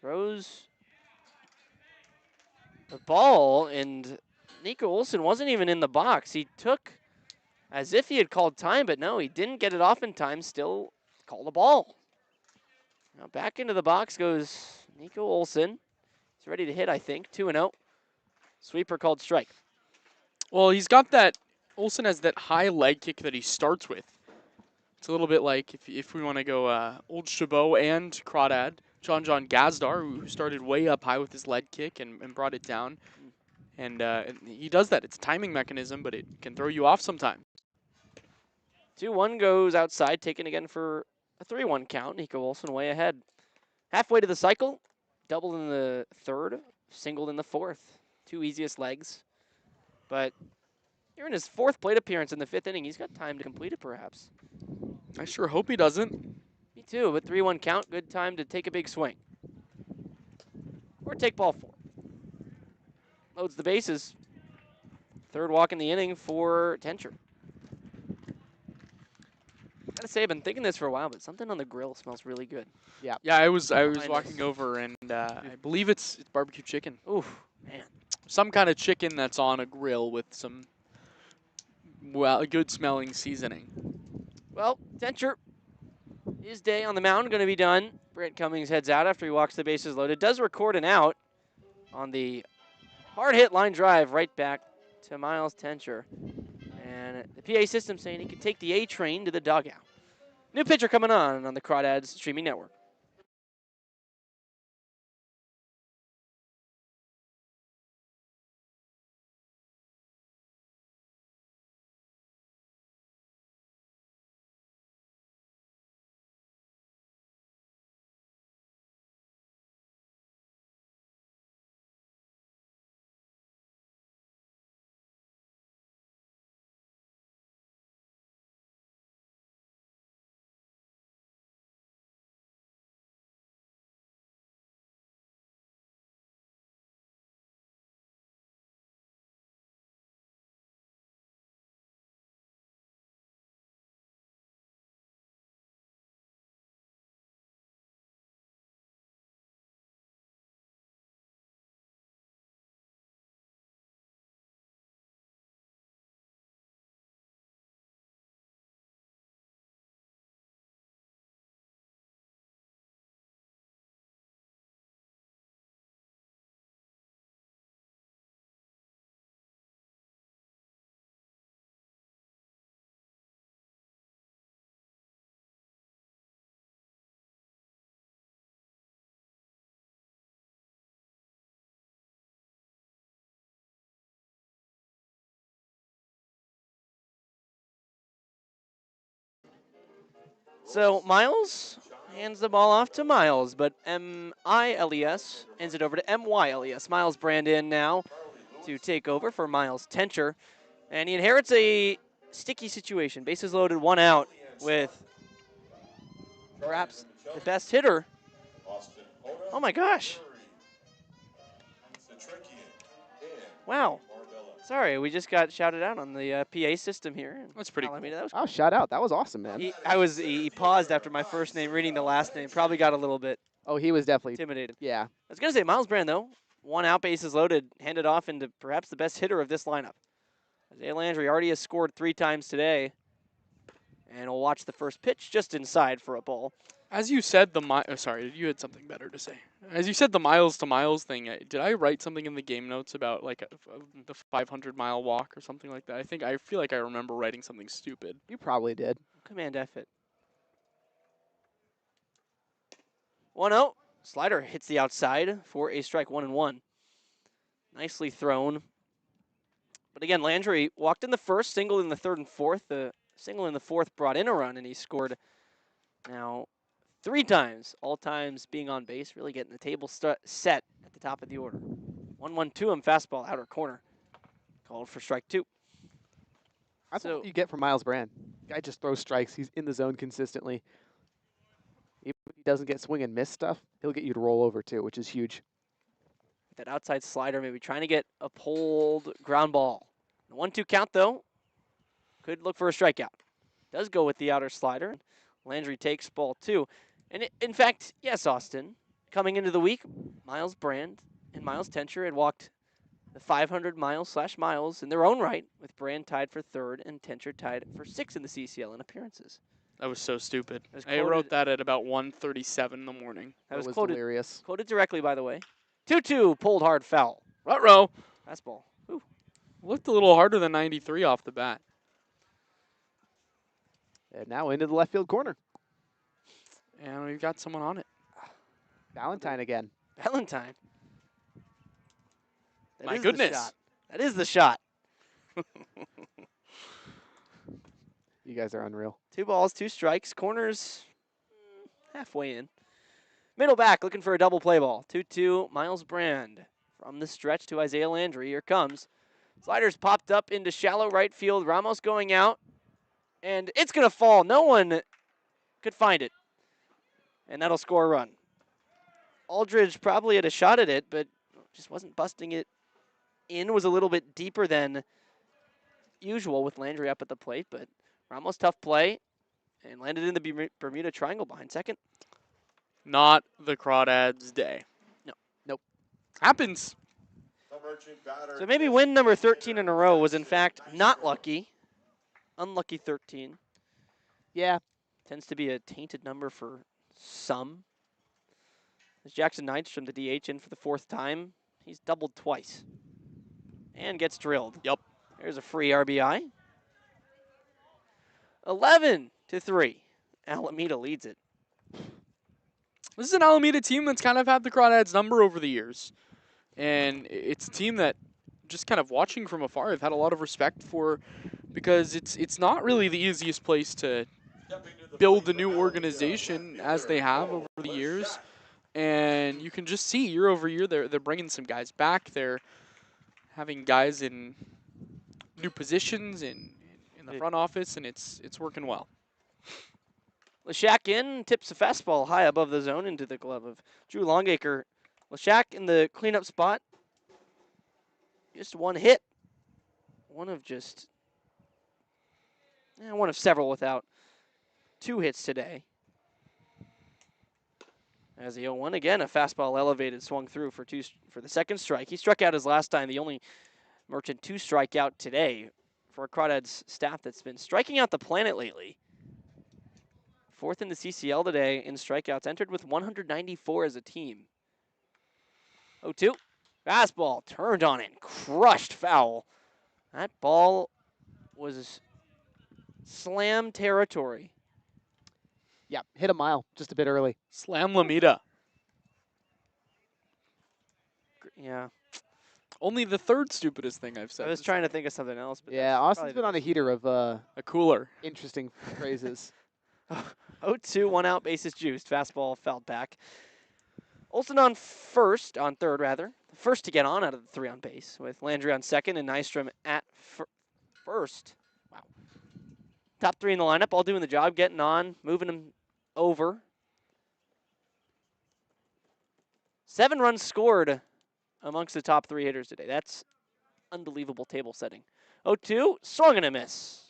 Throws the ball, and Nico Olsen wasn't even in the box. He took as if he had called time, but no, he didn't get it off in time, still called a ball. Now back into the box goes Nico Olsen. He's ready to hit, I think. 2-0. Sweeper called strike. Well, he's got that. Olsen has that high leg kick that he starts with. It's a little bit like if we want to go old Chabot and Crawdad, John Gazdar, who started way up high with his leg kick and brought it down. And he does that. It's a timing mechanism, but it can throw you off sometimes. 2-1 goes outside, taken again for a 3-1 count. Nico Olsen way ahead. Halfway to the cycle, doubled in the 3rd, singled in the 4th. 2 easiest legs. But here in his 4th plate appearance in the 5th inning, he's got time to complete it perhaps. I sure hope he doesn't. Me too, but 3-1 count, good time to take a big swing. Or take ball 4. Loads the bases. 3rd walk in the inning for Tencher. Gotta say, I've been thinking this for a while, but something on the grill smells really good. Yeah. Yeah, I was Nice. walking over and I believe it's barbecue chicken. Oof, man. Some kind of chicken that's on a grill with some good smelling seasoning. Well, Tencher, his day on the mound going to be done. Brent Cummings heads out after he walks the bases loaded. Does record an out on the hard hit line drive right back to Miles Tencher. And the PA system saying he can take the A train to the dugout. New pitcher coming on the Crawdads streaming network. So Miles hands the ball off to Miles, but M-I-L-E-S hands it over to M-Y-L-E-S. Miles Brandon now to take over for Miles Tencher. And he inherits a sticky situation. Bases loaded, 1 out with perhaps the best hitter. Oh my gosh. Wow. Sorry, we just got shouted out on the PA system here. That's pretty cool. Alameda. That was Oh, shout out. That was awesome, man. he paused after my first name, reading the last name. Probably got a little bit Oh, he was definitely, intimidated. yeah. I was going to say Miles Brand, though. 1 out, bases loaded, handed off into perhaps the best hitter of this lineup. Isaiah Landry already has scored 3 times today. And we'll watch the first pitch just inside for a ball. As you said, sorry, you had something better to say. As you said, the miles to miles thing. Did I write something in the game notes about like the 500-mile walk or something like that? I feel like I remember writing something stupid. You probably did. Command F it. 1-0. Slider hits the outside for a strike, 1-1. Nicely thrown. But again, Landry walked in the first, single in the third and fourth. The single in the fourth brought in a run, and he scored now 3 times. All times being on base, really getting the table set at the top of the order. 1-1-2 him, fastball, outer corner. Called for strike 2. That's So what you get from Miles Brand. Guy just throws strikes. He's in the zone consistently. Even if he doesn't get swing and miss stuff, he'll get you to roll over too, which is huge. that outside slider, maybe trying to get a pulled ground ball. The 1-2 count, though. Could look for a strikeout. Does go with the outer slider. Landry takes ball 2. And in fact, yes, Austin, coming into the week, Miles Brand and Miles Tencher had walked the 500 miles in their own right, with Brand tied for 3rd and Tencher tied for 6th in the CCL in appearances. That was so stupid. was I wrote that at about 1:37 in the morning. That was delirious. quoted directly, by the way. 2-2, pulled hard foul. Ruh-roh. Fastball. Ooh. Looked a little harder than 93 off the bat. And now into the left field corner. And we've got someone on it. Valentine again. Valentine. That My is the goodness. shot. That is the shot. You guys are unreal. 2 balls, 2 strikes. Corners halfway in. Middle back looking for a double play ball. 2-2, Miles Brand. From the stretch to Isaiah Landry. Here comes. Sliders popped up into shallow right field. Ramos going out. And it's going to fall. No one could find it. And that'll score a run. Aldridge probably had a shot at it, but just wasn't busting it in. Was a little bit deeper than usual with Landry up at the plate, but Ramos tough play and landed in the Bermuda Triangle behind second. Not the Crawdads' day. No. Nope. Happens. So maybe win number 13 in a row was in fact not lucky. Unlucky 13. Yeah. Tends to be a tainted number for some. As Jackson Nystrom, the DH, in for the 4th time. He's doubled twice. And gets drilled. Yep. There's a free RBI. 11-3. Alameda leads it. This is an Alameda team that's kind of had the Crawdads' number over the years. And it's a team that, just kind of watching from afar, I've had a lot of respect for, because it's not really the easiest place to build a new organization as they have over the years. And you can just see year over year they're bringing some guys back. They're having guys in new positions in the front office, and it's working well. Leshak in, tips a fastball high above the zone into the glove of Drew Longacre. Leshak in the cleanup spot. Just one hit. One of several without 2 hits today. As the 0-1 again, a fastball elevated, swung through for the second strike. He struck out his last time, the only Merchant 2 strikeout today for a Crawdads staff that's been striking out the planet lately. 4th in the CCL today in strikeouts, entered with 194 as a team. 0-2, fastball turned on and crushed foul. That ball was slam territory. Yeah, hit a mile just a bit early. Slam Alameda. Yeah. Only the 3rd stupidest thing I've said. I was trying to think of something else. But Yeah, Austin's been on a heater of a cooler. interesting phrases. 0-2, 1 out, bases juiced. Fastball fouled back. Olsen on third rather. The first to get on out of the 3 on base, with Landry on second and Nystrom at first. Wow. Top 3 in the lineup, all doing the job, getting on, moving them over. 7 runs scored amongst the top 3 hitters today. That's unbelievable table setting. 0-2, swung and a miss.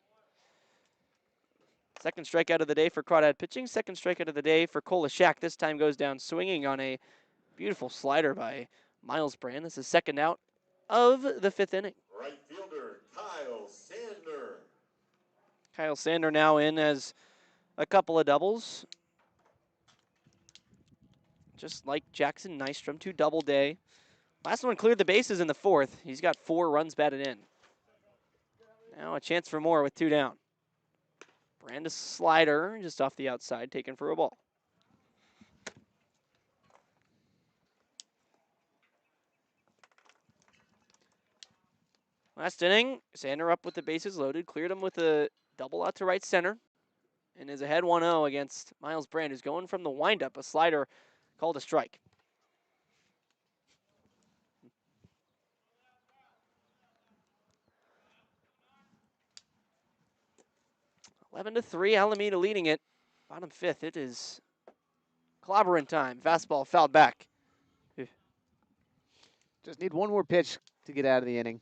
Second strikeout of the day for Crawdad pitching. Second strikeout of the day for Leshak. This time goes down swinging on a beautiful slider by Miles Brand. This is second out of the 5th inning. Right fielder, Kyle Sander. Kyle Sander now in as a couple of doubles. just like Jackson Nystrom, 2 double day. Last one cleared the bases in the 4th. He's got 4 runs batted in. Now a chance for more with 2 down. Brand a slider just off the outside, taken for a ball. Last inning, Sander up with the bases loaded, cleared him with a double out to right center, and is ahead 1-0 against Miles Brand, who's going from the windup, a slider called a strike. Eleven to 3, Alameda leading it. Bottom 5th, it is clobbering time. Fastball fouled back. Just need one more pitch to get out of the inning.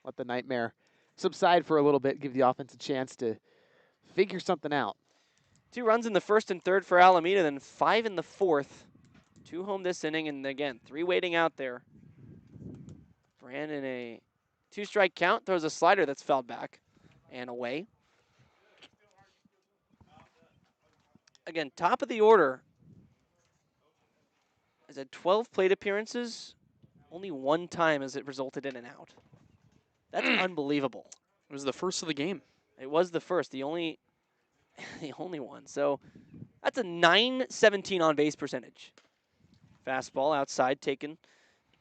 Let the nightmare subside for a little bit, give the offense a chance to figure something out. 2 runs in the 1st and 3rd for Alameda, then 5 in the 4th. 2 home this inning, and again, 3 waiting out there. Brand in a 2-strike count, throws a slider that's fouled back and away. Again, top of the order has had 12 plate appearances. Only 1 time has it resulted in an out. That's unbelievable. It was the first of the game. It was the first, the only one. So that's a .917 on base percentage. Fastball outside taken.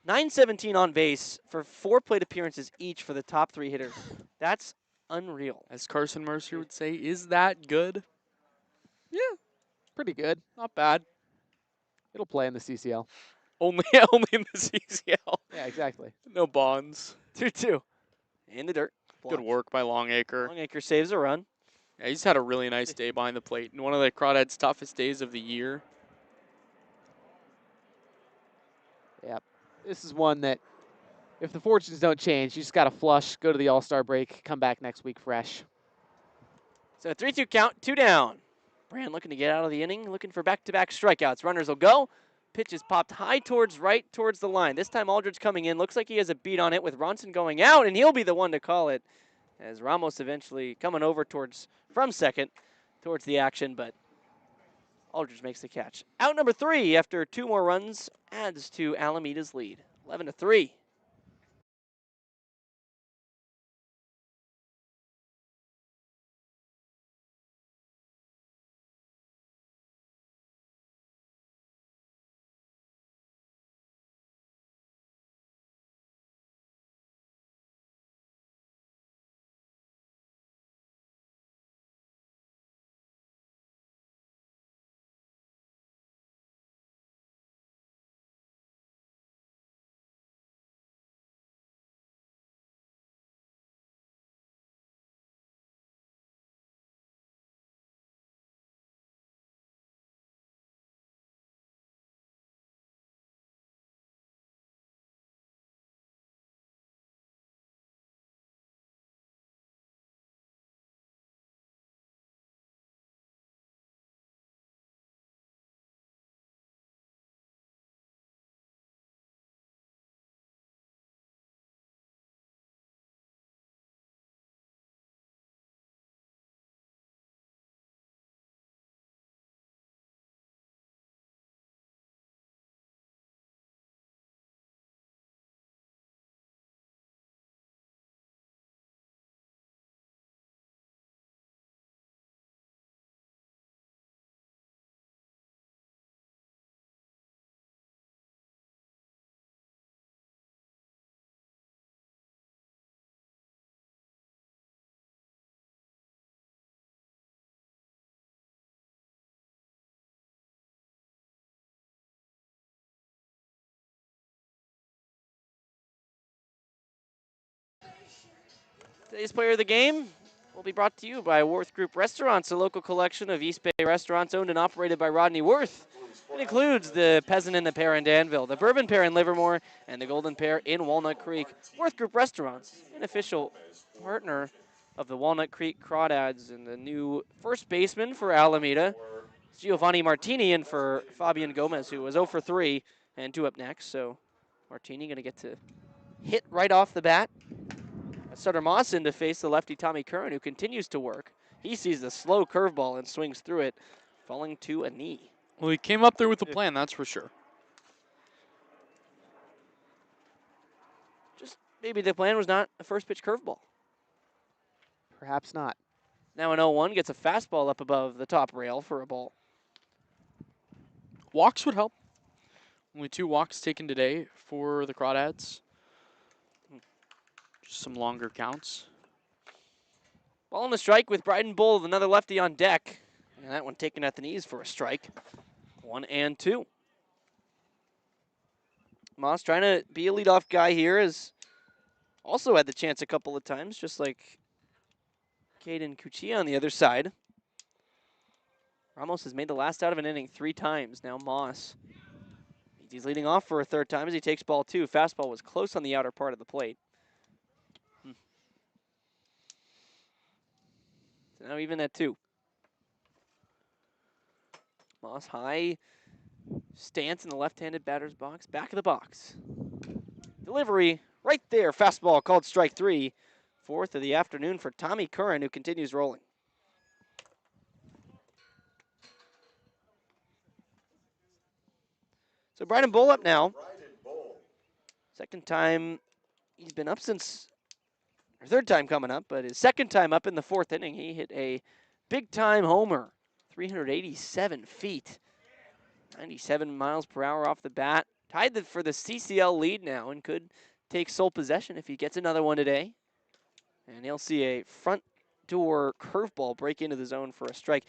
.917 on base for 4 plate appearances each for the top 3 hitters. That's unreal. As Carson Mercer would say, is that good? Yeah, pretty good. Not bad. It'll play in the CCL. Only in the CCL. Yeah, exactly. No bonds. 2-2. In the dirt. Good work by Longacre. Longacre saves a run. Yeah, he's had a really nice day behind the plate. And one of the Crawdads' toughest days of the year. Yep. This is one that, if the fortunes don't change, you just got to flush, go to the All-Star break, come back next week fresh. So a 3-2 count, 2 down. Brand looking to get out of the inning, looking for back-to-back strikeouts. Runners will go. Pitch is popped high towards the line. This time Aldridge coming in. Looks like he has a beat on it with Ronson going out, and he'll be the one to call it as Ramos eventually coming over from second towards the action, but Aldridge makes the catch. Out number 3 after 2 more runs adds to Alameda's lead. 11 to 3. Today's player of the game will be brought to you by Worth Group Restaurants, a local collection of East Bay restaurants owned and operated by Rodney Worth. It includes the Peasant and the Pear in Danville, the Bourbon Pear in Livermore, and the Golden Pear in Walnut Creek. Worth Group Restaurants, an official partner of the Walnut Creek Crawdads, and the new first baseman for Alameda, Giovanni Martini, in for Fabian Gomez, who was 0 for 3 and 2 up next. So Martini going to get to hit right off the bat. Sutter Moss in to face the lefty Tommy Curran, who continues to work. He sees the slow curveball and swings through it, falling to a knee. Well, he came up there with a plan, that's for sure. maybe the plan was not a first pitch curveball. Perhaps not. Now an 0-1 gets a fastball up above the top rail for a ball. Walks would help. Only 2 walks taken today for the Crawdads. Just some longer counts. Ball on the strike with Bryden Bull, another lefty on deck. And that one taken at the knees for a strike. 1-2. Moss trying to be a leadoff guy here, has also had the chance a couple of times, just like Caden Cuccia on the other side. Ramos has made the last out of an inning 3 times. Now Moss. He's leading off for a 3rd time as he takes ball 2. Fastball was close on the outer part of the plate. So now even at 2. Moss high stance in the left-handed batter's box. Back of the box. Delivery right there. Fastball called strike 3. 4th of the afternoon for Tommy Curran, who continues rolling. So Bryden Bull up now. Second time he's been up since, or 3rd time coming up, but his 2nd time up in the 4th inning. He hit a big-time homer, 387 feet, 97 miles per hour off the bat. Tied for the CCL lead now and could take sole possession if he gets another one today. And he'll see a front door curveball break into the zone for a strike.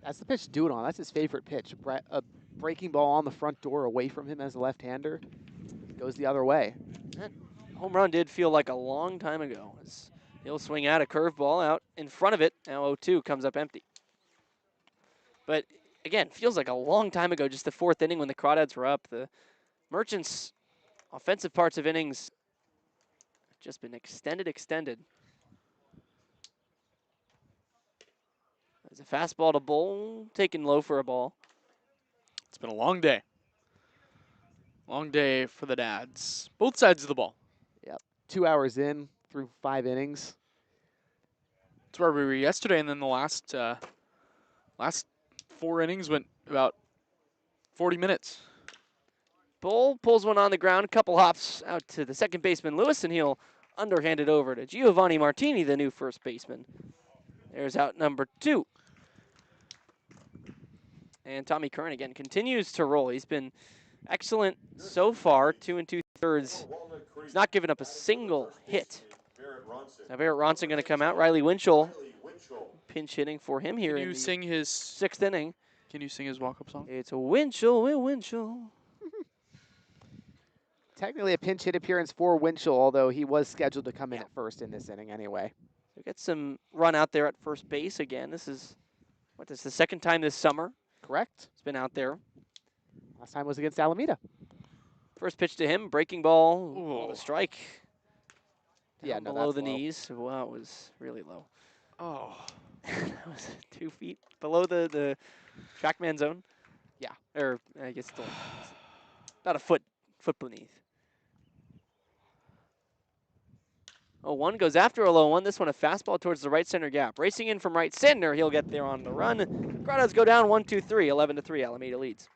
That's the pitch to do it on. That's his favorite pitch. A breaking ball on the front door away from him as a left-hander. Goes the other way. That home run did feel like a long time ago. As he'll swing out a curveball out in front of it. Now 0-2 comes up empty. But again, feels like a long time ago, just the 4th inning when the Crawdads were up. The Merchants' offensive parts of innings have just been extended. There's a fastball to Bull, taken low for a ball. It's been a long day. Long day for the Dads. Both sides of the ball. Yep. 2 hours in through 5 innings. That's where we were yesterday, and then the last 4 innings went about 40 minutes. Bull pulls one on the ground, a couple hops out to the second baseman, Lewis, and he'll underhand it over to Giovanni Martini, the new first baseman. There's out number 2. And Tommy Curran again continues to roll. He's been excellent so far, 2 2/3. He's not given up a single hit. Now Barrett Ronson going to come out. Riley Winchell pinch hitting for him here in the 6th inning. Can you sing his walk-up song? It's a Winchell. Technically a pinch hit appearance for Winchell, although he was scheduled to come in at first in this inning anyway. So get some run out there at first base again. This is the 2nd time this summer. Correct. It's been out there. Last time was against Alameda. First pitch to him, breaking ball, a strike. Yeah, Down no, below that's the low. knees. Wow, it was really low. Oh. That was 2 feet below the trackman zone. Yeah. Or I guess still about a foot beneath. 0-1 goes after a low one. This one a fastball towards the right center gap. Racing in from right center. He'll get there on the run. Crawdads go down 1-2-3. 11-3. Alameda leads.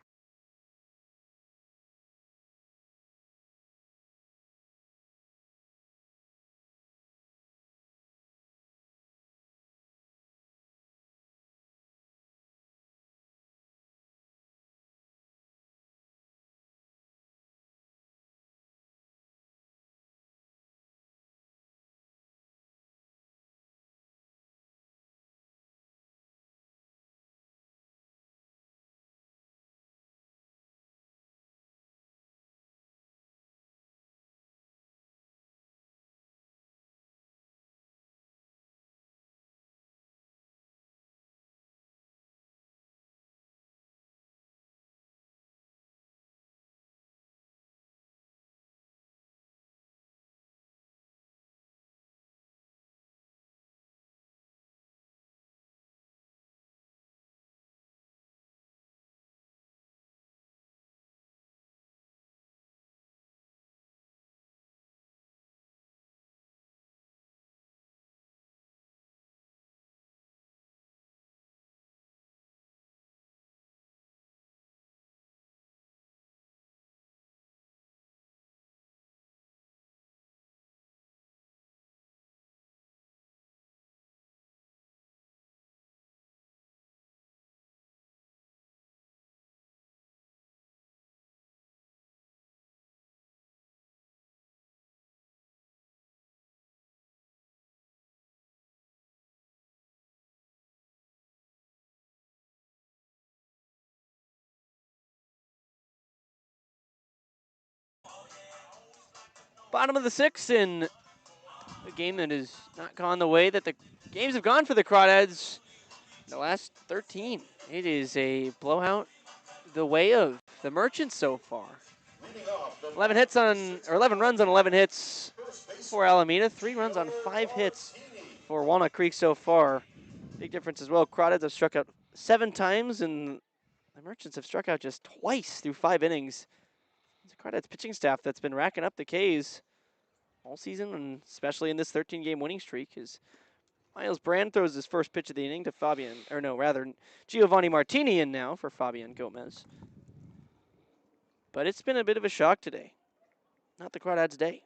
Bottom of the 6th in a game that has not gone the way that the games have gone for the Crawdads in the last 13. It is a blowout the way of the Merchants so far. 11 runs on 11 hits for Alameda, 3 runs on 5 hits for Walnut Creek so far. Big difference as well. Crawdads have struck out 7 times, and the Merchants have struck out just twice through 5 innings. It's a Crawdads pitching staff that's been racking up the Ks all season, and especially in this 13-game winning streak. As Miles Brand throws his first pitch of the inning to Giovanni Martini in now for Fabian Gomez. But it's been a bit of a shock today. Not the Crawdads' day.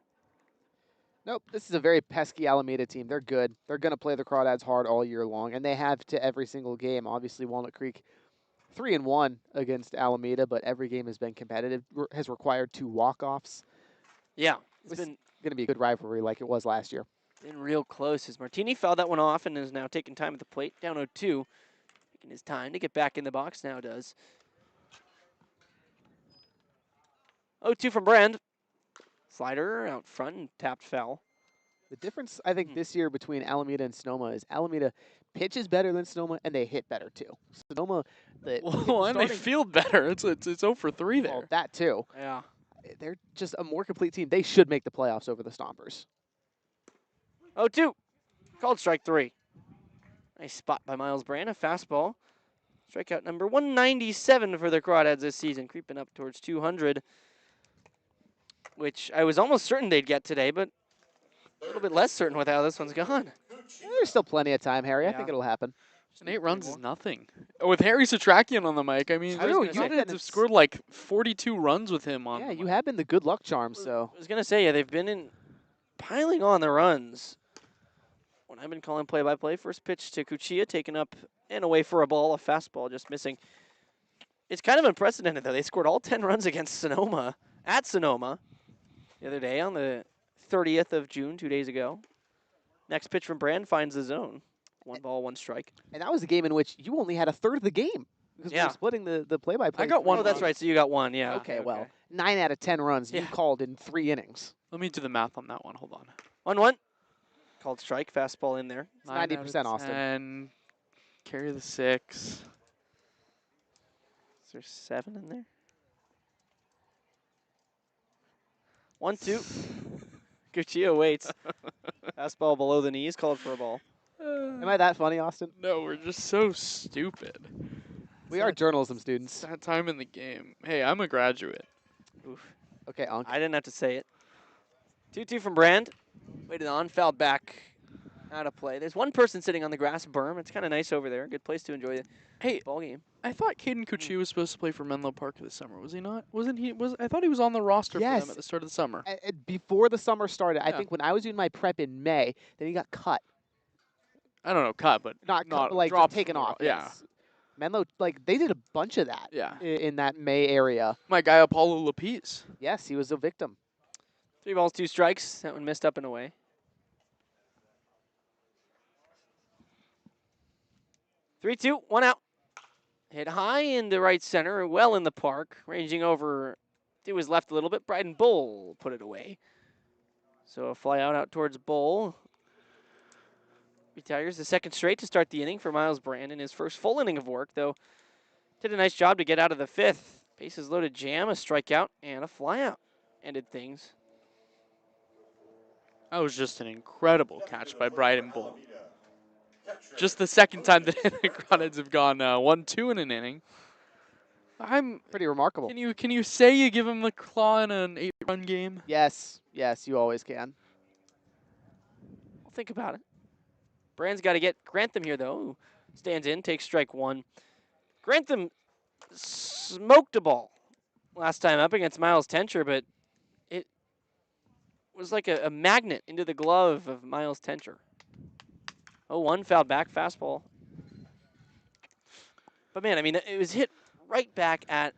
Nope, this is a very pesky Alameda team. They're good. They're going to play the Crawdads hard all year long, and they have to every single game. Obviously, Walnut Creek 3-1 against Alameda, but every game has been competitive, has required 2 walk-offs. Yeah, It's going to be a good rivalry like it was last year. been real close as Martini fouled that one off and is now taking time at the plate, down 0-2. Taking his time to get back in the box now does. 0-2 from Brand. Slider out front and tapped foul. The difference, I think, this year between Alameda and Sonoma is Alameda pitches better than Sonoma, and they hit better, too. Sonoma, And they feel better. It's 0 for 3 there. well, that, too. Yeah. They're just a more complete team. They should make the playoffs over the Stompers. 0-2. Called strike 3. Nice spot by Miles Brand. A fastball. Strikeout number 197 for the Crawdads this season, creeping up towards 200, which I was almost certain they'd get today, but a little bit less certain with how this one's gone. There's still plenty of time, Harry. I Yeah. think it'll happen. And 8 runs is nothing. With Harry Satrakian on the mic, I mean, True, you you have had scored like 42 runs with him on. Yeah, the you mic. have been the good luck charm, so. I was going to say, yeah, they've been piling on the runs. When I've been calling play-by-play, first pitch to Cuchilla, taken up and away for a ball, a fastball just missing. It's kind of unprecedented, though. They scored all 10 runs against Sonoma, at Sonoma, the other day on the 30th of June, 2 days ago. Next pitch from Brand finds the zone. 1 ball, 1 strike. And that was a game in which you only had a third of the game. Because we Yeah. were splitting the play-by-play. I got one Oh, that's run. right. So you got 1, yeah. Okay, well, 9 out of 10 runs you Yeah. called in 3 innings. Let me do the math on that one. Hold on. 1-1. Called strike, fastball in there. It's 90% Austin. And carry the 6. Is there 7 in there? 1-2. Cuchilla waits. Fastball below the knees, called for a ball. Am I that funny, Austin? No, we're just so stupid. We are journalism students. It's that time in the game. Hey, I'm a graduate. Oof. Okay, Unc. I didn't have to say it. 2-2 from Brand. Waited on, fouled back. Out of play. There's one person sitting on the grass berm. It's kind of nice over there. Good place to enjoy the Hey, ball game. I thought Caden Cucci was supposed to play for Menlo Park this summer. Was he not? Wasn't he? I thought he was on the roster for Yes. them at the start of the summer. Before the summer started, I Yeah. think when I was doing my prep in May, then he got cut. I don't know, cut, but Not cut, but like just dropped taken from the off. Yeah, Yes. Menlo, like, they did a bunch of that yeah. in that May area. My guy Apollo Lapis. Yes, he was a victim. 3 balls, 2 strikes. That one missed up and away. 3-2, 1 out. Hit high into right center, well in the park, ranging over to his left a little bit. Bryden Bull put it away. So a fly out towards Bull. Retires the second straight to start the inning for Miles Brand in his first full inning of work, though. Did a nice job to get out of the 5th. Bases loaded jam, a strikeout, and a flyout. Ended things. That was just an incredible catch by Bryden Bull. Just the second time that the Crawdads have gone 1-2 in an inning. Pretty remarkable. Can you say you give him the claw in an 8-run game? Yes, you always can. I'll think about it. Brand's got to get Grantham here, though. Who stands in, takes strike 1. Grantham smoked a ball last time up against Miles Tencher, but it was like a magnet into the glove of Miles Tencher. 0-1, fouled back, fastball. But man, I mean, it was hit right back at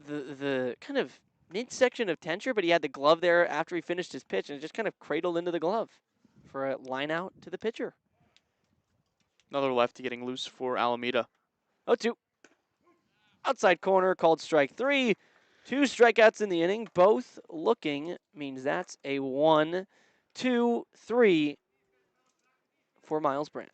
the kind of midsection of Tencher, but he had the glove there after he finished his pitch, and it just kind of cradled into the glove for a line out to the pitcher. Another lefty getting loose for Alameda. 0-2. Outside corner, called strike 3. 2 strikeouts in the inning, both looking, means that's a 1, 2, 3 for Miles Brandt.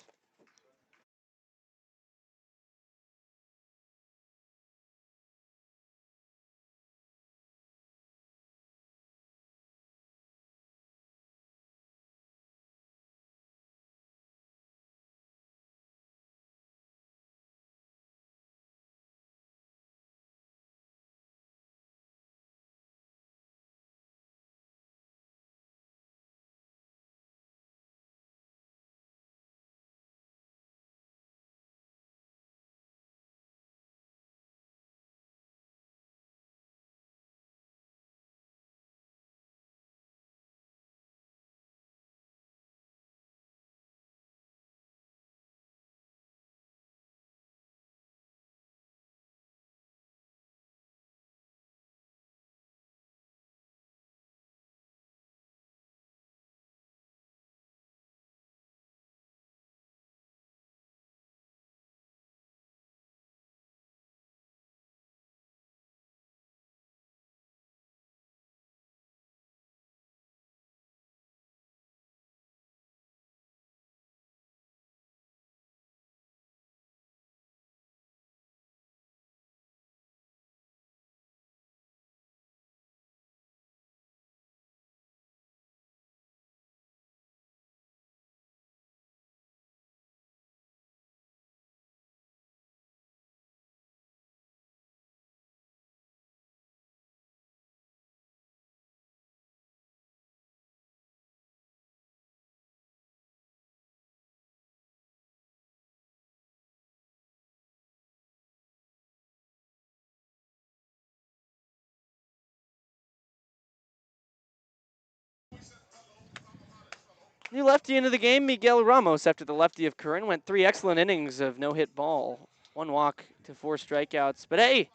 New lefty into the game, Miguel Ramos, after the lefty of Curran, went 3 excellent innings of no-hit ball. 1 walk to 4 strikeouts. But hey,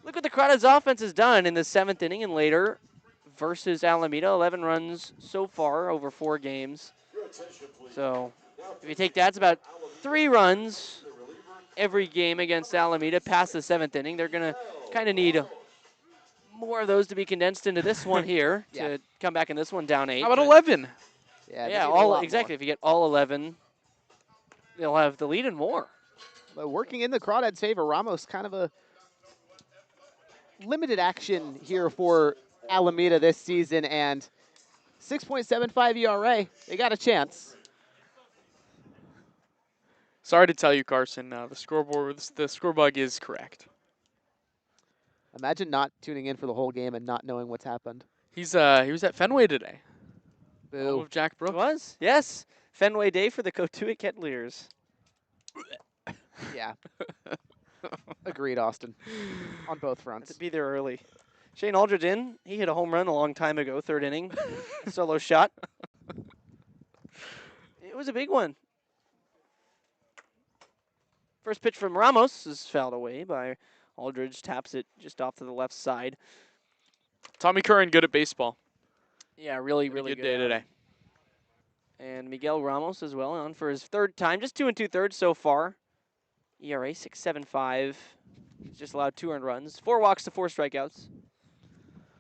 look what the Crawdads offense has done in the 7th inning and later versus Alameda. 11 runs so far over 4 games. So if you take that, it's about 3 runs every game against Alameda past the 7th inning. They're going to kind of need more of those to be condensed into this one here Yeah. to come back in this one down 8. How about 11? Yeah, they Yeah, need a all lot exactly. If you get all 11, they'll have the lead and more. more. But working in the Crawdads' favor, Ramos kind of a limited action here for Alameda this season, and 6.75 ERA. They got a chance. Sorry to tell you, Carson. The score bug is correct. Imagine not tuning in for the whole game and not knowing what's happened. He was at Fenway today. Along Boo. with Jack It Brooks. was, yes. Fenway Day for the Cotuit Kettleers. Yeah. Agreed, Austin. On both Had fronts. to be there early. Shane Aldridge in. He hit a home run a long time ago, 3rd inning. A solo shot. It was a big one. First pitch from Ramos is fouled away by Aldridge. Taps it just off to the left side. Tommy Curran good at baseball. Yeah, really, Had a really good good day at today. it. And Miguel Ramos as well on for his 3rd time. Just 2 2/3 so far. ERA 6.75. He's just allowed 2 earned runs. 4 walks to 4 strikeouts.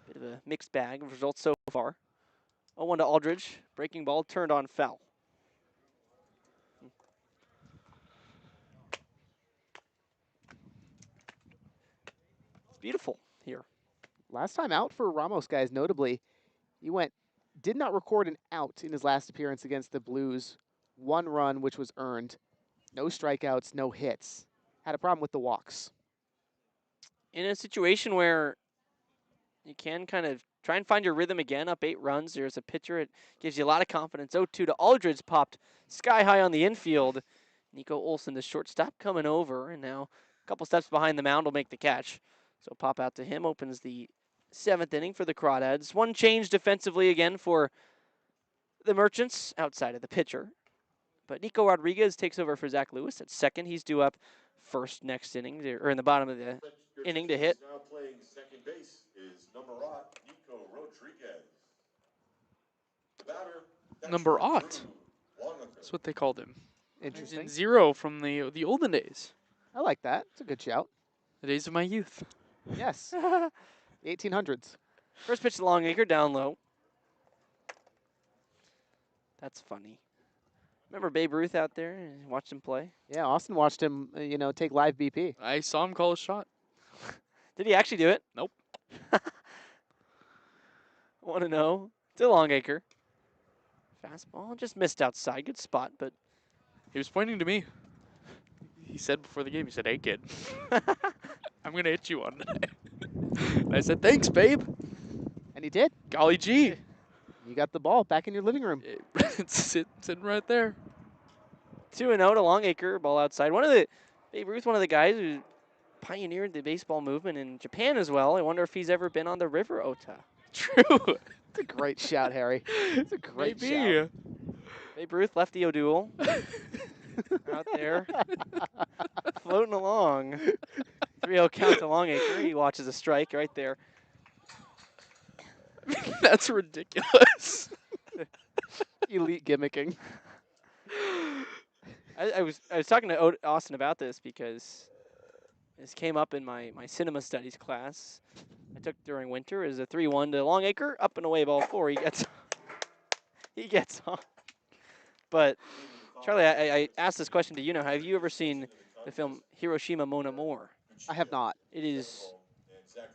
Bit of a mixed bag of results so far. 0-1 to Aldridge. Breaking ball turned on foul. Beautiful here. Last time out for Ramos, guys, notably, he did not record an out in his last appearance against the Blues. 1 run, which was earned. No strikeouts, no hits. Had a problem with the walks. In a situation where you can kind of try and find your rhythm again, up 8 runs, there's a pitcher. It gives you a lot of confidence. 0-2 to Aldridge, popped sky high on the infield. Nico Olsen, the shortstop, coming over, and now a couple steps behind the mound will make the catch. So pop out to him, opens the 7th inning for the Crawdads. 1 change defensively again for the Merchants outside of the pitcher. But Nico Rodriguez takes over for Zach Lewis at second. He's due up first next inning, or in the bottom of the inning to hit. Now playing second base is number 8, Nico Rodriguez. The batter, that's Number Drew 8. Walnut. That's what they called him. He's Interesting. in 0 from the olden days. I like that. It's a good shout. The days of my youth. Yes. The 1800s. First pitch to Longacre, down low. That's funny. Remember Babe Ruth out there? Watched him play. Yeah, Austin watched him, take live BP. I saw him call a shot. Did he actually do it? Nope. Want to know? To Longacre. Fastball just missed outside. Good spot, but He was pointing to me. He said before the game, he said, "Hey, kid, I'm going to hit you one day." And I said, "Thanks, babe." And he did. Golly gee. You got the ball back in your living room. It's sitting right there. 2-0 to Longacre. Ball outside. Babe Ruth, one of the guys who pioneered the baseball movement in Japan as well. I wonder if he's ever been on the River Ota. True. It's a great shout, Harry. It's a great Maybe. shout. Babe Ruth, Lefty O'Doul. Out there. Floating along. 3-0 count to Longacre. He watches a strike right there. That's ridiculous. Elite gimmicking. I was talking to Austin about this because this came up in my cinema studies class I took during winter. Is a 3-1 to Longacre, up and away ball 4. He gets on. But Charlie, I asked this question to you now. Have you ever seen the film Hiroshima Mon Amour? I have not. It is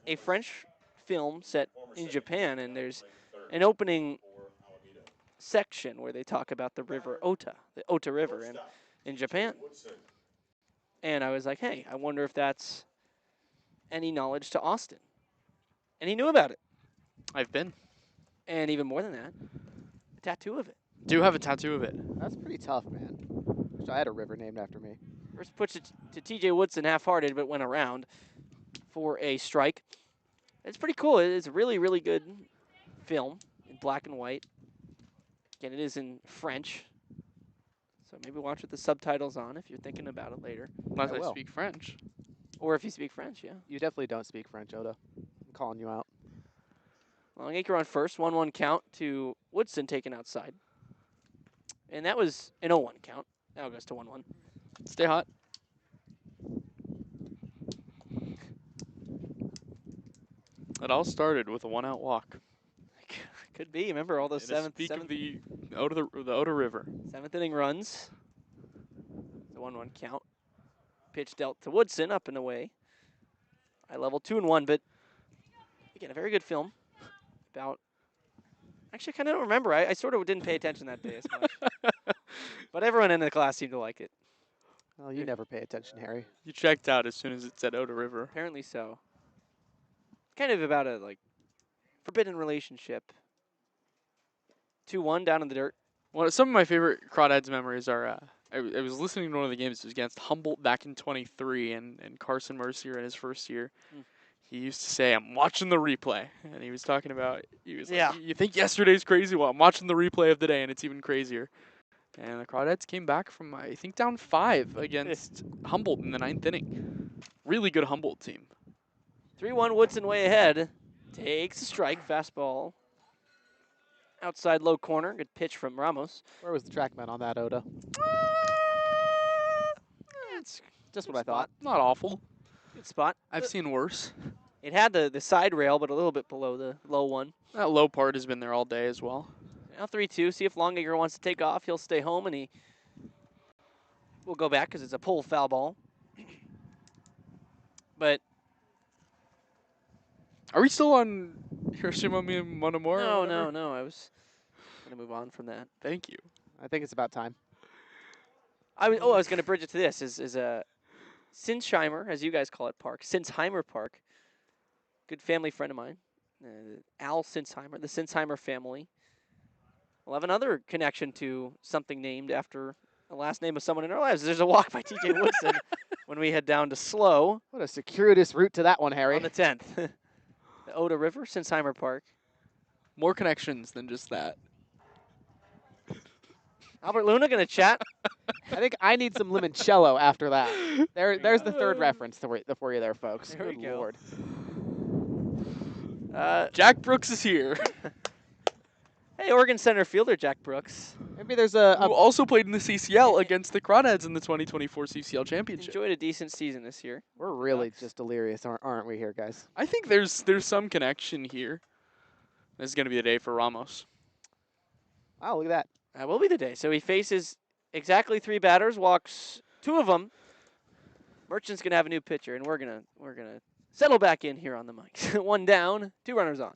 a French film set in Japan, and there's an opening section where they talk about the river Ota, the Ota River in Japan. And I was like, hey, I wonder if that's any knowledge to Austin. And he knew about it. I've been. And even more than that, a tattoo of it. Do have a tattoo of it. That's pretty tough, man. Wish I had a river named after me. First puts it to TJ Woodson, half-hearted, but went around for a strike. It's pretty cool. It's a really, really good film in black and white. Again, it is in French. So maybe watch with the subtitles on if you're thinking about it later. Unless I I will. speak French. Or if you speak French, yeah. You definitely don't speak French, Oda. I'm calling you out. Longacre on first, 1-1 count to Woodson taken outside. And that was an 0-1 count. Now it goes to 1-1. Stay hot. It all started with a 1-out walk. Could be. Remember all those And a seventh speak of the Oda River. inning runs. It's a 1-1 count. Pitch dealt to Woodson, up and away. High level 2-1, but again, a very good film. About, actually, I kind of don't remember. I sort of didn't pay attention that day as much. But everyone in the class seemed to like it. Well, you never pay attention, Harry. You checked out as soon as it said Oda River. Apparently so. Kind of about a, forbidden relationship. 2-1 down in the dirt. Well, some of my favorite Crawdads memories are, I was listening to one of the games. It was against Humboldt back in 23, and Carson Mercier in his first year. He used to say, "I'm watching the replay," and he was talking about, Yeah. like, "You think yesterday's crazy? Well, I'm watching the replay of the day, and it's even crazier." And the Crawdads came back from, I think, down 5 against Humboldt in the 9th inning. Really good Humboldt team. 3-1 Woodson way ahead. Takes a strike. Fastball. Outside low corner. Good pitch from Ramos. Where was the trackman on that, Oda? It's Just what I thought. Not awful. good spot. I've seen worse. It had the side rail, but a little bit below the low one. That low part has been there all day as well. Now 3-2. See if Longacre wants to take off. He'll stay home, and he will go back because it's a pull foul ball. But Are we still on Hiroshima Mon Amour? or whatever? no. I was going to move on from that. Thank you. I think it's about time. I was going to bridge it to this. Is a Sinsheimer, as you guys call it, park. Sinsheimer Park. Good family friend of mine. Al Sinsheimer, the Sinsheimer family. We'll have another connection to something named after the last name of someone in our lives. There's a walk by TJ Woodson when we head down to Slow What a circuitous route to that one, Harry. on the 10th. The Oda River, Sinsheimer Park. More connections than just that. Albert Luna going to chat. I think I need some limoncello after that. There's the third reference for you there, folks. There we Good go. Lord. Jack Brooks is here. Hey, Hey, Oregon center fielder Jack Brooks Maybe there's Who also played in the CCL against the Crawdads in the 2024 CCL Championship. enjoyed a decent season this year. we're really just delirious, aren't we here, guys? I think there's some connection here. This is going to be the day for Ramos. Wow, look at that. That will be the day. So he faces exactly 3 batters, walks 2 of them. Merchant's gonna have a new pitcher, and we're gonna settle back in here on the mics. 1 down, 2 runners on.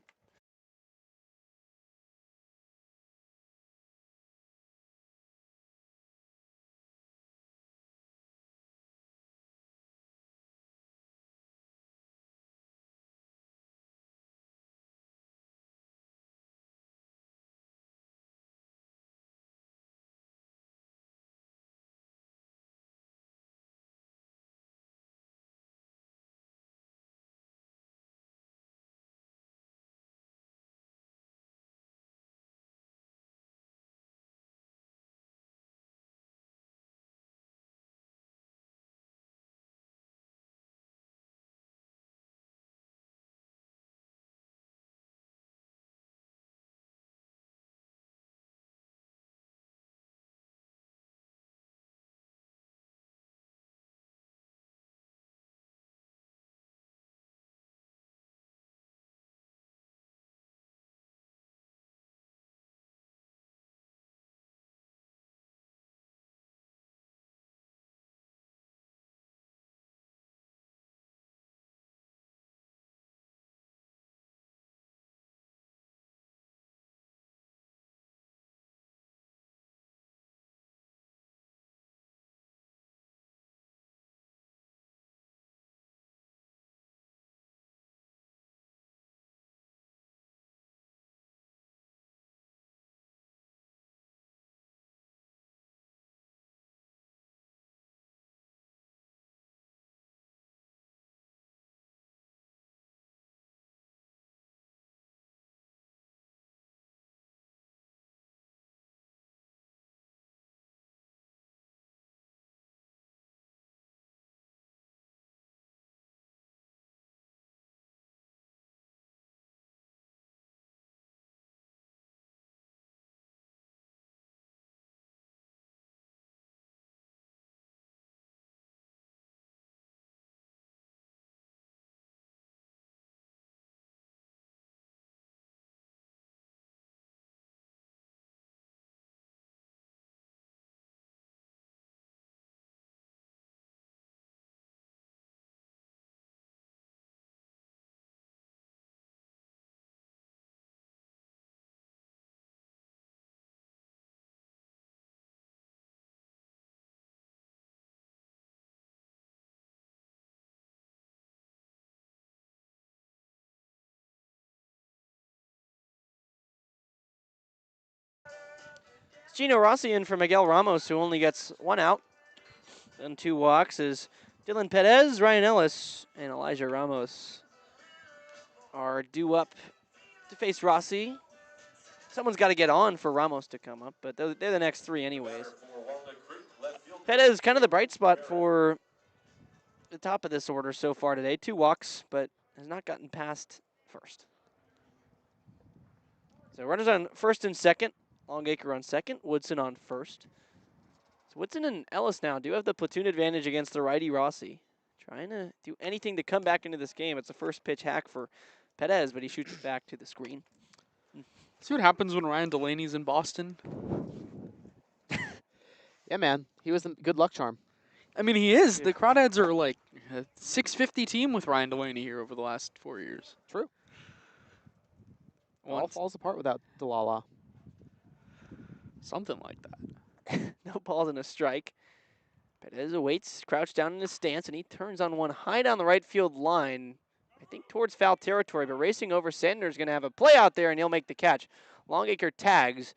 It's Gino Rossi in for Miguel Ramos, who only gets 1 out and 2 walks. Is Dylan Perez, Ryan Ellis, and Elijah Ramos are due up to face Rossi. Someone's got to get on for Ramos to come up, but they're the next 3 anyways. Perez kind of the bright spot for the top of this order so far today. 2 walks, but has not gotten past first. So runners on first and second. Longacre on second. Woodson on first. So Woodson and Ellis now do have the platoon advantage against the righty Rossi. Trying to do anything to come back into this game. It's a first pitch hack for Perez, but he shoots it back to the screen. See what happens when Ryan Delaney's in Boston? Yeah, man. He was a good luck charm. I mean, he is. The Crawdads are like a 650 team with Ryan Delaney here over the last 4 years. True. It all falls apart without Delala. Something like that. No balls and a strike. Perez awaits, crouched down in his stance, and he turns on one high down the right field line. I think towards foul territory, but racing over Sanders going to have a play out there, and he'll make the catch. Longacre tags,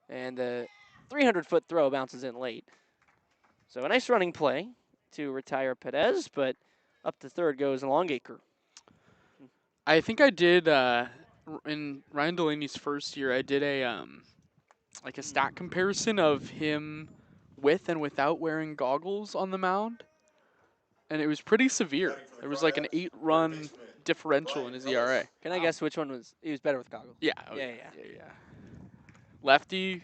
and the 300-foot throw bounces in late. So a nice running play to retire Perez, but up to third goes Longacre. I think I did in Ryan Delaney's first year. I did a like a stat comparison of him with and without wearing goggles on the mound, and it was pretty severe. There was like an 8-run differential in his ERA. Can I guess which one was? He was better with goggles. Yeah. Yeah. lefty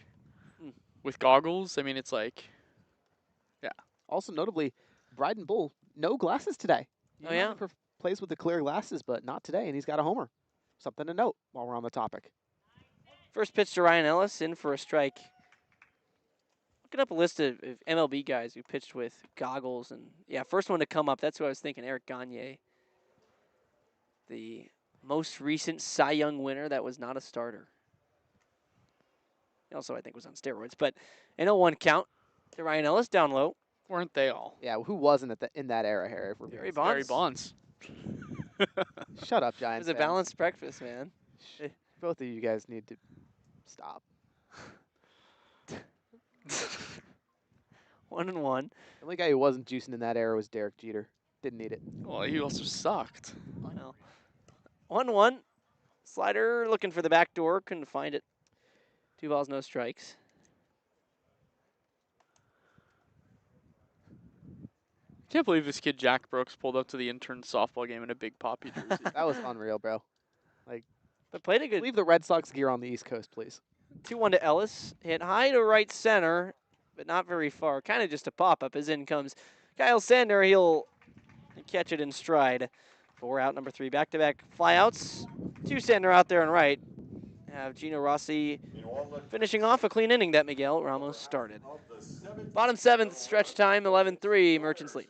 Mm. with goggles. I mean, it's like, Also notably, Bryden Bull, no glasses today. He Oh, yeah? normally plays with the clear glasses, but not today, and he's got a homer. Something to note while we're on the topic. First pitch to Ryan Ellis, in for a strike. Looking up a list of MLB guys who pitched with goggles, and yeah, first one to come up, that's who I was thinking, Eric Gagne. The most recent Cy Young winner that was not a starter. He also, I think, was on steroids, but an 0-1 count to Ryan Ellis, down low. weren't they all? Yeah, who wasn't in that era, Harry? If we're Barry being- Barry Bonds. Bonds. Shut up, It Giants was a fans. balanced breakfast, man. Both of you guys need to stop. 1-1. The only guy who wasn't juicing in that era was Derek Jeter. Didn't need it. Well, he also sucked. Well, 1-1. Slider looking for the back door, couldn't find it. 2 balls, no strikes. Can't believe this kid Jack Brooks pulled up to the intern softball game in a Big Poppy jersey. That was unreal, bro. But played a good Leave the Red Sox gear on the East Coast, please. 2-1 to Ellis. Hit high to right center, but not very far. Kind of just a pop-up as in comes Kyle Sander. He'll catch it in stride. 4 out, number 3. Back-to-back flyouts. 2 Sander out there and right. Have Gino Rossi finishing off a clean inning that Miguel Ramos started. Bottom 7th, stretch time, 11-3, Merchants lead.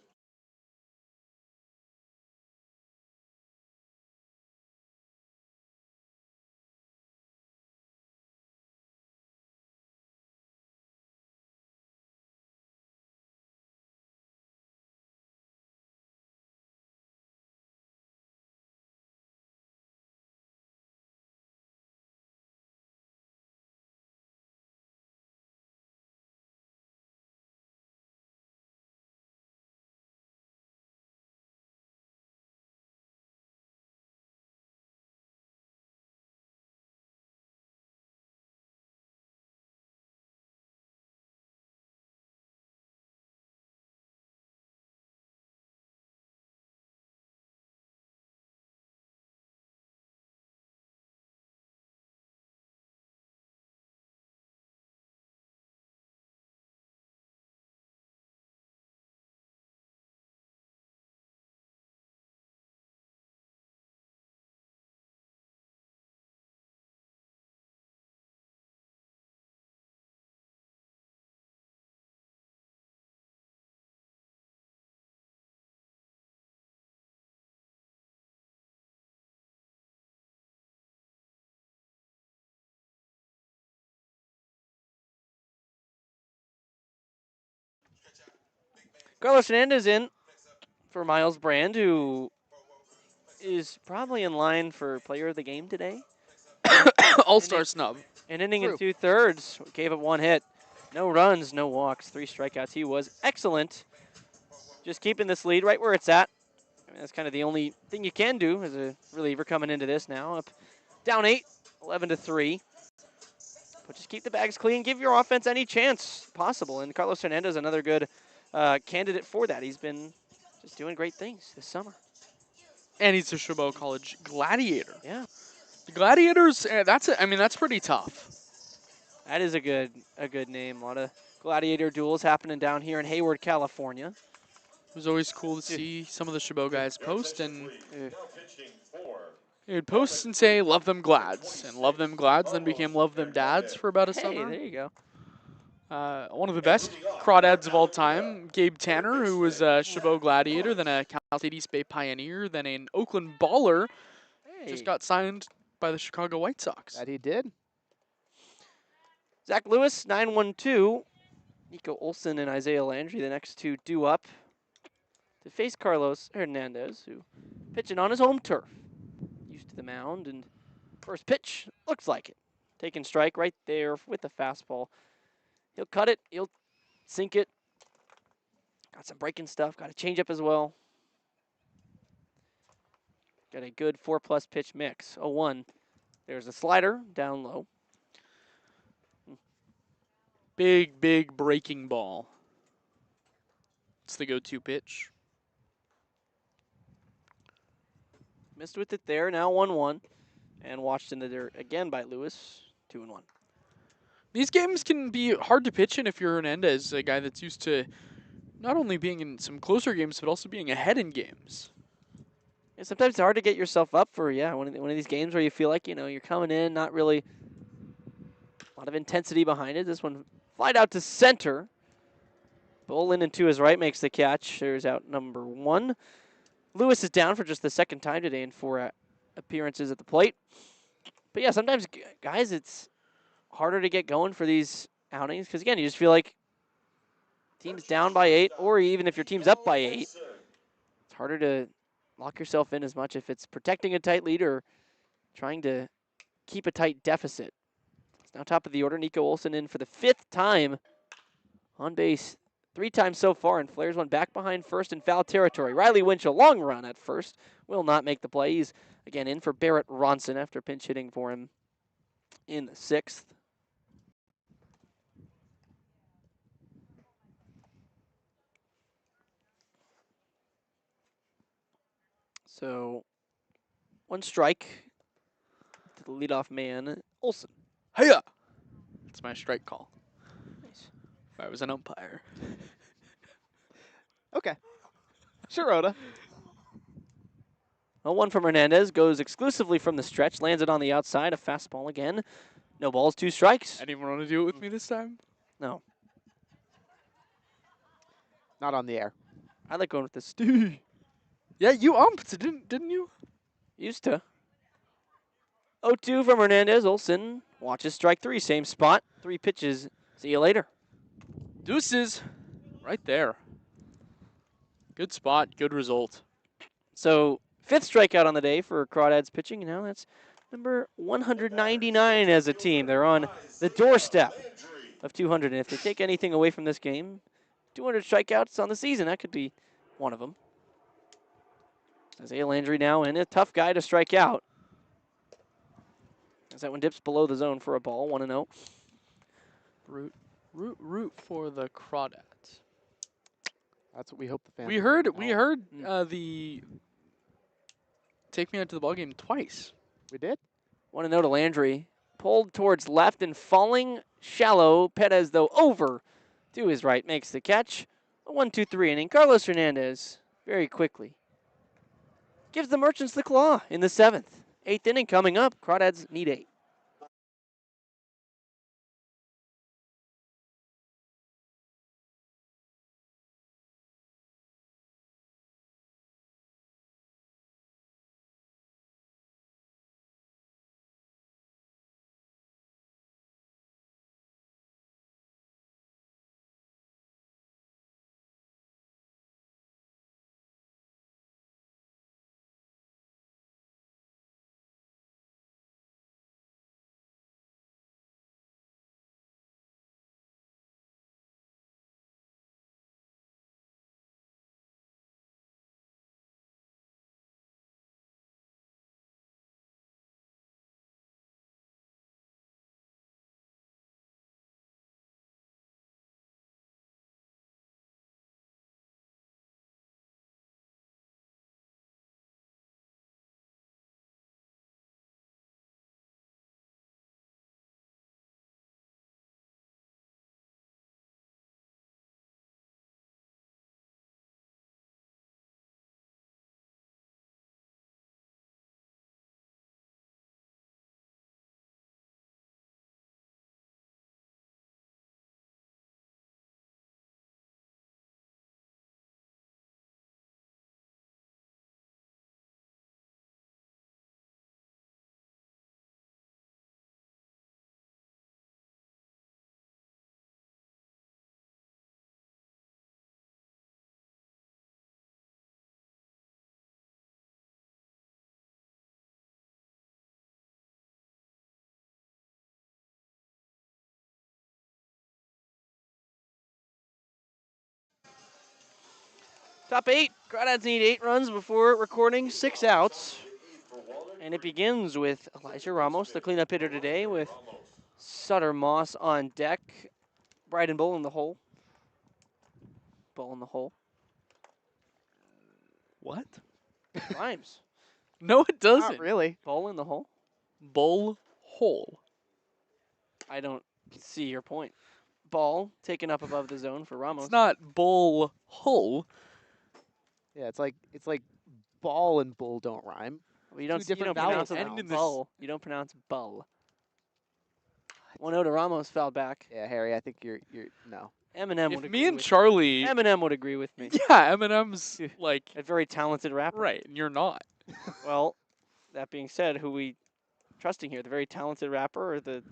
Carlos Hernandez in for Miles Brand, who is probably in line for player of the game today. All-star snub. An inning True. and 2/3. Gave up 1 hit. No runs, no walks, 3 strikeouts. He was excellent. Just keeping this lead right where it's at. I mean, that's kind of the only thing you can do as a reliever coming into this now. Up, down 8, 11-3. But just keep the bags clean. Give your offense any chance possible. And Carlos Hernandez, another good candidate for that. He's been just doing great things this summer. And he's a Chabot College Gladiator. Yeah, The Gladiators, that's pretty tough. that is a good name. A lot of gladiator duels happening down here in Hayward, California. It was always cool to see some of the Chabot guys post, and Eh. they would post and say, love them Glads. And love them Glads then became love them Dads for about a Hey, summer. there you go. One of the best crawdads of all time, Gabe Tanner, who was a Chabot Gladiator, then a Cal State East Bay Pioneer, then an Oakland Baller, Hey. just got signed by the Chicago White Sox. That he did. Zach Lewis, 9-1-2. Nico Olson and Isaiah Landry, the next two due up to face Carlos Hernandez, who pitching on his home turf. Used to the mound, and first pitch, looks like it. Taking strike right there with the fastball. He'll cut it, he'll sink it. Got some breaking stuff, got a changeup as well. Got a good 4+ pitch mix. 0-1. There's a slider down low. Big, big breaking ball. It's the go-to pitch. Missed with it there, now 1-1. And watched into there again by Lewis, 2-1. These games can be hard to pitch in if you're Hernandez, a guy that's used to not only being in some closer games, but also being ahead in games. And sometimes it's hard to get yourself up for, one of these games where you feel like, you're coming in, not really a lot of intensity behind it. This one flied out to center. Bolin to his right makes the catch. There's out number 1. Lewis is down for just the second time today in 4 appearances at the plate. But yeah, sometimes, guys, it's harder to get going for these outings because, again, you just feel like team's down by 8, or even if your team's up by 8, it's harder to lock yourself in as much if it's protecting a tight lead or trying to keep a tight deficit. It's now top of the order. Nico Olsen in for the 5th time on base. 3 times so far, and Flares one back behind first in foul territory. Riley Winchell, long run at first, will not make the play. He's, again, in for Barrett Ronson after pinch hitting for him in the 6th. So, 1 strike to the leadoff man, Olsen. Hiya! That's my strike call. Nice. If I was an umpire. Okay. Sure, Oda. A 1 from Hernandez goes exclusively from the stretch, lands it on the outside, a fastball again. No balls, 2 strikes. Anyone want to do it with me this time? No, Not on the air. I like going with this. Yeah, you umped, didn't you? Used to. 0-2 from Hernandez. Olsen watches strike 3, same spot, 3 pitches. See you later. Deuces, right there. Good spot, good result. So 5th strikeout on the day for Crawdads pitching, and now that's number 199 as a team. They're on the doorstep of 200, and if they take anything away from this game, 200 strikeouts on the season, that could be one of them. Isaiah Landry now in, a tough guy to strike out. As that one dips below the zone for a ball, 1-0. Root for the Crawdads. That's what we hope the fans. We will heard do. the take me out to the ballgame twice. We did. 1-0 to Landry. Pulled towards left and falling shallow. Perez, though, over to his right, makes the catch. A 1-2-3 inning. Carlos Hernandez, very quickly, gives the Merchants the claw in the 7th. 8th inning coming up. Crawdads need 8. Top 8. Crawdads need 8 runs before recording 6 outs. And it begins with Elijah Ramos, the cleanup hitter today, with Sutter Moss on deck. Bryden Bull in the hole. Ball in the hole. What? No, Rhymes. it doesn't. Not really. Ball in the hole. Bull hole. I don't See your point. Ball taken up above the zone for Ramos. It's not bull hull. Yeah, it's like ball and bull don't rhyme. Well, you Two don't different pronounce vowel it And in sounds. this- bull. You don't pronounce bull. 1-0 to Ramos, fouled back. Yeah, Harry, I think you're no. Eminem would If agree me and with Charlie, me. Eminem would agree with me. yeah, Eminem's like A very talented rapper. right, and you're not. Well, that being said, who we trusting here? The very talented rapper or the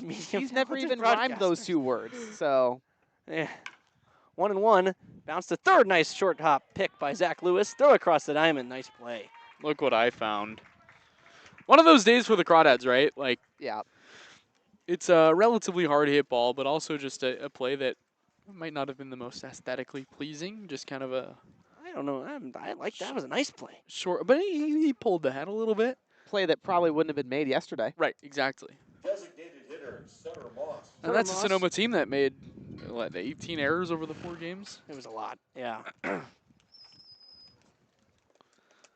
medium He's never talented even rhymed those broadcaster? 2 words. So, Yeah. 1-1. Bounce to third. Nice short hop pick by Zach Lewis. Throw across the diamond. Nice play. Look what I found. One of those days for the Crawdads, right? Like, yeah. it's a relatively hard hit ball, but also just a play that might not have been the most aesthetically pleasing. Just kind of a I don't know. I like that. Was a nice play. short, but he pulled the head a little bit. Play that probably wouldn't have been made yesterday. Right, exactly. Designated hitter, Center Moss. And that's a Moss. Sonoma team that made, what, 18 errors over the 4 games? It was a lot. Yeah.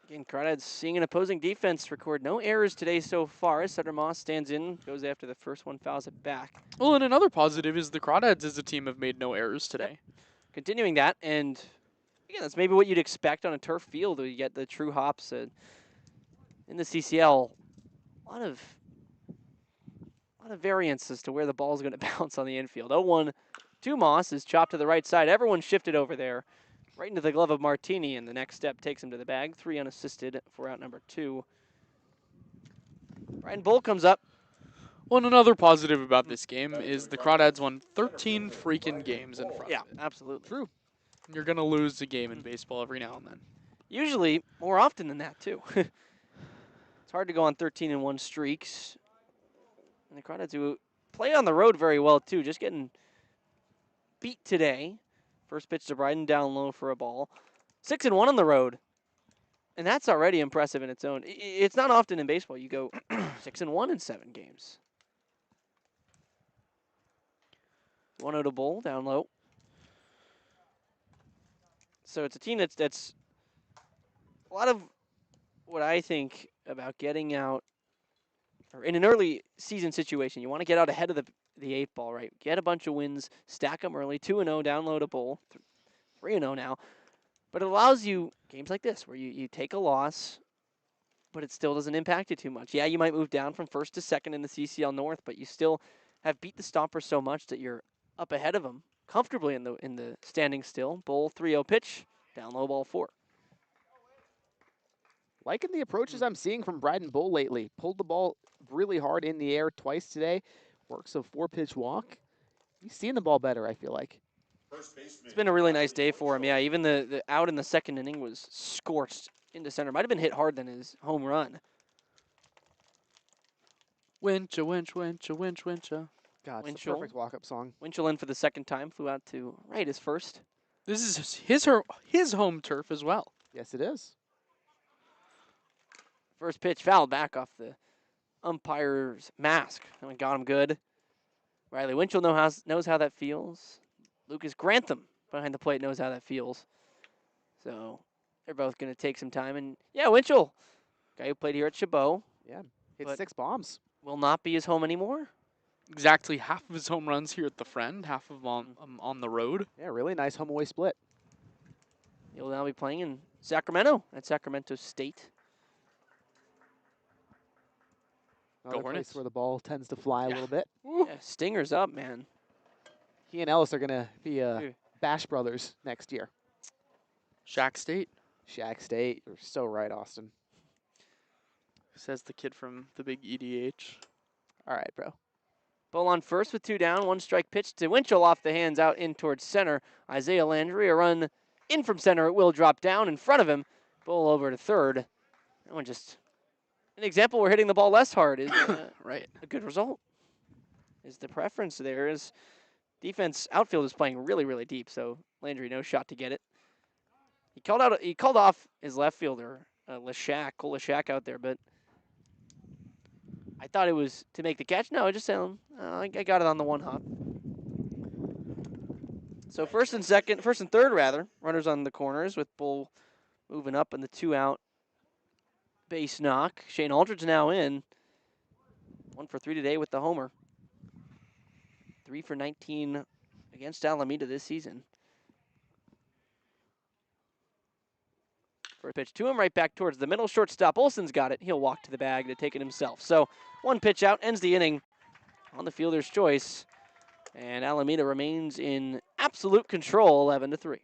Again, Crawdads seeing an opposing defense record no errors today so far. Sutter Moss stands in, goes after the first one, fouls it back. Well, and another positive is the Crawdads as a team have made no errors today. Continuing that, and again, that's maybe what you'd expect on a turf field where you get the true hops. In the CCL, a lot of variance as to where the ball is going to bounce on the infield. 0-1 to Moss is chopped to the right side. Everyone shifted over there, right into the glove of Martini, and the next step takes him to the bag. 3 unassisted for out number 2. Ryan Bull comes up. Well, and another positive about this game is the Crawdads won 13 freaking games in front Yeah, of it. absolutely. True. You're going to lose a game in baseball every now and then. Usually more often than that, too. It's hard to go on 13-1 streaks. And the Crawdads who play on the road very well, too, just getting beat today. First pitch to Bryden down low for a ball. 6-1 on the road. And that's already impressive in its own. It's not often in baseball you go 6-1 in 7 games. 1-0 to Bull, down low. So it's a team that's a lot of what I think about getting out, or in an early season situation, you want to get out ahead of the 8 ball, right? Get a bunch of wins, stack them early, 2-0, down low to Bull, 3-0 now. But it allows you games like this where you take a loss, but it still doesn't impact you too much. Yeah, you might move down from first to second in the CCL North, but you still have beat the Stompers so much that you're up ahead of them comfortably in the standings still. Bull 3-0 pitch, down low ball 4. Liking the approaches I'm seeing from Bryden Bull lately. Pulled the ball really hard in the air twice today. Works a 4-pitch walk. He's seeing the ball better, I feel like. It's been a really nice day for him. Yeah, even the out in the second inning was scorched into center. Might have been hit hard than his home run. Wincha, winch, wincha, winch, wincha. God, it's a Winchell. perfect walk-up song. Winchell in for the second time, flew out to right his first. This is his home turf as well. Yes, it is. First pitch fouled back off the umpire's mask. That one got him good. Riley Winchell knows how that feels. Lucas Grantham behind the plate knows how that feels. So they're both going to take some time. And yeah, Winchell, guy who played here at Chabot, Yeah, hit But- 6 bombs. will not be his home anymore. Exactly half of his home runs here at the Friend, half of them on the road. Yeah, really nice home-away split. He'll now be playing in Sacramento at Sacramento State. Another Hornets. place where the ball tends to fly a little bit. Yeah, Stingers up, man. He and Ellis are going to be Dude. Bash Brothers next year. Shack State, Shack State. You're so right, Austin. says the kid from the big EDH. All right, bro. Bull on first with 2 down. 1 strike pitch to Winchell off the hands out in towards center. Isaiah Landry, a run in from center. It will drop down in front of him. Bull over to third. That one just an example where hitting the ball less hard is Right. a good result. Is the preference there is defense outfield is playing really, really deep, so Landry no shot to get it. He called off his left fielder, Cole Leshak out there, but I thought it was to make the catch. No, just I got it on the 1 hop. So first and third rather, runners on the corners with Bull moving up and the 2 out base knock. Shane Aldridge now in. 1 for 3 today with the homer. 3 for 19 against Alameda this season. First pitch to him, right back towards the middle. Shortstop Olsen's got it. He'll walk to the bag to take it himself. So 1 pitch out, ends the inning on the fielder's choice. And Alameda remains in absolute control, 11-3.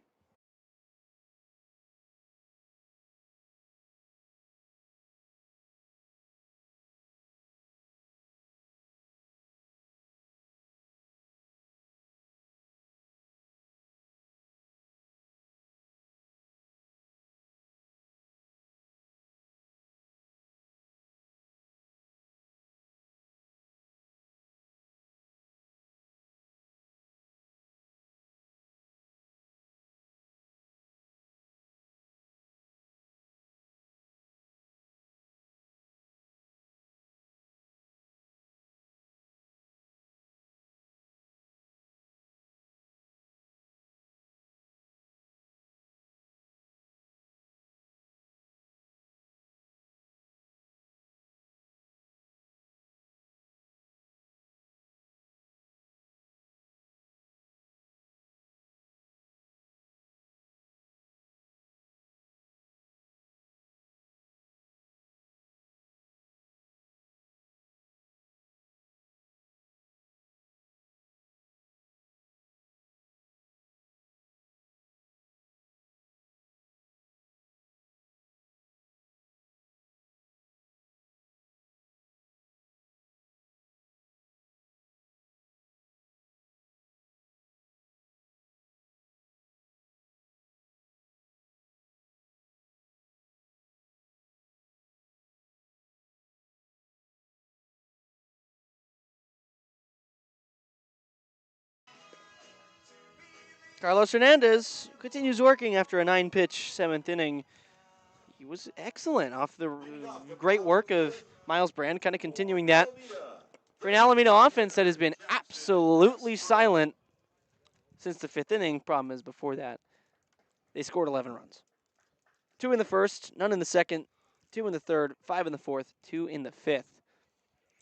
Carlos Hernandez continues working after a 9-pitch 7th inning. He was excellent off the great work of Miles Brand, kind of continuing that for an Alameda offense that has been absolutely silent since the 5th inning. Problem is, before that, they scored 11 runs. 2 in the first, none in the second, 2 in the third, 5 in the fourth, 2 in the fifth.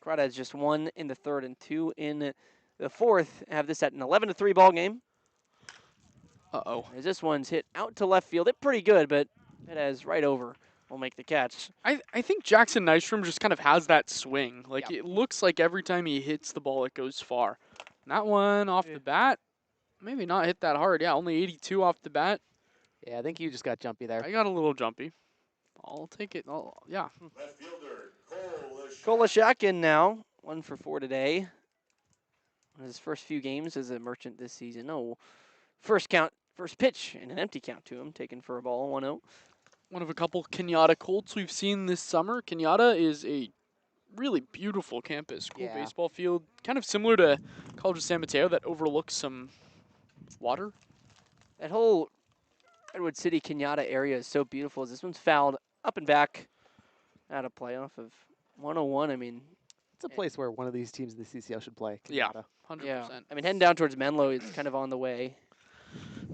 Crawdads just 1 in the third and 2 in the fourth. Have this at an 11-3 ball game. Uh-oh. As this one's hit out to left field. It's pretty good, but it has right over. Will make the catch. I think Jackson Nystrom just kind of has that swing. Like, Yep. it looks like every time he hits the ball, it goes far. And that one off the bat, maybe not hit that hard. Yeah, only 82 off the bat. Yeah, I think you just got jumpy there. I got a little jumpy. I'll take it. Yeah. Left fielder, Cole Cole Lashak in now. 1 for 4 today. On his first few games as a Merchant this season. No. First pitch, and an empty count to him. Taken for a ball, 1-0. One of a couple Kenyatta Colts we've seen this summer. Kenyatta is a really beautiful campus. Cool Yeah. baseball field. Kind of similar to College of San Mateo that overlooks some water. That whole Redwood City Kenyatta area is so beautiful. As this one's fouled up and back out of play off of 101. I mean, It's a place where one of these teams in the CCL should play. Yeah. Kenyatta. 100%. yeah. I mean, heading down towards Menlo, it's kind of on the way.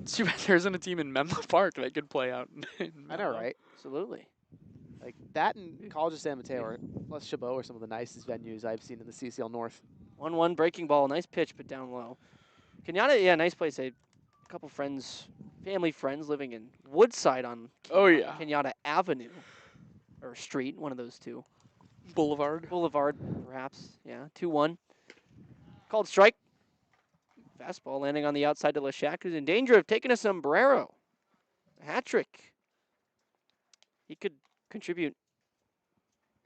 It's too bad there isn't a team in Menlo Park that could play out in I know, Menlo. right? Absolutely. Like that and College of San Mateo, or plus Chabot, are some of the nicest venues I've seen in the CCL North. 1-1 breaking ball. Nice pitch, but down low. Kenyatta, yeah, nice place. A couple friends, family friends living in Woodside on Oh, yeah. Kenyatta Avenue. Or Street, one of those two. Boulevard. Boulevard, perhaps. Yeah, 2-1. Called strike. Fastball landing on the outside to Lashak, who's in danger of taking a sombrero. A hat trick. He could contribute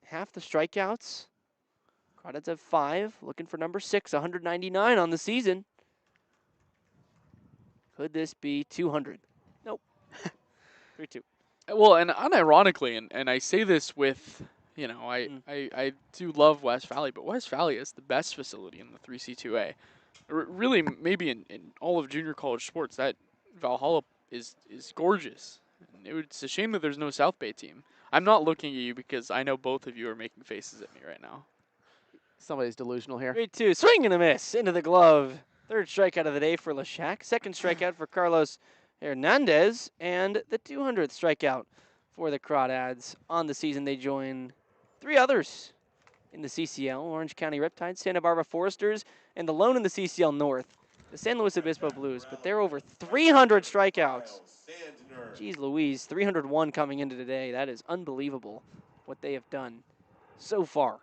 half the strikeouts. Crawdads have 5, looking for number 6, 199 on the season. Could this be 200? Nope. 3-2. Well, and unironically, and I say this with, you know, I do love West Valley, but West Valley is the best facility in the 3C2A. Really, maybe in all of junior college sports, that Valhalla is gorgeous. And it's a shame that there's no South Bay team. I'm not looking at you because I know both of you are making faces at me right now. Somebody's delusional here. 3-2. Swing and a miss into the glove. Third strikeout of the day for Lashak. Second strikeout for Carlos Hernandez. And the 200th strikeout for the Crawdads. On the season, they join 3 others in the CCL, Orange County Riptides, Santa Barbara Foresters, and the lone in the CCL North, the San Luis Obispo Blues. But they're over 300 strikeouts. Jeez Louise, 301 coming into today. That is unbelievable what they have done so far.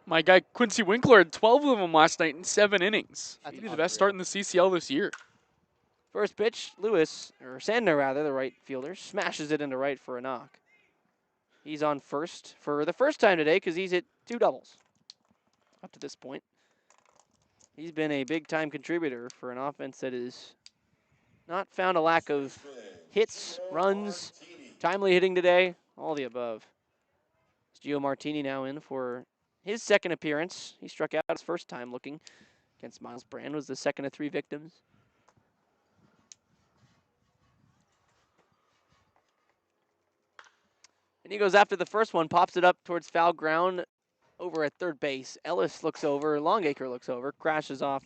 My guy Quincy Winkler had 12 of them last night in 7 innings. That's Maybe the best start in the CCL this year. First pitch, Sandner rather, the right fielder, smashes it into right for a knock. He's on first for the first time today because he's hit 2 doubles up to this point. He's been a big-time contributor for an offense that has not found a lack of hits, runs, timely hitting today, all the above. It's Gio Martini now in for his second appearance. He struck out his first time looking against Miles Brand, was the second of 3 victims. And he goes after the first one, pops it up towards foul ground over at third base. Ellis looks over, Longacre looks over, crashes off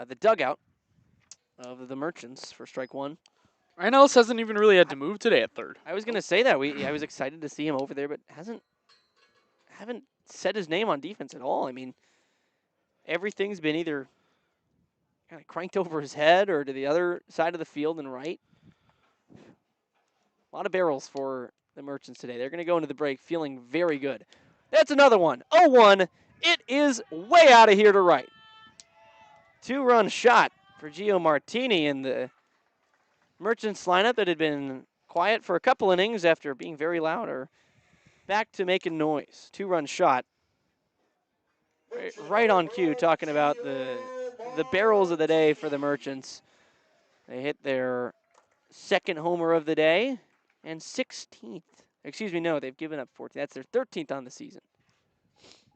the dugout of the Merchants for strike 1. Ryan Ellis hasn't even really had to move today at third. I was going to say that. I was excited to see him over there, but haven't said his name on defense at all. I mean, everything's been either kind of cranked over his head or to the other side of the field and right. A lot of barrels for the Merchants today. They're going to go into the break feeling very good. That's another one. 0-1. It is way out of here to right. 2-run shot for Gio Martini in the Merchants lineup that had been quiet for a couple innings after being very loud or back to making noise. 2-run shot. Right on cue, talking about the barrels of the day for the Merchants. They hit their second homer of the day and 16th. Excuse me, no, they've given up 14. That's their 13th on the season.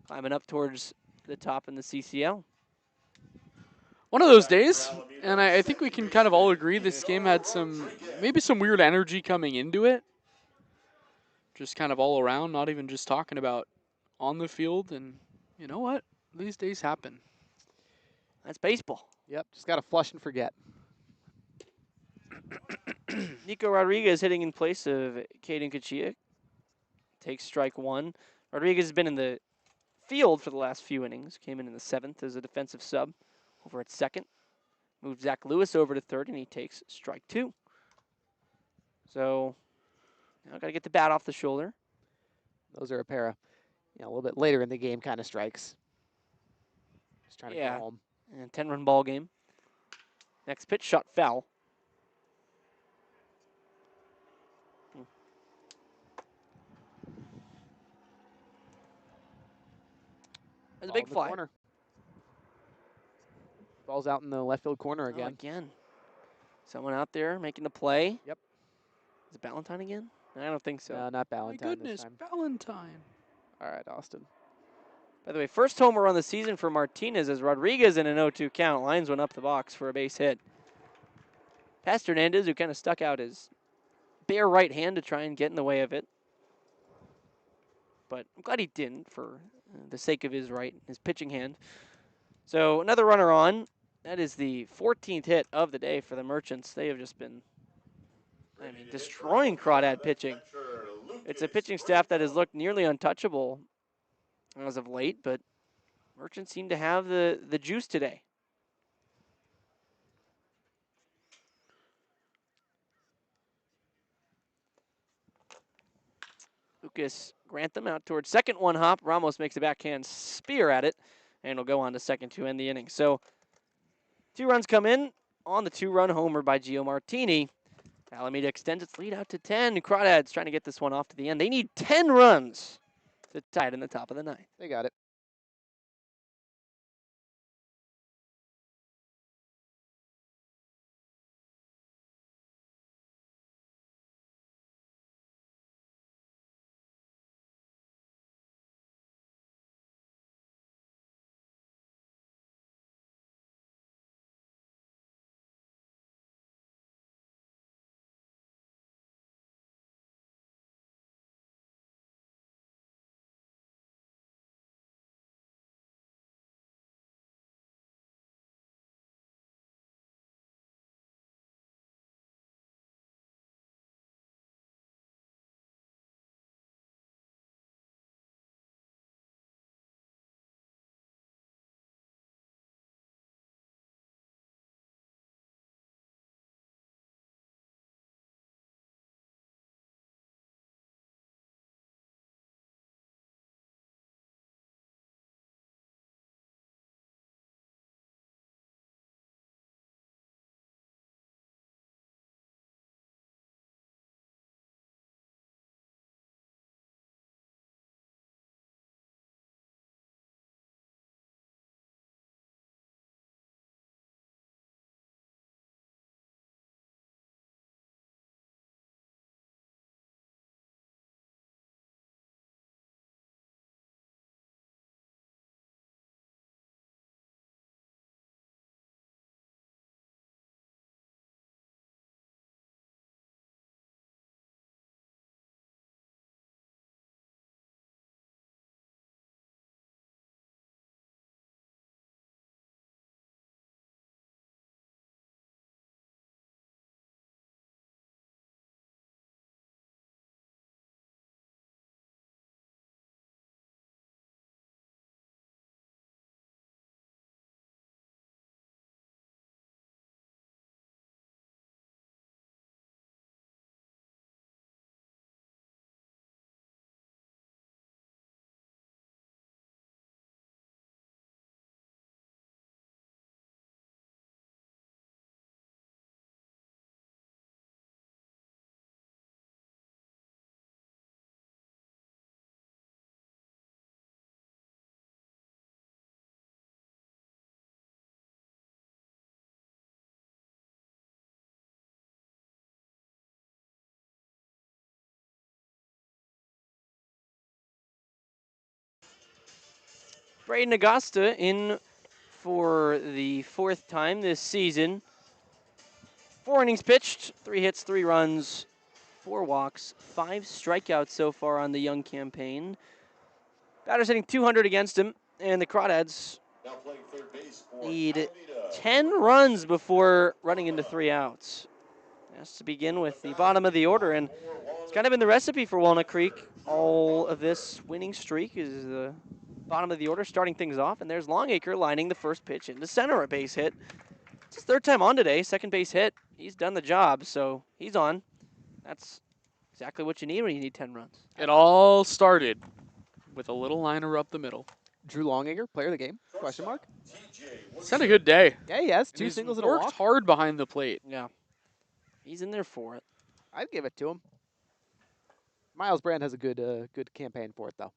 Climbing up towards the top in the CCL. One of those days, and I think we can kind of all agree this game had maybe some weird energy coming into it. Just kind of all around, not even just talking about on the field. And you know what? These days happen. That's baseball. Yep, just got to flush and forget. Nico Rodriguez hitting in place of Caden Kachia. Takes strike 1. Rodriguez has been in the field for the last few innings. Came in the 7th as a defensive sub over at second. Moved Zach Lewis over to third, and he takes strike 2. So now got to get the bat off the shoulder. Those are a pair of, a little bit later in the game kind of strikes. Just trying to go home. And 10-run ball game. Next pitch, shot foul. That's a big fly. Corner. Ball's out in the left field corner again. Again. Someone out there making the play. Yep. Is it Ballantyne again? I don't think so. No, not Ballantyne. My goodness, this time. Ballantyne. All right, Austin. By the way, first homer on the season for Martinez as Rodriguez in an 0-2 count. Lines one up the box for a base hit. Past Hernandez, who kind of stuck out his bare right hand to try and get in the way of it. But I'm glad he didn't for the sake of his pitching hand. So another runner on. That is the 14th hit of the day for the Merchants. They have just been, destroying Crawdad pitching. It's a pitching staff that has looked nearly untouchable as of late, but Merchants seem to have the juice today. Lucas Grantham out towards second, one hop. Ramos makes a backhand spear at it, and will go on to second to end the inning. So 2 runs come in on the 2-run homer by Gio Martini. Alameda extends its lead out to 10. Crawdads trying to get this one off to the end. They need 10 runs to tie it in the top of the 9th. They got it. Braden Augusta in for the 4th time this season. 4 innings pitched, 3 hits, 3 runs, 4 walks, 5 strikeouts so far on the young campaign. Batters hitting 200 against him, and the Crawdads Now playing third base for need Alameda. 10 runs before running into 3 outs. Has to begin with the bottom of the order, and it's kind of been the recipe for Walnut Creek. All of this winning streak is the bottom of the order starting things off, and there's Longacre lining the first pitch into center, a base hit. It's his 3rd time on today, 2nd base hit. He's done the job, so he's on. That's exactly what you need when you need 10 runs. It all started with a little liner up the middle. Drew Longacre, player of the game? Question mark. He's had a good day. Yeah, he has. And 2 he's singles and a worked walk. hard behind the plate. Yeah. He's in there for it. I'd give it to him. Miles Brand has a good campaign for it, though.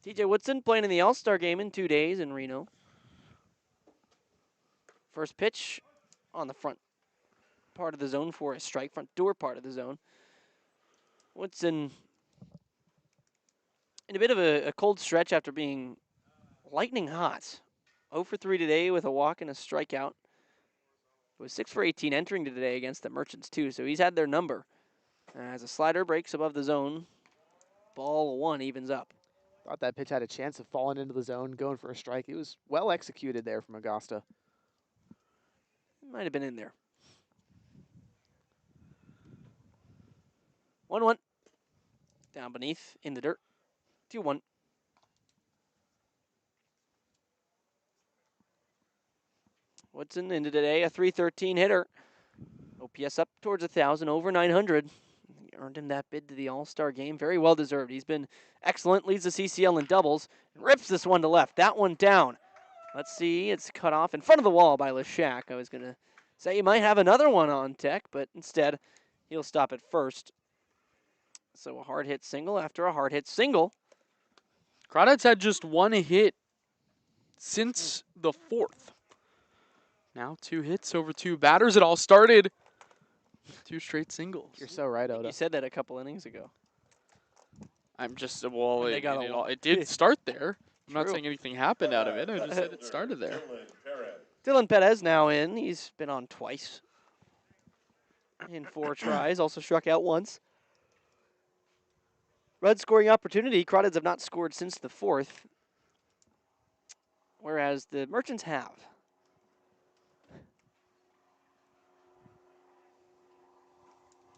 TJ Woodson playing in the All-Star game in 2 days in Reno. First pitch on the front part of the zone for a strike, front door part of the zone. Woodson in a bit of a cold stretch after being lightning hot. 0 for 3 today with a walk and a strikeout. It was 6 for 18 entering today against the Merchants, too, so he's had their number. As a slider breaks above the zone, ball 1 evens up. Thought that pitch had a chance of falling into the zone, going for a strike. It was well executed there from Augusta. Might have been in there. 1-1. Down beneath in the dirt. 2-1. Woodson into today, a .313 hitter. OPS up towards 1,000, over 900. He earned him that bid to the All-Star game. Very well deserved. He's been excellent, leads the CCL in doubles, and rips this one to left. That one down. Let's see, it's cut off in front of the wall by Leshak. I was going to say he might have another one on deck, but instead he'll stop at first. So a hard hit single after a hard hit single. Crawdads had just 1 hit since the 4th. Now 2 hits over 2 batters. It all started with 2 straight singles. You're so right, Oda. You said that a couple innings ago. I'm just, well, And they got it did start there. I'm not True. saying anything happened out of it. I just said it started there. Dylan Perez now in. He's been on twice in 4 tries. Also struck out once. Red scoring opportunity. Crawdads have not scored since the 4th, whereas the Merchants have.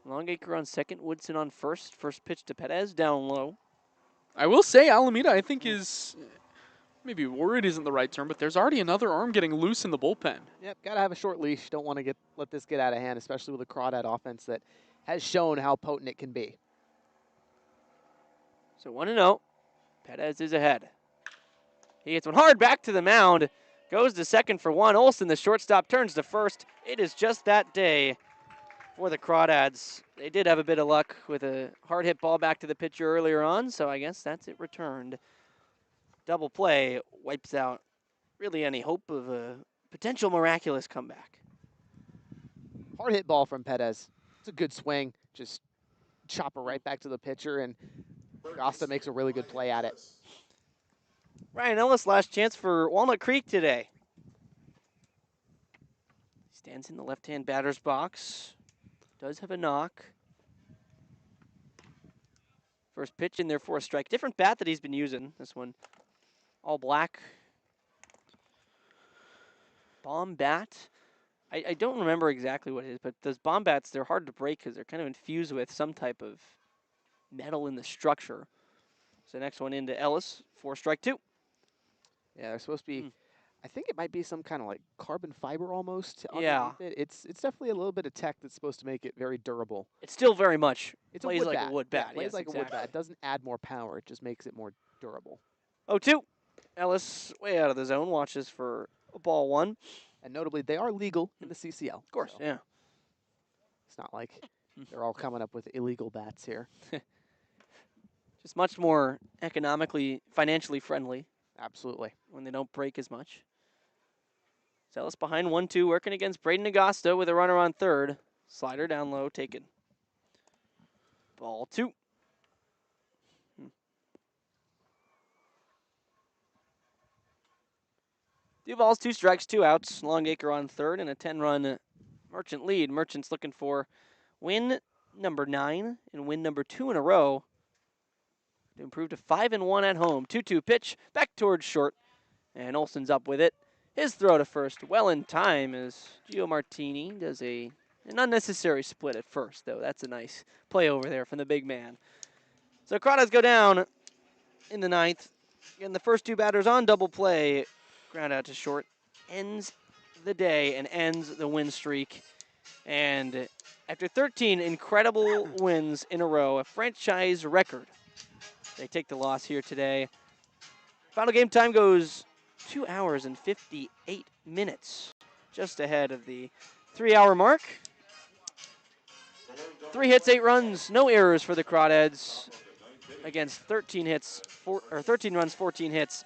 Longacre on second. Woodson on first. First pitch to Perez, down low. I will say Alameda, I think, is maybe worried isn't the right term, but there's already another arm getting loose in the bullpen. Yep, got to have a short leash. Don't want to let this get out of hand, especially with a Crawdad offense that has shown how potent it can be. So 1-0. Perez is ahead. He hits one hard back to the mound. Goes to second for 1. Olsen, the shortstop, turns to first. It is just that day for the Crawdads. They did have a bit of luck with a hard hit ball back to the pitcher earlier on, so I guess that's it returned. Double play wipes out really any hope of a potential miraculous comeback. Hard hit ball from Perez. It's a good swing. Just chop it right back to the pitcher, and Augusta makes a really good play at it. Ryan Ellis, last chance for Walnut Creek today. Stands in the left-hand batter's box. Does have a knock. First pitch in there for a strike. Different bat that he's been using. This one, all black. Bomb bat. I don't remember exactly what it is, but those bomb bats, they're hard to break because they're kind of infused with some type of metal in the structure. So next one into Ellis for strike 2. Yeah, they're supposed to be. I think it might be some kind of like carbon fiber almost. Yeah. Underneath it. It's definitely a little bit of tech that's supposed to make it very durable. It's still very much It's plays a wood like bat. a wood Yeah, bat. plays Yes, like a wood exactly. bat. It doesn't add more power. It just makes it more durable. 0-2. Ellis way out of the zone. Watches for a ball 1. And notably, they are legal in the CCL. Of course, yeah. It's not like they're all coming up with illegal bats here. Just much more economically, financially friendly Absolutely. when they don't break as much. Ellis behind 1-2, working against Braden Augusta with a runner on third. Slider down low, taken. Ball 2. 2 balls, 2 strikes, 2 outs. Longacre on third and a 10-run Merchant lead. Merchant's looking for win number 9 and win number 2 in a row to improve to 5-1 at home. 2-2 pitch back towards short, and Olson's up with it. His throw to first, well in time, as Gio Martini does an unnecessary split at first, though. That's a nice play over there from the big man. So Crawdads go down in the 9th. And the first 2 batters on double play. Ground out to short. Ends the day and ends the win streak. And after 13 incredible wins in a row, a franchise record, they take the loss here today. Final game time goes 2 hours and 58 minutes, just ahead of the 3-hour mark. 3 hits, 8 runs, no errors for the Crawdads against 13 runs, 14 hits,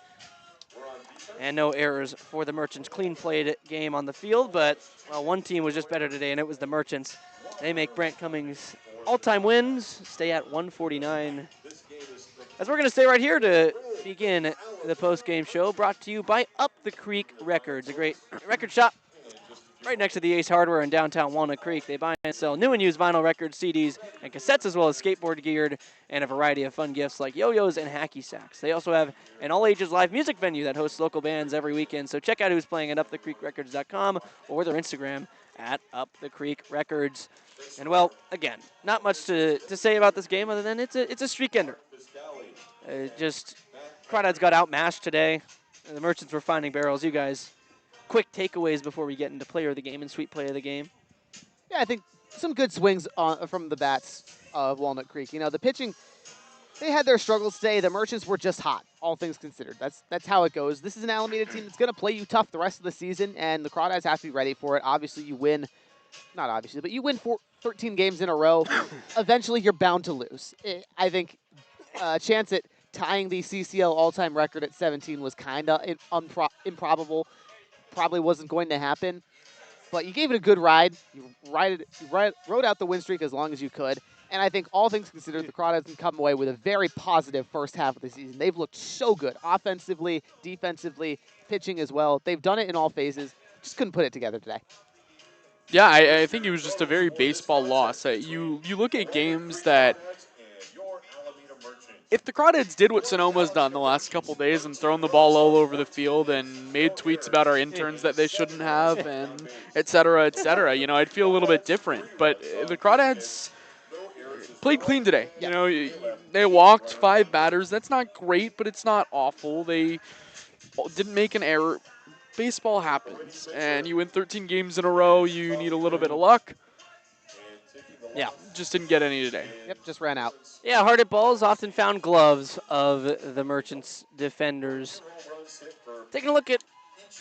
and no errors for the Merchants. Clean played game on the field, but one team was just better today, and it was the Merchants. They make Brant Cummings' all-time wins stay at 149. As we're going to stay right here to begin the post-game show, brought to you by Up the Creek Records, a great record shop right next to the Ace Hardware in downtown Walnut Creek. They buy and sell new and used vinyl records, CDs, and cassettes, as well as skateboard geared and a variety of fun gifts like yo-yos and hacky sacks. They also have an all-ages live music venue that hosts local bands every weekend, so check out who's playing at upthecreekrecords.com or their Instagram at upthecreekrecords. And, well, again, not much to say about this game other than it's a streak ender. Just Crawdads got outmatched today. The Merchants were finding barrels. You guys, quick takeaways before we get into player of the game and sweet play of the game. Yeah, I think some good swings from the bats of Walnut Creek. You know, the pitching, they had their struggles today. The Merchants were just hot, all things considered. That's how it goes. This is an Alameda team that's going to play you tough the rest of the season, and the Crawdads have to be ready for it. Obviously, you win. Not obviously, but you win 13 games in a row. Eventually, you're bound to lose. I think a chance at tying the CCL all-time record at 17 was kind of improbable. Probably wasn't going to happen. But you gave it a good ride. You rode out the win streak as long as you could. And I think all things considered, the Crawdads can come away with a very positive first half of the season. They've looked so good, offensively, defensively, pitching as well. They've done it in all phases. Just couldn't put it together today. Yeah, I think it was just a very baseball loss. You look at games that if the Crawdads did what Sonoma's done the last couple days and thrown the ball all over the field and made tweets about our interns that they shouldn't have and et cetera, you know, I'd feel a little bit different. But the Crawdads played clean today. You know, they walked 5 batters. That's not great, but it's not awful. They didn't make an error. Baseball happens, and you win 13 games in a row. You need a little bit of luck. Yeah. Just didn't get any today. Yep, just ran out. Yeah, hard hit balls often found gloves of the Merchants defenders. Taking a look at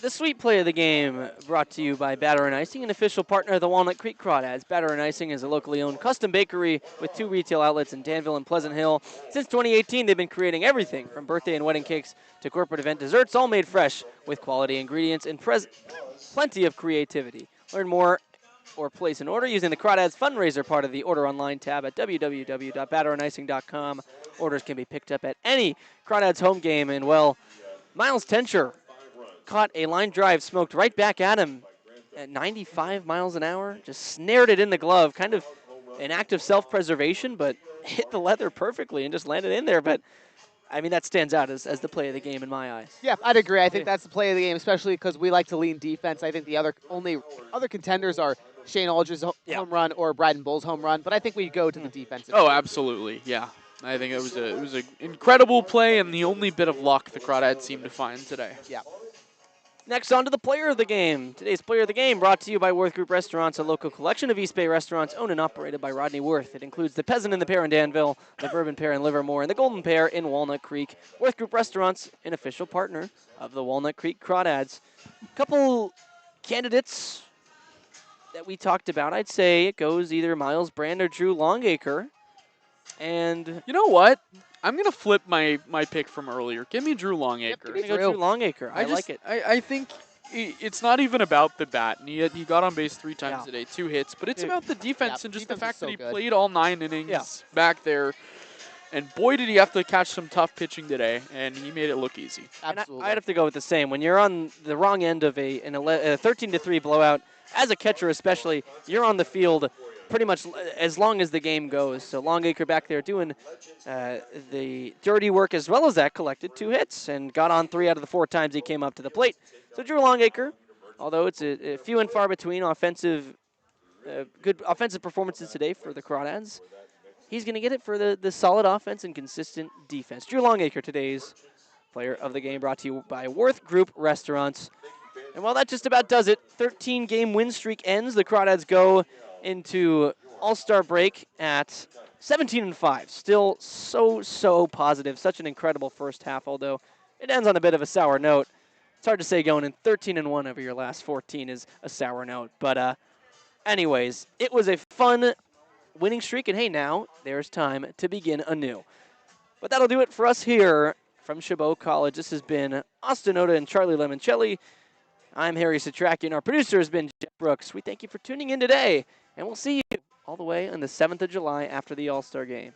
the sweet play of the game, brought to you by Batter and Icing, an official partner of the Walnut Creek Crawdads. Batter and Icing is a locally owned custom bakery with 2 retail outlets in Danville and Pleasant Hill. Since 2018, they've been creating everything from birthday and wedding cakes to corporate event desserts, all made fresh with quality ingredients and plenty of creativity. Learn more or place an order using the Crawdads fundraiser part of the Order Online tab at www.batterandicing.com. Orders can be picked up at any Crawdads home game. And, well, Miles Tencher caught a line drive smoked right back at him at 95 miles an hour. Just snared it in the glove. Kind of an act of self-preservation, but hit the leather perfectly and just landed in there. But, I mean, that stands out as the play of the game in my eyes. Yeah, I'd agree. I think that's the play of the game, especially because we like to lean defense. I think the only other contenders are Shane Aldridge's home run or Bryden Bull's home run, but I think we go to the defensive. Oh, absolutely, yeah. I think it was an incredible play and the only bit of luck the Crawdads seemed to find today. Yeah. Next, on to the player of the game. Today's player of the game brought to you by Worth Group Restaurants, a local collection of East Bay restaurants owned and operated by Rodney Worth. It includes the Peasant and the Pear in Danville, the Bourbon Pear in Livermore, and the Golden Pear in Walnut Creek. Worth Group Restaurants, an official partner of the Walnut Creek Crawdads. A couple candidates that we talked about. I'd say it goes either Miles Brand or Drew Longacre. And you know what? I'm going to flip my pick from earlier. Give me Drew Longacre. Yep, Drew Longacre. I like it. I think it's not even about the bat. And he got on base 3 times today, 2 hits. But it's about the defense and just the fact that he played all 9 innings back there. And boy, did he have to catch some tough pitching today, and he made it look easy. And Absolutely. I'd have to go with the same. When you're on the wrong end of a 13-3 blowout, as a catcher especially, you're on the field pretty much as long as the game goes. So Longacre back there doing the dirty work as well as that, collected 2 hits and got on 3 out of the 4 times he came up to the plate. So Drew Longacre, although it's a few and far between good offensive performances today for the Crawdads, he's going to get it for the solid offense and consistent defense. Drew Longacre, today's player of the game, brought to you by Worth Group Restaurants. And while that just about does it, 13-game win streak ends. The Crawdads go into All-Star break at 17-5. Still so positive. Such an incredible first half, although it ends on a bit of a sour note. It's hard to say going in 13-1 over your last 14 is a sour note. But anyways, it was a fun winning streak, and hey, now there's time to begin anew. But that'll do it for us here from Chabot College. This has been Austin Oda and Charlie Limoncelli. I'm Harry Satrakian. Our producer has been Jeff Brooks. We thank you for tuning in today, and we'll see you all the way on the 7th of July after the All-Star game.